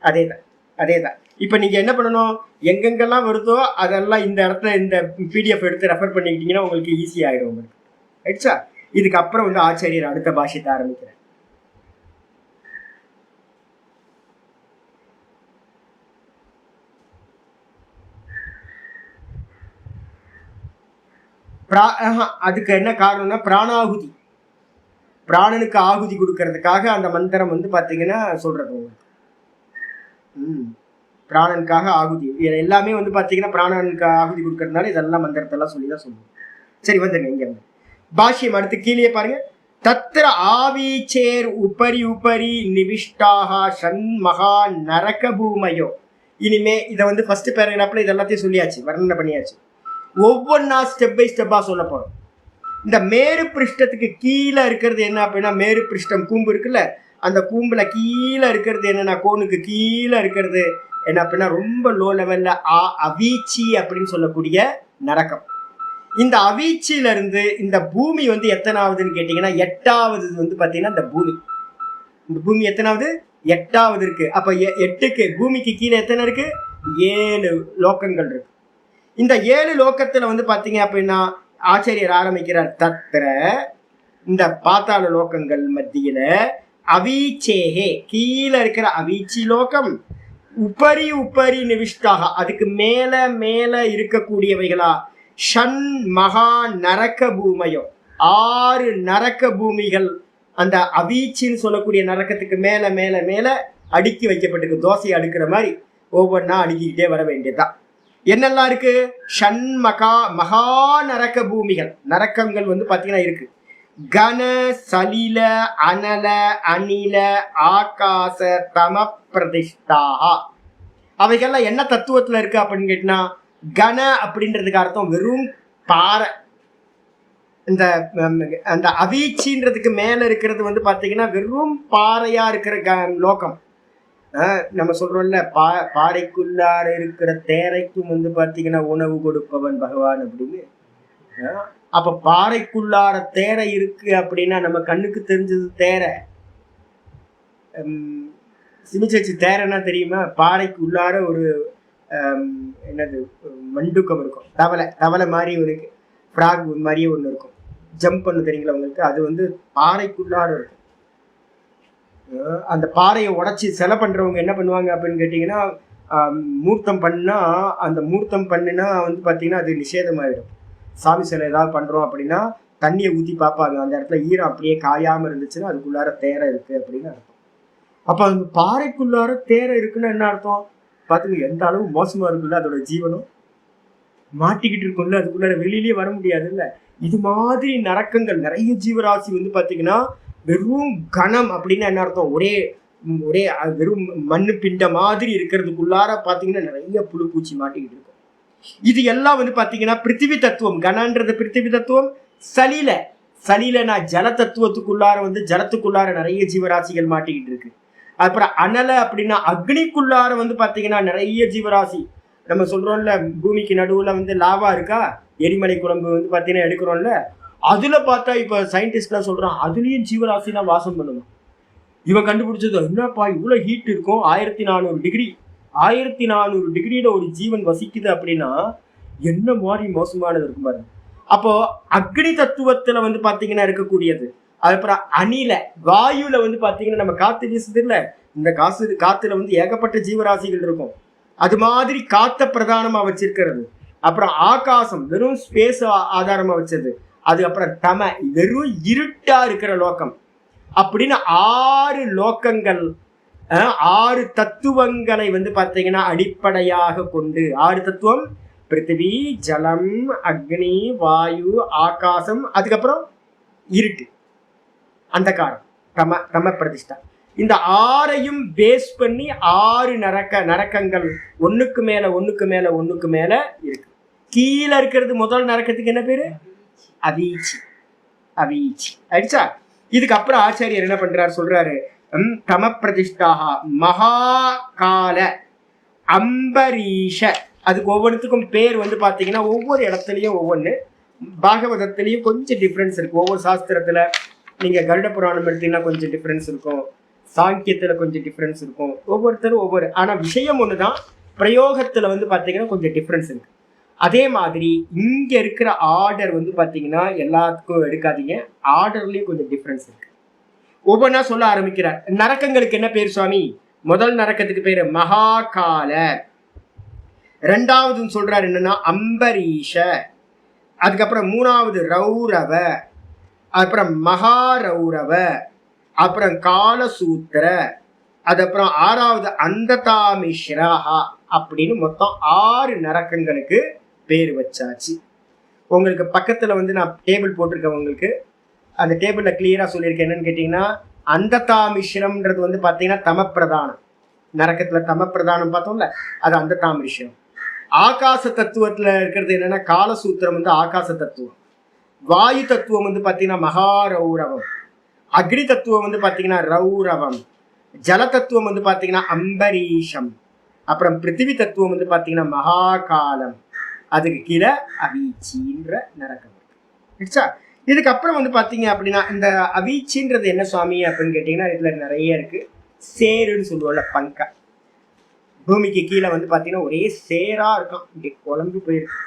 அதேதான் அதேதான். இப்ப நீங்க என்ன பண்ணணும்? எங்கெங்கெல்லாம் வருதோ அதெல்லாம் இந்த இடத்துல இந்த பிடிஎஃப் எடுத்து ரெஃபர் பண்ணிக்கிட்டீங்கன்னா உங்களுக்கு ஈஸி ஆயிடும் உங்களுக்கு. ரைட்ஸா? இதுக்கப்புறம் வந்து ஆச்சாரியர் அடுத்த பாஷ்யத்தை ஆரம்பிக்கிறேன். அதுக்கு என்ன காரணம்னா பிராணாகுதி, பிராணனுக்கு ஆகுதி கொடுக்கறதுக்காக அந்த மந்திரம் வந்து பாத்தீங்கன்னா சொல்றது. பிராணனுக்காக ஆகுதி எல்லாமே வந்து பாத்தீங்கன்னா பிராணனுக்கு ஆகுதி கொடுக்கறதுனால இதெல்லாம் மந்திரத்தெல்லாம் சொல்லிதான் சொல்லுவோம். சரி வந்துருங்க இங்க பாஷ்யம் அடுத்து கீழே பாருங்க. தத்ர ஆவீச்சேர் உபரி உபரி நிவிஷ்டாக ஷண்மகா நரக பூமயோ. இனிமே இதை வந்து ஃபர்ஸ்ட் பேராகிராஃப்ல இதெல்லாத்தையும் சொல்லியாச்சு, வர்ணனை பண்ணியாச்சு. ஒவ்வொன்றா ஸ்டெப் பை ஸ்டெப்பா சொல்ல போறோம். இந்த மேரு பிருஷ்டத்துக்கு கீழே இருக்கிறது என்ன அப்படின்னா, மேரு பிருஷ்டம் கூம்பு இருக்குல்ல, அந்த கூம்புல கீழே இருக்கிறது என்னன்னா, கோனுக்கு கீழே இருக்கிறது என்ன அப்படின்னா ரொம்ப லோ லெவல்ல அவீச்சி அப்படின்னு சொல்லக்கூடிய நரக்கம். இந்த அவீச்சில இருந்து இந்த பூமி வந்து எத்தனாவதுன்னு கேட்டீங்கன்னா 8வது வந்து பாத்தீங்கன்னா இந்த பூமி எத்தனாவது 8வது இருக்கு. அப்ப 8க்கு பூமிக்கு கீழே எத்தனை இருக்கு? 7 லோக்கங்கள் இருக்கு. இந்த 7 லோக்கத்துல வந்து பாத்தீங்க அப்படின்னா ஆச்சாரியர் ஆரம்பிக்கிறார். தத்திர இந்த பாத்தாள லோக்கங்கள் மத்தியில அவீச்சேகே கீழே இருக்கிற அவீச்சி லோகம், உபரி உபரி நிவிஷ்டாக அதுக்கு மேல மேல இருக்கக்கூடியவைகளா, ஷண் மகா நரக்க பூமயோ 6 நரக்க பூமிகள் அந்த அவீச்சின்னு சொல்லக்கூடிய நரக்கத்துக்கு மேல மேல மேல அடுக்கி வைக்கப்பட்டிருக்கு. தோசையை அடுக்கிற மாதிரி ஒவ்வொன்றா அடுக்கிக்கிட்டே வர வேண்டியதுதான். என்னெல்லாம் இருக்கு? ஷண்மகா மகா நரக்க பூமிகள், நரக்கங்கள் வந்து பாத்தீங்கன்னா இருக்கு. கன சலில அனல அனில ஆகாச தம பிரதிஷ்டாஹா. அவைகள்லாம் என்ன தத்துவத்துல இருக்கு அப்படின்னு கேட்டினா, கன அப்படின்றதுக்கு அர்த்தம் வெறும் பாறை. இந்த அந்த அவீச்சின்றதுக்கு மேல இருக்கிறது வந்து பாத்தீங்கன்னா வெறும் பாறையா இருக்கிற லோகம். நம்ம சொல்றோம்ல, பாறைக்குள்ளார இருக்கிற தேரைக்கும் வந்து பாத்தீங்கன்னா உணவு கொடுப்பவன் பகவான் அப்படின்னு. அப்ப பாறைக்குள்ளார தேரை இருக்கு அப்படின்னா நம்ம கண்ணுக்கு தெரிஞ்சது தேரை. சிமிச்சேச்சி தேரைன்னா தெரியுமா? பாறைக்கு உள்ளார ஒரு என்னது மண்டுக்கம் இருக்கும், தவளை மாதிரி ஒரு ஃப்ராக் மாதிரியே ஒன்று இருக்கும், ஜம்ப் பண்ணு தெரியுங்களா உங்களுக்கு? அது வந்து பாறைக்குள்ளார இருக்கும். அந்த பாறையை உடைச்சி சிலை பண்றவங்க என்ன பண்ணுவாங்க அப்படின்னு கேட்டீங்கன்னா, மூர்த்தம் பண்ணா அந்த மூர்த்தம் பண்ணுனா வந்து பாத்தீங்கன்னா அது நிஷேதமாயிடும். சாமி சிலை ஏதாவது பண்றோம் அப்படின்னா தண்ணியை ஊற்றி பார்ப்பாங்க, அந்த இடத்துல ஈரம் அப்படியே காயாம இருந்துச்சுன்னா அதுக்குள்ளார தேரை இருக்கு அப்படின்னு அர்த்தம். அப்ப அந்த பாறைக்குள்ளார தேரை இருக்குன்னா என்ன அர்த்தம் பாத்துங்க, எந்த அளவு மோசமா இருக்குல்ல அதோட ஜீவனம். மாட்டிக்கிட்டு இருக்கும்ல, அதுக்குள்ளார வெளியிலேயே வர முடியாது இல்ல. இது மாதிரி நரக்கங்கள் நிறைய ஜீவராசி வந்து பாத்தீங்கன்னா வெறும் கணம் அப்படின்னு என்ன அர்த்தம், ஒரே ஒரே வெறும் மண்ணு பிண்ட மாதிரி இருக்கிறதுக்குள்ளார பாத்தீங்கன்னா நிறைய புழு பூச்சி மாட்டிக்கிட்டு இருக்கும். இது எல்லாம் வந்து பாத்தீங்கன்னா பிருத்திவி தத்துவம். கணன்றது பிருத்திவி தத்துவம். சலிலனா ஜல தத்துவத்துக்குள்ளார வந்து ஜலத்துக்குள்ளார நிறைய ஜீவராசிகள் மாட்டிக்கிட்டு இருக்கு. அப்புறம் அனல அப்படின்னா அக்னிக்குள்ளார வந்து பாத்தீங்கன்னா நிறைய ஜீவராசி. நம்ம சொல்றோம்ல, பூமிக்கு நடுவுல வந்து லாவா இருக்கா, எரிமலை குழம்பு வந்து பாத்தீங்கன்னா எடுக்கிறோம்ல, அதுல பார்த்தா இப்ப சயின்டிஸ்ட்லாம் சொல்றான் அதுலயும் ஜீவராசிலாம் வாசம் பண்ணணும். இவன் கண்டுபிடிச்சது என்னப்பா இவ்வளவு ஹீட் இருக்கும், 1400 டிகிரி, 1400 டிகிரியில ஒரு ஜீவன் வசிக்குது அப்படின்னா என்ன மாதிரி மோசமானது இருக்கும் பாருங்க. அப்போ அக்னி தத்துவத்துல வந்து பாத்தீங்கன்னா இருக்கக்கூடியது. அதுக்கப்புறம் அணில வாயுல வந்து பாத்தீங்கன்னா நம்ம காத்து வீசுது இல்ல, இந்த காத்துல வந்து ஏகப்பட்ட ஜீவராசிகள் இருக்கும். அது மாதிரி காத்த பிரதானமா வச்சிருக்கிறது. அப்புறம் ஆகாசம் வெறும் ஸ்பேஸ் ஆதாரமா வச்சது. அதுக்கப்புறம் தம வெறும் இருட்டா இருக்கிற லோகம் அப்படின்னு 6 லோக்கங்கள், 6 தத்துவங்களை வந்து பாத்தீங்கன்னா அடிப்படையாக கொண்டு, 6 தத்துவம் பிருத்திவி, ஜலம், அக்னி, வாயு, ஆகாசம், அதுக்கப்புறம் இருட்டு, அந்த காரம், தம பிரதிஷ்டா. இந்த 6ஐயும் பேஸ் பண்ணி 6 நரக்கங்கள் ஒண்ணுக்கு மேல ஒண்ணுக்கு மேல ஒண்ணுக்கு மேல இருக்கு. கீழே இருக்கிறது முதல் நரக்கத்துக்கு என்ன பேரு? அவீச்சி. ஆயிடுச்சா? இதுக்கப்புறம் ஆச்சாரியர் என்ன பண்றாரு சொல்றாரு, தம பிரதிஷ்டாக மகாகால அம்பரீஷ. அதுக்கு ஒவ்வொன்றுத்துக்கும் பேர் வந்து பாத்தீங்கன்னா ஒவ்வொரு இடத்துலயும் ஒவ்வொன்று. பாகவதத்திலையும் கொஞ்சம் டிஃப்ரென்ஸ் இருக்கு. ஒவ்வொரு சாஸ்திரத்துல நீங்க கருட புராணம் எடுத்தீங்கன்னா கொஞ்சம் டிஃப்ரென்ஸ் இருக்கும், சாங்கியத்துல கொஞ்சம் டிஃப்ரென்ஸ் இருக்கும், ஒவ்வொருத்தரும் ஒவ்வொரு. ஆனா விஷயம் ஒண்ணுதான், பிரயோகத்துல வந்து பாத்தீங்கன்னா கொஞ்சம் டிஃப்ரென்ஸ் இருக்கு. அதே மாதிரி இங்க இருக்கிற ஆர்டர் வந்து பாத்தீங்கன்னா எல்லாத்துக்கும் எடுக்காதீங்க, ஆர்டர்லயும் கொஞ்சம் டிஃப்ரென்ஸ் இருக்கு. ஒவ்வொன்றா சொல்ல ஆரம்பிக்கிறார். நரக்கங்களுக்கு என்ன பேர் சுவாமி? முதல் நரக்கத்துக்கு பேரு மகாகால. ரெண்டாவது சொல்றாரு என்னன்னா அம்பரீஷ. அதுக்கப்புறம் 3வது ரௌரவ, அப்புறம் மகாரௌரவ, அப்புறம் காலசூத்திர, அதுக்கப்புறம் 6வது அந்ததாமிஸ்ராஹா அப்படின்னு மொத்தம் 6 நரக்கங்களுக்கு பேர் வச்சாச்சு. உங்களுக்கு பக்கத்துல வந்து நான் டேபிள் போட்டிருக்கேன். உங்களுக்கு அந்த டேபிள்ல கிளியரா சொல்லியிருக்கேன். என்னன்னு கேட்டீங்கன்னா, அந்ததாமிஸ்ரம்ன்றது வந்து பாத்தீங்கன்னா தமப்பிரதானம். நரக்கத்துல தமப்பிரதானம் பார்த்தோம்ல, அது அந்ததாமிஸ்ரம். ஆகாச தத்துவத்துல இருக்கிறது என்னன்னா காலசூத்திரம் வந்து ஆகாச தத்துவம். வாயு தத்துவம் வந்து பாத்தீங்கன்னா மகாரௌரவம். அக்னி தத்துவம் வந்து பாத்தீங்கன்னா ரௌரவம். ஜல தத்துவம் வந்து பாத்தீங்கன்னா அம்பரீஷம். அப்புறம் பிருத்திவி தத்துவம் வந்து பாத்தீங்கன்னா மகாகாலம். அதுக்கு கீழே அவீச்சின்ற நரக்கம் இருக்கு. இதுக்கப்புறம் வந்து பாத்தீங்க அப்படின்னா இந்த அவீச்சின்றது என்ன சுவாமி அப்படின்னு கேட்டீங்கன்னா, இதுல நிறைய இருக்கு. சேருன்னு சொல்லுவோம்ல, பங்கா. பூமிக்கு கீழே வந்து பாத்தீங்கன்னா ஒரே சேரா இருக்கும், இப்படி குழம்பு போயிருக்கு.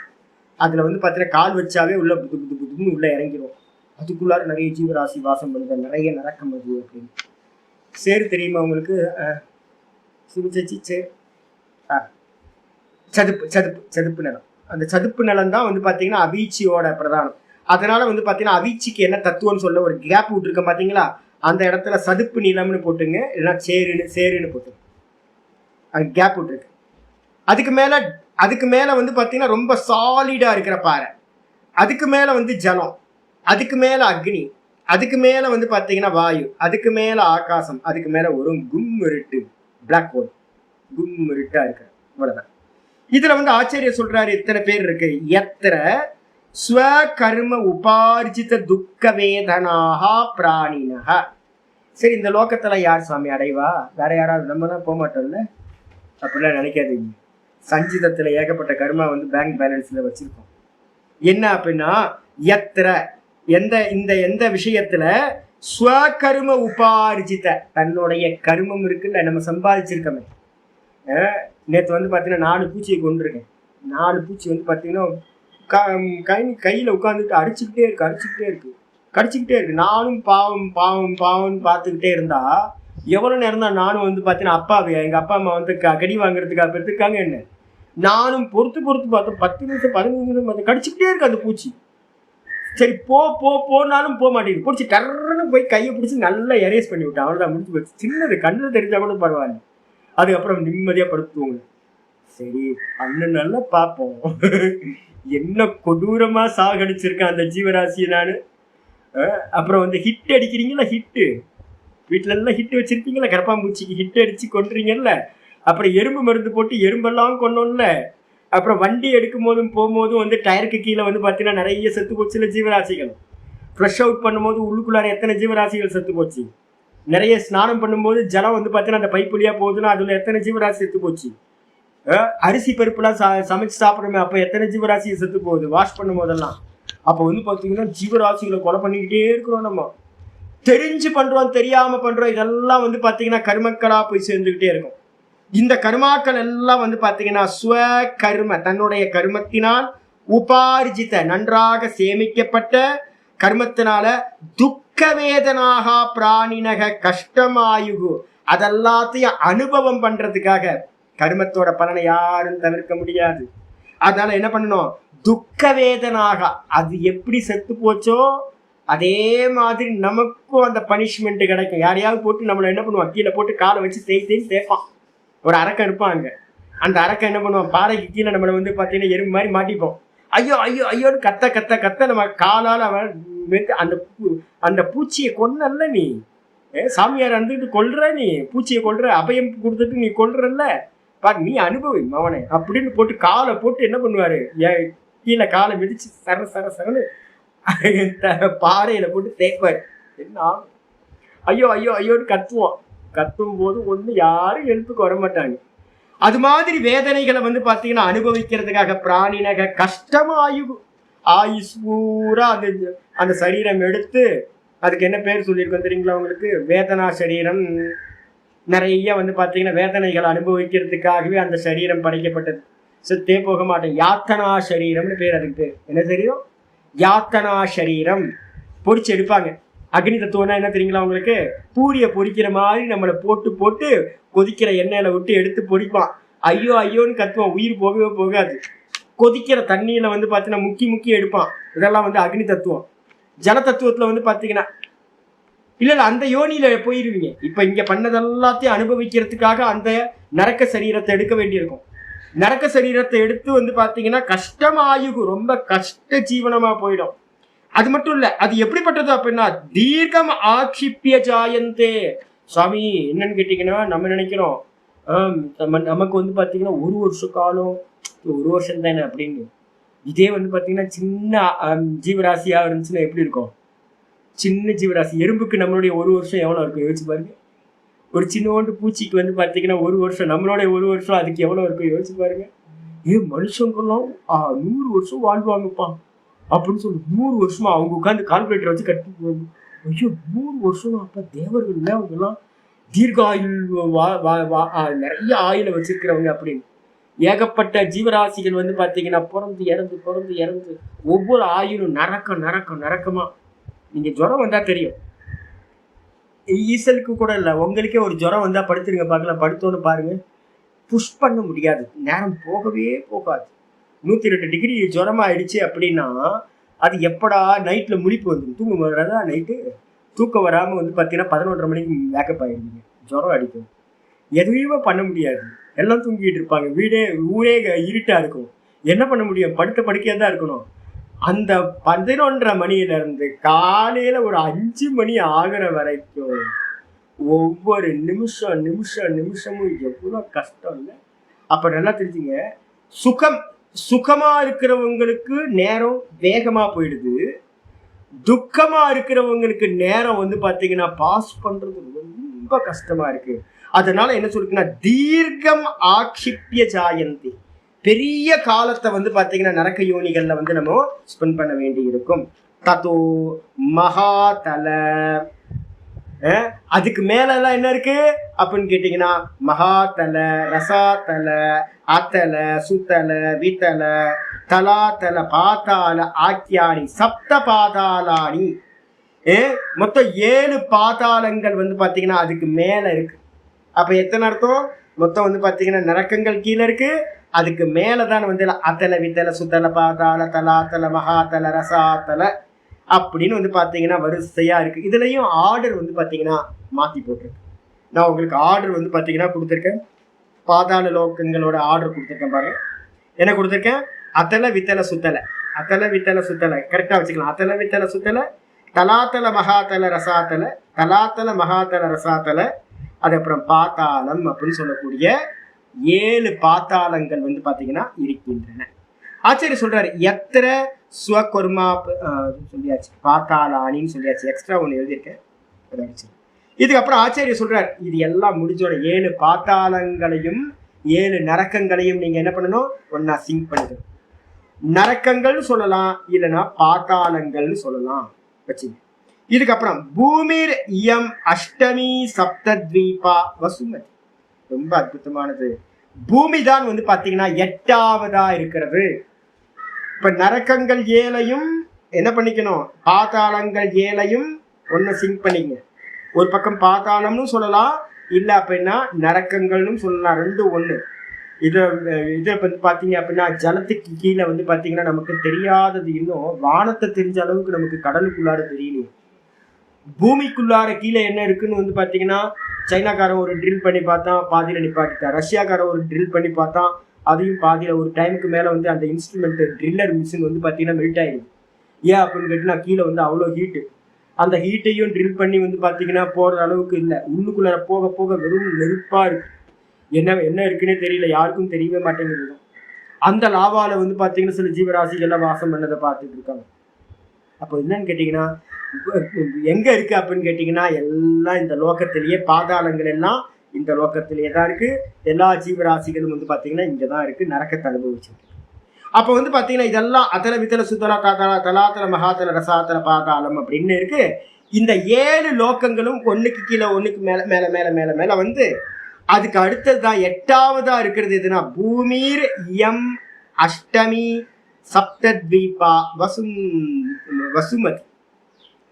அதுல வந்து பாத்தீங்கன்னா கால் வச்சாவே உள்ள புது புது புதுன்னு உள்ள இறங்கிடும். அதுக்குள்ளார நிறைய ஜீவராசி வாசம் பண்ணுது, நிறைய நடக்கம் வருது அப்படின்னு. சேரு தெரியுமா உங்களுக்கு? சுபிச்சி சேர், சதுப்பு சதுப்பு சதுப்பு நிலம். அந்த சதுப்பு நிலம் தான் வந்து பாத்தீங்கன்னா அவீச்சியோட பிரதானம். அதனால வந்து பாத்தீங்கன்னா அவீச்சிக்கு என்ன தத்துவம்னு சொல்ல ஒரு கேப் விட்டுருக்க பாத்தீங்களா, அந்த இடத்துல சதுப்பு நிலம்னு போட்டுங்க, இல்லைன்னா சேருன்னு போட்டுங்க. அது கேப் விட்டுருக்கு. அதுக்கு மேல வந்து பாத்தீங்கன்னா ரொம்ப சாலிடா இருக்கிற பாறை, அதுக்கு மேல வந்து ஜலம், அதுக்கு மேல அக்னி, அதுக்கு மேல வந்து பாத்தீங்கன்னா வாயு, அதுக்கு மேல ஆகாசம், அதுக்கு மேல ஒரு கும் இருட்டு, பிளாக் ஹோல், கும் இருட்டா இருக்கு. இவ்வளவுதான். இதுல வந்து ஆச்சரியர் சொல்றாரு, இத்தனை பேர் இருக்கு. எத்திர ஸ்வகர்ம உபார்ஜித துக்க வேதனாக பிராணினக. சரி, இந்த லோகத்துல யார் சாமி அடைவா? வேற யாராவது? நம்ம தான் போக மாட்டோம்ல, அப்படிலாம் நினைக்காதீங்க. சஞ்சிதத்துல ஏகப்பட்ட கர்மா வந்து பேங்க் பேலன்ஸ்ல வச்சிருக்கோம். என்ன அப்படின்னா, எத்திர எந்த விஷயத்துல ஸ்வகர்ம உபார்ஜித, தன்னுடைய கர்மம் இருக்குல்ல, நம்ம சம்பாதிச்சிருக்கோமே. நேற்று வந்து பாத்தீங்கன்னா 4 பூச்சியை கொண்டிருக்கேன். 4 பூச்சி வந்து பாத்தீங்கன்னா கையில உட்காந்துட்டு அடிச்சுக்கிட்டே இருக்கு. நானும் பாவம் பாவம் பாவம் பார்த்துக்கிட்டே இருந்தா எவ்வளவு நேரம் தான் நானும் வந்து பாத்தீங்கன்னா எங்க அப்பா அம்மா வந்து கடி வாங்குறதுக்காக பெற்றுக்காங்க. என்ன நானும் பொறுத்து பார்த்தோம். 10 நிமிஷம் 15 நிமிஷம் கடிச்சுக்கிட்டே இருக்கு அந்த பூச்சி. சரி போனாலும் போக மாட்டேங்குது. பிடிச்சி டர்ன்னு போய் கையை பிடிச்சி நல்லா எரேஸ் பண்ணி விட்டேன். அவ்வளவுதான், முடிஞ்சு போச்சு. சின்னது கண்ணில் தெரிஞ்சா கூட பரவாயில்ல. அதுக்கப்புறம் நிம்மதியா படுத்துவோங்க. சரி, நல்லா பார்ப்போம். என்ன கொடூரமா சாகடிச்சிருக்கேன் அந்த ஜீவராசியை நானு. அப்புறம் வந்து ஹிட் அடிக்கிறீங்களா, ஹிட்டு வீட்டுல எல்லாம் ஹிட் வச்சிருப்பீங்களா, கரப்பாம்பூச்சிக்கு ஹிட் அடிச்சு கொண்டுறீங்கல்ல. அப்புறம் எறும்பு மருந்து போட்டு எறும்பெல்லாம் கொண்டோம்ல. அப்புறம் வண்டி எடுக்கும் போதும் போகும்போதும் வந்து டயருக்கு கீழே வந்து பாத்தீங்கன்னா நிறைய செத்து போச்சுல ஜீவராசிகள். ஃப்ரெஷ் அவுட் பண்ணும்போது உள்ளுக்குள்ளார எத்தனை ஜீவராசிகள் செத்து போச்சு. நிறைய ஸ்நானம் பண்ணும்போது ஜலம் வந்து பாத்தீங்கன்னா அந்த பைப் வழியா போகுதுன்னா அதுல எத்தனை ஜீவராசி செத்து போச்சு. அரிசி பருப்புலாம் சமைச்சு சாப்பிடுறோமே, அப்ப எத்தனை ஜீவராசிகள் செத்து போகுது வாஷ் பண்ணும் போதெல்லாம். அப்ப வந்து பாத்தீங்கன்னா ஜீவராசிகளை கொலை பண்ணிக்கிட்டே இருக்கிறோம். நம்ம தெரிஞ்சு பண்றோம், தெரியாம பண்றோம். இதெல்லாம் வந்து பாத்தீங்கன்னா கர்மக்களா போய் சேர்ந்துகிட்டே இருக்கும். இந்த கர்மாக்கள் எல்லாம் வந்து பாத்தீங்கன்னா ஸ்வகர்ம, தன்னுடைய கர்மத்தினால் உபார்ஜித, நன்றாக சேமிக்கப்பட்ட கர்மத்தினால துக்க வேதனாக பிராணினக கஷ்டமாயுகு, அதெல்லாத்தையும் அனுபவம் பண்றதுக்காக. கர்மத்தோட பலனை யாரும் தவிர்க்க முடியாது. அதனால என்ன பண்ணணும், துக்க வேதனாக, அது எப்படி செத்து போச்சோ அதே மாதிரி நமக்கும் அந்த பனிஷ்மெண்ட் கிடைக்கும். யாரையாவது போட்டு நம்மளை என்ன பண்ணுவான், கீழே போட்டு காலை வச்சு தேய்ப்பான். ஒரு அரக்கன் இருப்பாங்க. அந்த அரக்கன் என்ன பண்ணுவான், பாறைக்கு கீழே நம்மளை வந்து பார்த்தீங்கன்னா எறும்பு மாதிரி மாட்டிப்போம். ஐயோ ஐயோ ஐயோன்னு கத்த நம்ம காலால் அவன் அந்த பூச்சியை கொன்னல்ல நீ. சாமியார் வந்துட்டு கொல்ற, நீ பூச்சியை கொல்ற, அபயம் கொடுத்துட்டு நீ கொல்றல்ல, பாரு நீ அனுபவி மவனே அப்படின்னு போட்டு காலை போட்டு என்ன பண்ணுவாரு, கீழே காலை மிதிச்சு சரன்னு பாறையில போட்டு தேய்ப்பாரு. என்ன ஐயோ ஐயோ ஐயோன்னு கத்துவோம். கத்தும் போது ஒண்ணு யாரும் எழுப்புக்கு வர மாட்டாங்க. அது மாதிரி வேதனைகளை வந்து பாத்தீங்கன்னா அனுபவிக்கிறதுக்காக பிராணினக கஷ்டமாயு, ஆயுஸ் பூரா அந்த சரீரம் எடுத்து, அதுக்கு என்ன பேர் சொல்லியிருக்கோம் தெரியுங்களா உங்களுக்கு, வேதனா சரீரம். நிறைய வந்து பாத்தீங்கன்னா வேதனைகளை அனுபவிக்கிறதுக்காகவே அந்த சரீரம் படைக்கப்பட்டது. செத்தே போக மாட்டேன். யாத்தனா சரீரம்னு பேர். அதுக்கு பேர் என்ன சரீரம், யாத்தனா சரீரம். பொறிச்சு எடுப்பாங்க. அக்னி தத்துவம்னா என்ன தெரியுங்களா உங்களுக்கு, பூரிய பொறிக்கிற மாதிரி நம்மளை போட்டு கொதிக்கிற எண்ணெயில விட்டு எடுத்து பொறிப்பான். ஐயோ ஐயோன்னு கத்துவான், உயிர் போகவே போகாது. கொதிக்கிற தண்ணியில வந்து பாத்தீங்கன்னா முக்கி எடுப்பான். இதெல்லாம் வந்து அக்னி தத்துவம். ஜல தத்துவத்துல வந்து பாத்தீங்கன்னா இல்ல அந்த யோனியில போயிருவீங்க. இப்ப இங்க பண்ணது எல்லாத்தையும் அனுபவிக்கிறதுக்காக அந்த நரக்க சரீரத்தை எடுக்க வேண்டியிருக்கும். நரக்க சரீரத்தை எடுத்து வந்து பாத்தீங்கன்னா கஷ்டமாயுகு, ரொம்ப கஷ்ட ஜீவனமா போயிடும். அது மட்டும் இல்ல, அது எப்படிப்பட்டது அப்படின்னா தீர்க்கம் ஆக்ஷிப்பிய ஜாயந்தே. சுவாமி என்னன்னு கேட்டீங்கன்னா, நம்ம நினைக்கிறோம் நமக்கு வந்து பாத்தீங்கன்னா ஒரு வருஷ காலம், ஒரு வருஷம் தானே அப்படின்னு. இதே வந்து பாத்தீங்கன்னா சின்ன ஜீவராசியா இருந்துச்சுன்னா எப்படி இருக்கும்? சின்ன ஜீவராசி எறும்புக்கு நம்மளுடைய ஒரு வருஷம் எவ்வளவு இருக்கும் யோசிச்சு பாருங்க. ஒரு சின்னோண்டு பூச்சிக்கு வந்து பாத்தீங்கன்னா ஒரு வருஷம், நம்மளுடைய ஒரு வருஷம் அதுக்கு எவ்வளவு இருக்கும் யோசிச்சு பாருங்க. மனுஷங்கெல்லாம் 100 வருஷம் வாழ்வாங்கப்பா அப்படின்னு சொல்லி 100 வருஷமா அவங்க உட்காந்து கால்குலேட்டர் வச்சு கட்டி போகுது. ஐயோ 100 வருஷம். அப்ப தேவர்கள் அவங்க எல்லாம் தீர்காயுள் நிறைய ஆயுள வச்சிருக்கிறவங்க அப்படின்னு. ஏகப்பட்ட ஜீவராசிகள் வந்து பாத்தீங்கன்னா பிறந்து இறந்து ஒவ்வொரு ஆயுளும் நரக்கமா. நீங்க ஜுரம் வந்தா தெரியும். ஈசலுக்கு கூட இல்ல, உங்களுக்கே ஒரு ஜுரம் வந்தா படுத்துருங்க பார்க்கலாம். படுத்தோன்னு பாருங்க, புஷ் பண்ண முடியாது, நேரம் போகவே போகாது. 102 டிகிரி ஜுரமா ஆயிடுச்சு அப்படின்னா அது எப்படா நைட்ல முழிப்பு வந்துடும். தூங்க வராதா நைட்டு? தூக்கம் வராம வந்து பாத்தீங்கன்னா 11:30 மணிக்கு மேக்கப் ஆயிடுவீங்க. ஜுரம் அடிக்கும், எதுவுமே பண்ண முடியாது. எல்லாம் தூங்கிட்டு இருப்பாங்க, ஊரே இருட்டா இருக்கும். என்ன பண்ண முடியும்? படுத்த படுக்கையா தான் இருக்கணும். அந்த 11:30 மணியில இருந்து காலையில ஒரு 5 மணி ஆகிற வரைக்கும் ஒவ்வொரு நிமிஷமும் எவ்வளவு கஷ்டம் இல்லை? அப்ப நல்லா தெரிஞ்சுங்க, சுகமா இருக்கிறவங்களுக்கு நேரம் வேகமா போயிடுது, துக்கமா இருக்கிறவங்களுக்கு நேரம் வந்து பாத்தீங்கன்னா பாஸ் பண்றது ரொம்ப கஷ்டமா இருக்கு. அதனால என்ன சொல்லுக்குன்னா தீர்க்கம் ஆக்ஷிப்பிய ஜாயந்தி, பெரிய காலத்தை வந்து பாத்தீங்கன்னா நரக்க யோனிகள்ல வந்து நம்ம ஸ்பெண்ட் பண்ண வேண்டி இருக்கும். தத்தோ மகாதல, அதுக்கு மேல எல்லாம் என்ன இருக்கு அப்படின்னு கேட்டீங்கன்னா மகாதல, ரசாதல, அத்தல, சுத்தல, வித்தல, தலாத்தல, பாத்தால, ஆக்கியானி, சப்த பாதாளானி. மொத்தம் 7 பாதாளங்கள் வந்து பாத்தீங்கன்னா அதுக்கு மேல இருக்கு. அப்ப எத்தனை அர்த்தம்? மொத்தம் வந்து பாத்தீங்கன்னா நரக்கங்கள் கீழே இருக்கு, அதுக்கு மேலதான் வந்து அத்தல, வித்தல, சுத்தல, பாதாள, தலாத்தல, மகாத்தல, ரசாத்தல அப்படின்னு வந்து பாத்தீங்கன்னா வரிசையா இருக்கு. இதுலயும் ஆர்டர் வந்து பாத்தீங்கன்னா மாத்தி போட்டிருக்கு. நான் உங்களுக்கு ஆர்டர் வந்து பாத்தீங்கன்னா கொடுத்துருக்கேன், பாதாள லோகங்களோட ஆர்டர் கொடுத்துருக்கேன் பாருங்க. என்ன கொடுத்துருக்கேன்? அத்தல, வித்தல, சுத்தல, அத்தல, வித்தல, சுத்தல, கரெக்டா வச்சுக்கலாம். அத்தல, வித்தல, சுத்தல, தலாத்தல, மகாத்தல, ரசாத்தல, தலாத்தல, மகாத்தல, ரசாத்தல, அது அப்புறம் பாத்தாளம் அப்படின்னு சொல்லக்கூடிய 7 பாத்தாளங்கள் வந்து பாத்தீங்கன்னா இருக்கின்றன. ஆச்சரிய சொல்றாரு எத்திர ஸ்வகர்மா சொல்லியாச்சு, பாத்தாளானின்னு சொல்லியாச்சு, எக்ஸ்ட்ரா ஒண்ணு எழுதியிருக்கேன். இதுக்கப்புறம் ஆச்சரிய சொல்றாரு இது எல்லாம் முடிஞ்சோட 7 பாத்தாளங்களையும் 7 நரக்கங்களையும் நீங்க என்ன பண்ணணும்? ஒன்னா சிங்க் பண்ணிக்கணும். நரக்கங்கள்னு சொல்லலாம், இல்லைன்னா பாத்தாளங்கள்னு சொல்லலாம் வச்சுங்க. இதுக்கப்புறம் பூமிர் இயம் அஷ்டமி சப்தத்வீபா வசுமதி, ரொம்ப அற்புதமானது. பூமி தான் வந்து பாத்தீங்கன்னா 8ஆவதா இருக்கிறது. இப்ப நரக்கங்கள் 7ஐயும் என்ன பண்ணிக்கணும்? பாதாளங்கள் 7ஐயும் ஒன்னு சிங்க் பண்ணிங்க. ஒரு பக்கம் பாதாளம்னு சொல்லலாம், இல்ல அப்படின்னா நரக்கங்கள்னு சொல்லலாம், ரெண்டும் ஒண்ணு. இதை வந்து பாத்தீங்க அப்படின்னா ஜலத்துக்கு கீழே வந்து பாத்தீங்கன்னா நமக்கு தெரியாதது இன்னும் வானத்தை தெரிஞ்ச அளவுக்கு நமக்கு கடலுக்குள்ளார தெரியலையே. பூமிக்குள்ளார கீழே என்ன இருக்குன்னு வந்து பாத்தீங்கன்னா சைனாக்காரன் ஒரு ட்ரில் பண்ணி பார்த்தான், பாதியில நிப்பாட்டிட்டான். ரஷ்யாக்காரன் ஒரு ட்ரில் பண்ணி பார்த்தான், அதையும் பாதியில ஒரு டைமுக்கு மேல வந்து அந்த இன்ஸ்ட்ருமெண்ட் ட்ரில்லர் மிஷின் வந்து பாத்தீங்கன்னா மெல்ட் ஆயிடுது. ஏன் அப்படின்னு கேட்டீங்கன்னா கீழே வந்து அவ்வளோ ஹீட்டு. அந்த ஹீட்டையும் ட்ரில் பண்ணி வந்து பாத்தீங்கன்னா போற அளவுக்கு இல்லை, உள்ளுக்குள்ளார போக போக வெறும் நெருப்பா இருக்கு. என்ன இருக்குன்னே தெரியல, யாருக்கும் தெரியவே மாட்டேங்குது. அந்த லாவால வந்து பாத்தீங்கன்னா சில ஜீவராசிகள்லாம் வாசம் பண்ணதை பார்த்துட்டு இருக்காங்க. அப்போ என்னன்னு கேட்டீங்கன்னா எங்க இருக்கு அப்படின்னு கேட்டீங்கன்னா எல்லாம் இந்த லோகத்திலேயே, பாதாளங்கள் எல்லாம் இந்த லோகத்திலேயே தான் இருக்கு. எல்லா ஜீவராசிகளும் வந்து பாத்தீங்கன்னா இங்கதான் இருக்கு, நரக்கத்தை அனுபவிச்சிருக்கு. அப்ப வந்து பாத்தீங்கன்னா இதெல்லாம் அத்தல, வித்தல, சுத்தலா, தாத்தல, தலாத்தல, மகாத்தல, ரசாத்தல, பாதாளம் அப்படின்னு இருக்கு. இந்த 7 லோகங்களும் ஒண்ணுக்கு கீழே ஒண்ணுக்கு மேல மேல மேல மேல மேல வந்து அதுக்கு அடுத்ததுதான் 8ஆவதா இருக்கிறது எதுனா பூமிர் இயம் அஷ்டமி சப்தத்வீபா வசுமதி.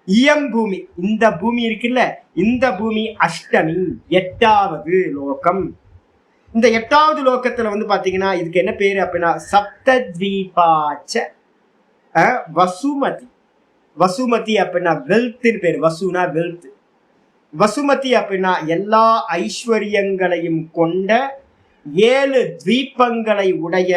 இயம் பூமி, இந்த பூமி இருக்குல்ல, இந்த பூமி அஷ்டமி 8ஆவது லோகம். இந்த 8ஆவது லோகத்துல வந்து பாத்தீங்கன்னா இதுக்கு என்ன பேரு அப்படின்னா சப்தத்வீபாச்ச. வசுமதி. வசுமதி அப்படின்னா வெல்த்னு பேர். வசுனா வெல்த். வசுமதி அப்படின்னா எல்லா ஐஸ்வர்யங்களையும் கொண்ட 7 தீபங்களை உடைய,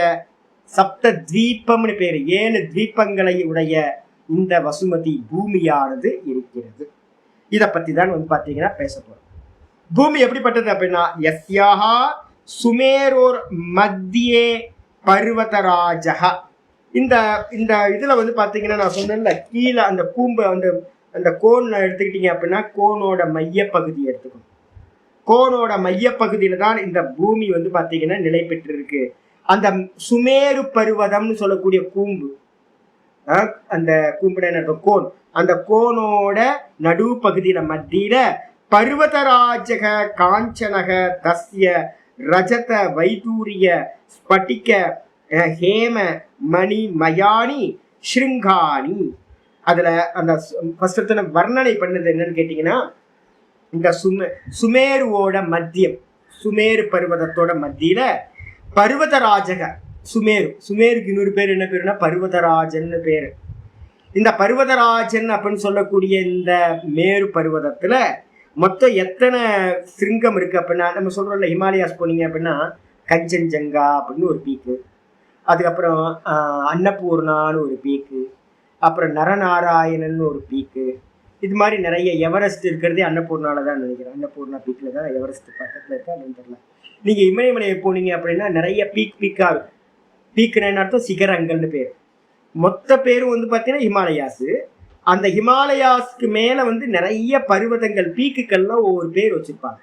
சப்த தீபம்னு பேரு, 7 தீபங்களை உடைய இந்த வசுமதி பூமியானது இருக்கிறது. இதை பத்தி தான் வந்து பாத்தீங்கன்னா பேச போறோம். பூமி எப்படிப்பட்டது அப்படின்னா, யஸ்யாஹா சுமேரோர் மத்தியே பர்வதராஜஹ. இந்த இந்த இதுல வந்து பாத்தீங்கன்னா நான் சொன்னேன்ல, கீழே அந்த கூம்பை அந்த கோன் எடுத்துக்கிட்டீங்க அப்படின்னா கோனோட மையப்பகுதி எடுத்துக்கணும். கோனோட மையப்பகுதியில தான் இந்த பூமி வந்து பாத்தீங்கன்னா நிலை பெற்று இருக்கு. அந்த சுமேரு பருவதம்னு சொல்லக்கூடிய கூம்பு, அந்த கூம்புன கோன், அந்த கோனோட நடு பகுதியில மத்தியில பர்வதராஜக காஞ்சனக தஸ்ய ரஜத வைதூரிய ஸ்பட்டிக ஹேம மணி மயானி ஸ்ருங்காணி. அதுல அந்த ஃபர்ஸ்ட் வர்ணனை பண்ணது என்னன்னு கேட்டீங்கன்னா, இந்த சுமேருவோட மத்தியம், சுமேரு பர்வதத்தோட மத்தியில பர்வதராஜக சுமேருக்கு இன்னொரு பேர் என்ன பேருன்னா பர்வதராஜன் பேரு. இந்த பர்வதராஜன் அப்படின்னு சொல்லக்கூடிய இந்த மேரு பர்வதத்துல மொத்தம் எத்தனை சிருங்கம் இருக்கு அப்படின்னா, நம்ம சொல்றோம்ல, ஹிமாலயாஸ் போனீங்க அப்படின்னா கஞ்சன்ஜங்கா அப்படின்னு ஒரு பீக்கு, அதுக்கப்புறம் அன்னபூர்ணான்னு ஒரு பீக்கு, அப்புறம் நரநாராயணன் ஒரு பீக்கு. இது மாதிரி நிறைய. எவரெஸ்ட் இருக்கிறதே அன்னபூர்ணால தான் நினைக்கிறேன். அன்னபூர்ணா பீக்கில் தான் எவரெஸ்ட் பக்கத்தில் இருக்கா அப்படின்னு தெரியல. நீங்கள் இமயமலையை போனீங்க அப்படின்னா நிறைய பீக்காக இருக்கும். பீக்குன்னு அர்த்தம் சிகரங்கள்னு பேர். மொத்த பேரும் வந்து பார்த்தீங்கன்னா ஹிமாலயாஸு. அந்த ஹிமாலயாஸ்க்கு மேலே வந்து நிறைய பர்வதங்கள், பீக்குகள்லாம் ஒவ்வொரு பேர் வச்சுருப்பாங்க.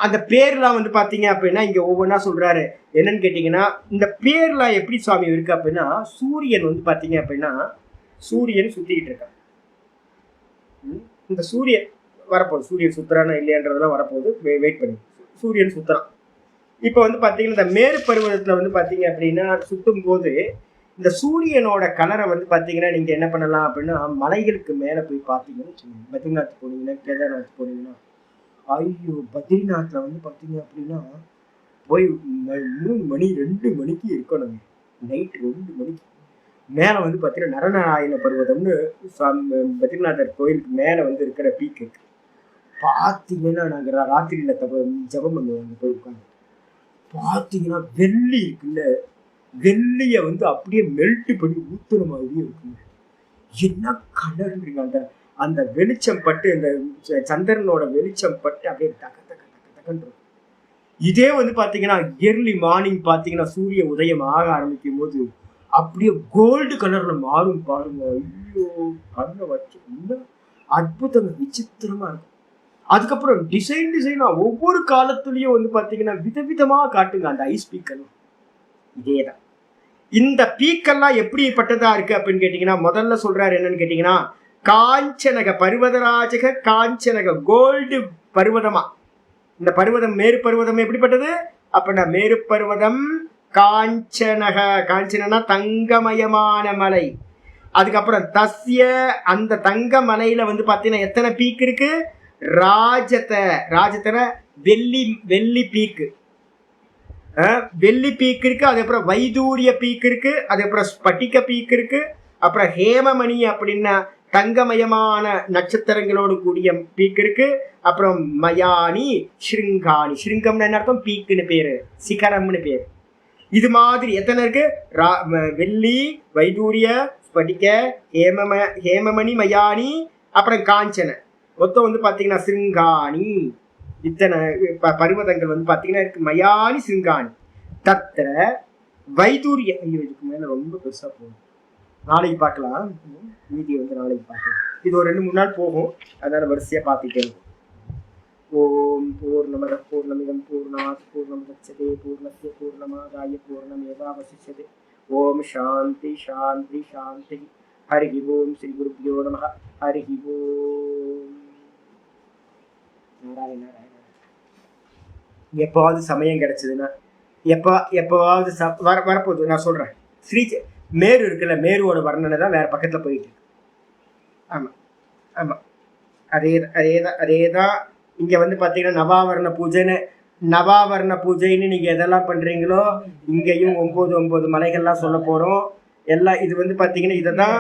அந்த பேர்லாம் வந்து பார்த்தீங்க அப்படின்னா இங்கே ஒவ்வொன்றா சொல்கிறாரு. என்னன்னு கேட்டிங்கன்னா, இந்த பேர்லாம் எப்படி சுவாமி இருக்கு அப்படின்னா, சூரியன் வந்து பார்த்தீங்க அப்படின்னா சூரியன் சுற்றிக்கிட்டு இருக்கான். இந்த சூரியன் வரப்போகுது, சூரியன் சுத்துறானா இல்லையான்றதெல்லாம் வரப்போகுது, வெயிட் பண்ணி. சூரியன் சுத்துறான். இப்போ வந்து பார்த்தீங்கன்னா இந்த மேரு பருவத்தில் வந்து பார்த்தீங்க அப்படின்னா சுற்றும் போது இந்த சூரியனோட கலரை வந்து பார்த்தீங்கன்னா நீங்கள் என்ன பண்ணலாம் அப்படின்னா, மலைகளுக்கு மேலே போய் பார்த்தீங்கன்னு சொல்லுங்க. பத்ரிநாத் போனீங்கன்னா, கேதார்நாத் போனீங்கன்னா, ஐயோ பத்ரிநாத்தில் வந்து பார்த்தீங்க அப்படின்னா போய் 3 மணி 2 மணிக்கு இருக்கணும். நைட் 2 மணிக்கு மேலே வந்து பார்த்தீங்கன்னா நரநாராயண பர்வதம்னு பத்ரிநாதர் கோயிலுக்கு மேலே வந்து இருக்கிற பீக் இருக்கு. பார்த்தீங்கன்னா நாங்கள் ராத்திரியில் ஜபம் பண்ணுவோம். அங்கே போய் உட்காந்து பார்த்தீங்கன்னா வெள்ளி இருக்குல்ல, வெள்ளியை வந்து அப்படியே மெல்ட் பண்ணி ஊத்துற மாதிரியே இருக்குங்க. என்ன கலருங்க! அந்த அந்த வெளிச்சம் பட்டு, அந்த சந்திரனோட வெளிச்சம் பட்டு அப்படியே தக்க தக்க தக்க தக்கன்று. இதே வந்து பார்த்தீங்கன்னா இயர்லி மார்னிங் பார்த்தீங்கன்னா சூரிய உதயம் ஆக ஆரம்பிக்கும் போது அப்படியே கோல்டு கலர்ல மாறும் பாருங்க. ஐயோ, கண்ணை வச்சு இன்னும் அற்புதங்க, விசித்திரமா இருக்கும். அதுக்கப்புறம் டிசைனா ஒவ்வொரு காலத்துலயும் வந்து பாத்தீங்கன்னா விதவிதமா காட்டுங்க அந்த ஐஸ் பீக்கெல்லாம். இதேதான். இந்த பீக்கெல்லாம் எப்படிப்பட்டதா இருக்கு அப்படின்னு கேட்டீங்கன்னா, முதல்ல சொல்றாரு என்னன்னு கேட்டீங்கன்னா, காஞ்சனக பர்வதராஜக காஞ்சனக கோல்டு பர்வதமா. இந்த பர்வதம் மேரு பர்வதம் எப்படிப்பட்டது அப்படின்னா, மேரு பர்வதம் காஞ்சனக, காஞ்சனா தங்கமயமான மலை. அதுக்கப்புறம் தஸ்ய, அந்த தங்க மலையில வந்து பாத்தீங்கன்னா எத்தனை பீக் இருக்கு? ராஜத்தன வெள்ளி பீக்கு, வெள்ளி பீக் இருக்கு. அதுக்கப்புறம் வைதூரிய பீக் இருக்கு. அதுக்கப்புறம் ஸ்பட்டிக பீக் இருக்கு. அப்புறம் ஹேமமணி அப்படின்னா தங்கமயமான நட்சத்திரங்களோடு கூடிய பீக் இருக்கு. அப்புறம் மயானி ஸ்ருங்காணி, ஸ்ருங்கம்னு என்ன அர்த்தம்? பீக்குன்னு பேரு, சிகரம்னு பேரு. இது மாதிரி எத்தனை இருக்கு? வெள்ளி, வைதூரிய, ஸ்பட்டிக, ஹேமமணி, மயானி, அப்புறம் காஞ்சன. மொத்தம் வந்து பாத்தீங்கன்னா சிருங்காணி. இத்தனை பர்வதங்கள் வந்து பாத்தீங்கன்னா இருக்கு. மயானி சிருங்காணி தத்திர வைதூரிய. ஐயோ, இதுக்கு மேல ரொம்ப பெருசா போகும், நாளைக்கு பார்க்கலாம். மீதி வந்து நாளைக்கு பார்க்கலாம். இது ஒரு 2-3 நாள் போகும், அதனால வரிசையா பார்த்துட்டே இருக்கும். ஓம் பூர்ணமத பூர்ணமிதம் பூர்ணாத் பூர்ணமுதச்யதே பூர்ணஸ்ய பூர்ணமாதாய பூர்ணமேவாவசிஷ்யதே. ஓம் சாந்தி சாந்தி சாந்தி. ஹரி ஓம். ஸ்ரீ குருப்யோ நமஹ. ஹரி ஓம். நாராயண நாராயண. எப்போவாவது சமயம் கிடைச்சதுன்னா, எப்போவாவது வரப்போகுது, நான் சொல்றேன். ஸ்ரீ மேரு இருக்குல்ல, மேருவோட வர்ணனை தான் வேற பக்கத்துல போயிட்டு இருக்கு. ஆமா ஆமா, அதேதான். இங்க வந்து பாத்தீங்கன்னா நவாவரண பூஜைன்னு நீங்க எதெல்லாம் பண்றீங்களோ இங்கேயும் 9 மலைகள்லாம் சொல்ல போறோம். எல்லாம் இது வந்து பாத்தீங்கன்னா இததான்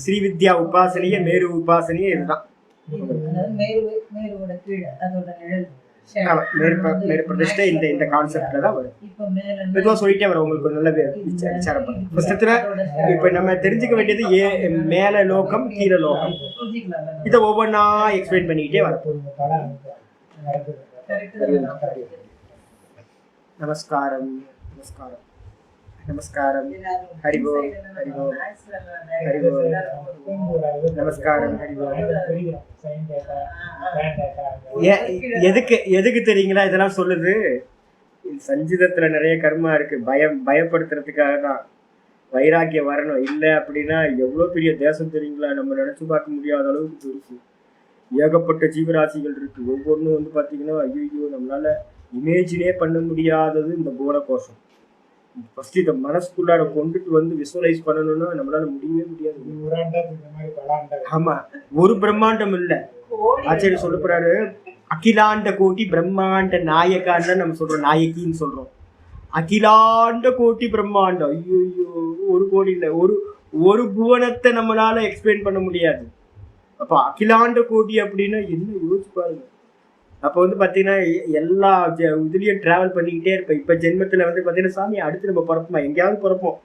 ஸ்ரீவித்யா உபாசனையே மேரு உபாசனையே இதுதான். மேரு பிரதிஷ்டை இந்த கான்செப்ட்ல தான் வரும். மெதுவா சொல்லிட்டே வரும் உங்களுக்கு நல்ல விசாரம் புஸ்தகத்துல. இப்ப நம்ம தெரிஞ்சுக்க வேண்டியது மேல லோகம் கீழே லோகம், இதை ஒவ்வொன்னா எக்ஸ்பிளைன் பண்ணிக்கிட்டே வரும். நமஸ்காரம் நமஸ்காரம் நமஸ்காரம். ஹரி ஓம் ஹரி ஓம் ஹரி ஓம் நமஸ்காரம் ஹரி ஓம். எதுக்கு தெரியுங்களா இதெல்லாம் சொல்லுது? சஞ்சிதத்துல நிறைய கர்மா இருக்கு. பயப்படுத்துறதுக்காக தான். வைராக்கியம் வரணும். இல்லை அப்படின்னா எவ்வளவு பெரிய தேசம் தெரியுங்களா, நம்ம நினைச்சு பார்க்க முடியாத அளவுக்கு பெருசு. ஏகப்பட்ட ஜீவராசிகள் இருக்கு. ஒவ்வொன்றும் வந்து பாத்தீங்கன்னா ஐயோ நம்மளால இமேஜினே பண்ண முடியாதது இந்த புவன கோஷம். ஃபர்ஸ்ட் இதை மனசுக்குள்ளார கொண்டுட்டு வந்து விசுவலைஸ் பண்ணணும்னா நம்மளால முடியவே முடியாது. ஆமா, ஒரு பிரம்மாண்டம் இல்ல. ஆச்சரிய சொல்ல போறாரு, அகிலாண்ட கோட்டி பிரம்மாண்ட நாயக்கான்னு நம்ம சொல்றோம், நாயக்கின்னு சொல்றோம். அகிலாண்ட கோட்டி பிரம்மாண்டம், ஐயோ ஒரு கோடி இல்ல, ஒரு புவனத்தை நம்மளால எக்ஸ்பிளைன் பண்ண முடியாது. அப்ப அகிலாண்ட கோட்டி அப்படின்னா என்ன யோசிச்சு பாருங்க. அப்போ வந்து பார்த்தீங்கன்னா எல்லா இதுலேயும் ட்ராவல் பண்ணிக்கிட்டே இருப்பேன். இப்போ ஜென்மத்தில் வந்து பார்த்தீங்கன்னா சாமி அடுத்து நம்ம பிறப்போமா, எங்கேயாவது பிறப்போம்.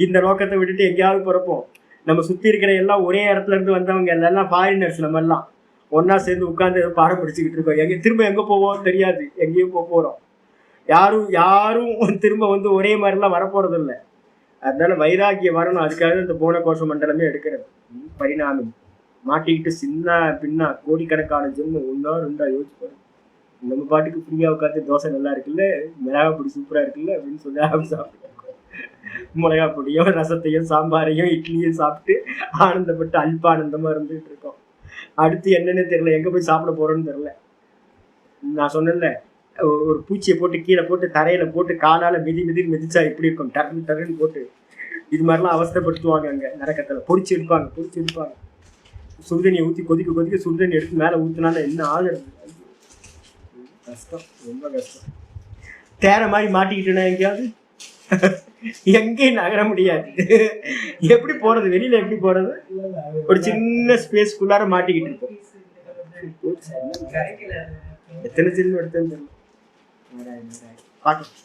இந்த நோக்கத்தை விட்டுட்டு எங்கேயாவது பிறப்போம். நம்ம சுற்றி இருக்கிற எல்லாம் ஒரே இடத்துல இருந்து வந்தவங்க எல்லாம் ஃபாரினர்ஸ். நம்ம எல்லாம் ஒன்றா சேர்ந்து உட்காந்து பாடம் படிச்சுக்கிட்டு இருக்கோம். திரும்ப எங்கே போவோம் தெரியாது, எங்கேயும் போகிறோம். யாரும் திரும்ப வந்து ஒரே மாதிரிலாம் வரப்போகிறது இல்லை. அதனால வைராக்கியம் வரணும். அதுக்காக இந்த புவன கோஷ மண்டலமே எடுக்கிறது. பரிணாமி மாட்டிக்கிட்டு சின்ன பின்னா கோடிக்கணக்கான ஜென்மம் ஒன்றா ரெண்டா யோசிப்பாரு. நம்ம பாட்டுக்கு ஃப்ரீயாக உட்காந்து தோசை நல்லா இருக்குல்ல, மிளகா பொடி சூப்பராக இருக்குல்ல அப்படின்னு சொல்லி சாப்பிட்டு மிளகா பொடியும் ரசத்தையும் சாம்பாரையும் இட்லியும் சாப்பிட்டு ஆனந்தப்பட்டு அல்பானந்தமாக இருந்துகிட்டு இருக்கோம். அடுத்து என்னன்னு தெரியல, எங்கே போய் சாப்பிட போகிறோன்னு தெரில. நான் சொன்னேன்ல, ஒரு பூச்சியை போட்டு கீழே போட்டு தரையில் போட்டு காலால் மிதிச்சா இப்படி இருக்கும், டர்ன்னு போட்டு இது மாதிரிலாம் அவஸ்தைப்படுத்துவாங்க. அங்கே நரக்கத்தில் பொறிச்சு எடுப்பாங்க. சுடுதண்ணியை ஊற்றி கொதிக்க சுடுதண்ணி எடுத்து மேலே ஊற்றினால என்ன ஆகுறது? கஷ்டம், ரொம்ப கஷ்டம். தேர மாதிரி மாட்டிக்கிட்டேன்னா எங்கேயாவது எங்கேயும் நகர முடியாது. எப்படி போறது? வெளியில எப்படி போறது? ஒரு சின்ன ஸ்பேஸ்க்குள்ளார மாட்டிக்கிட்டு இருக்கோம். எத்தனை சின்ன எடுத்தேன்னு தெரியல. பார்க்கலாம்.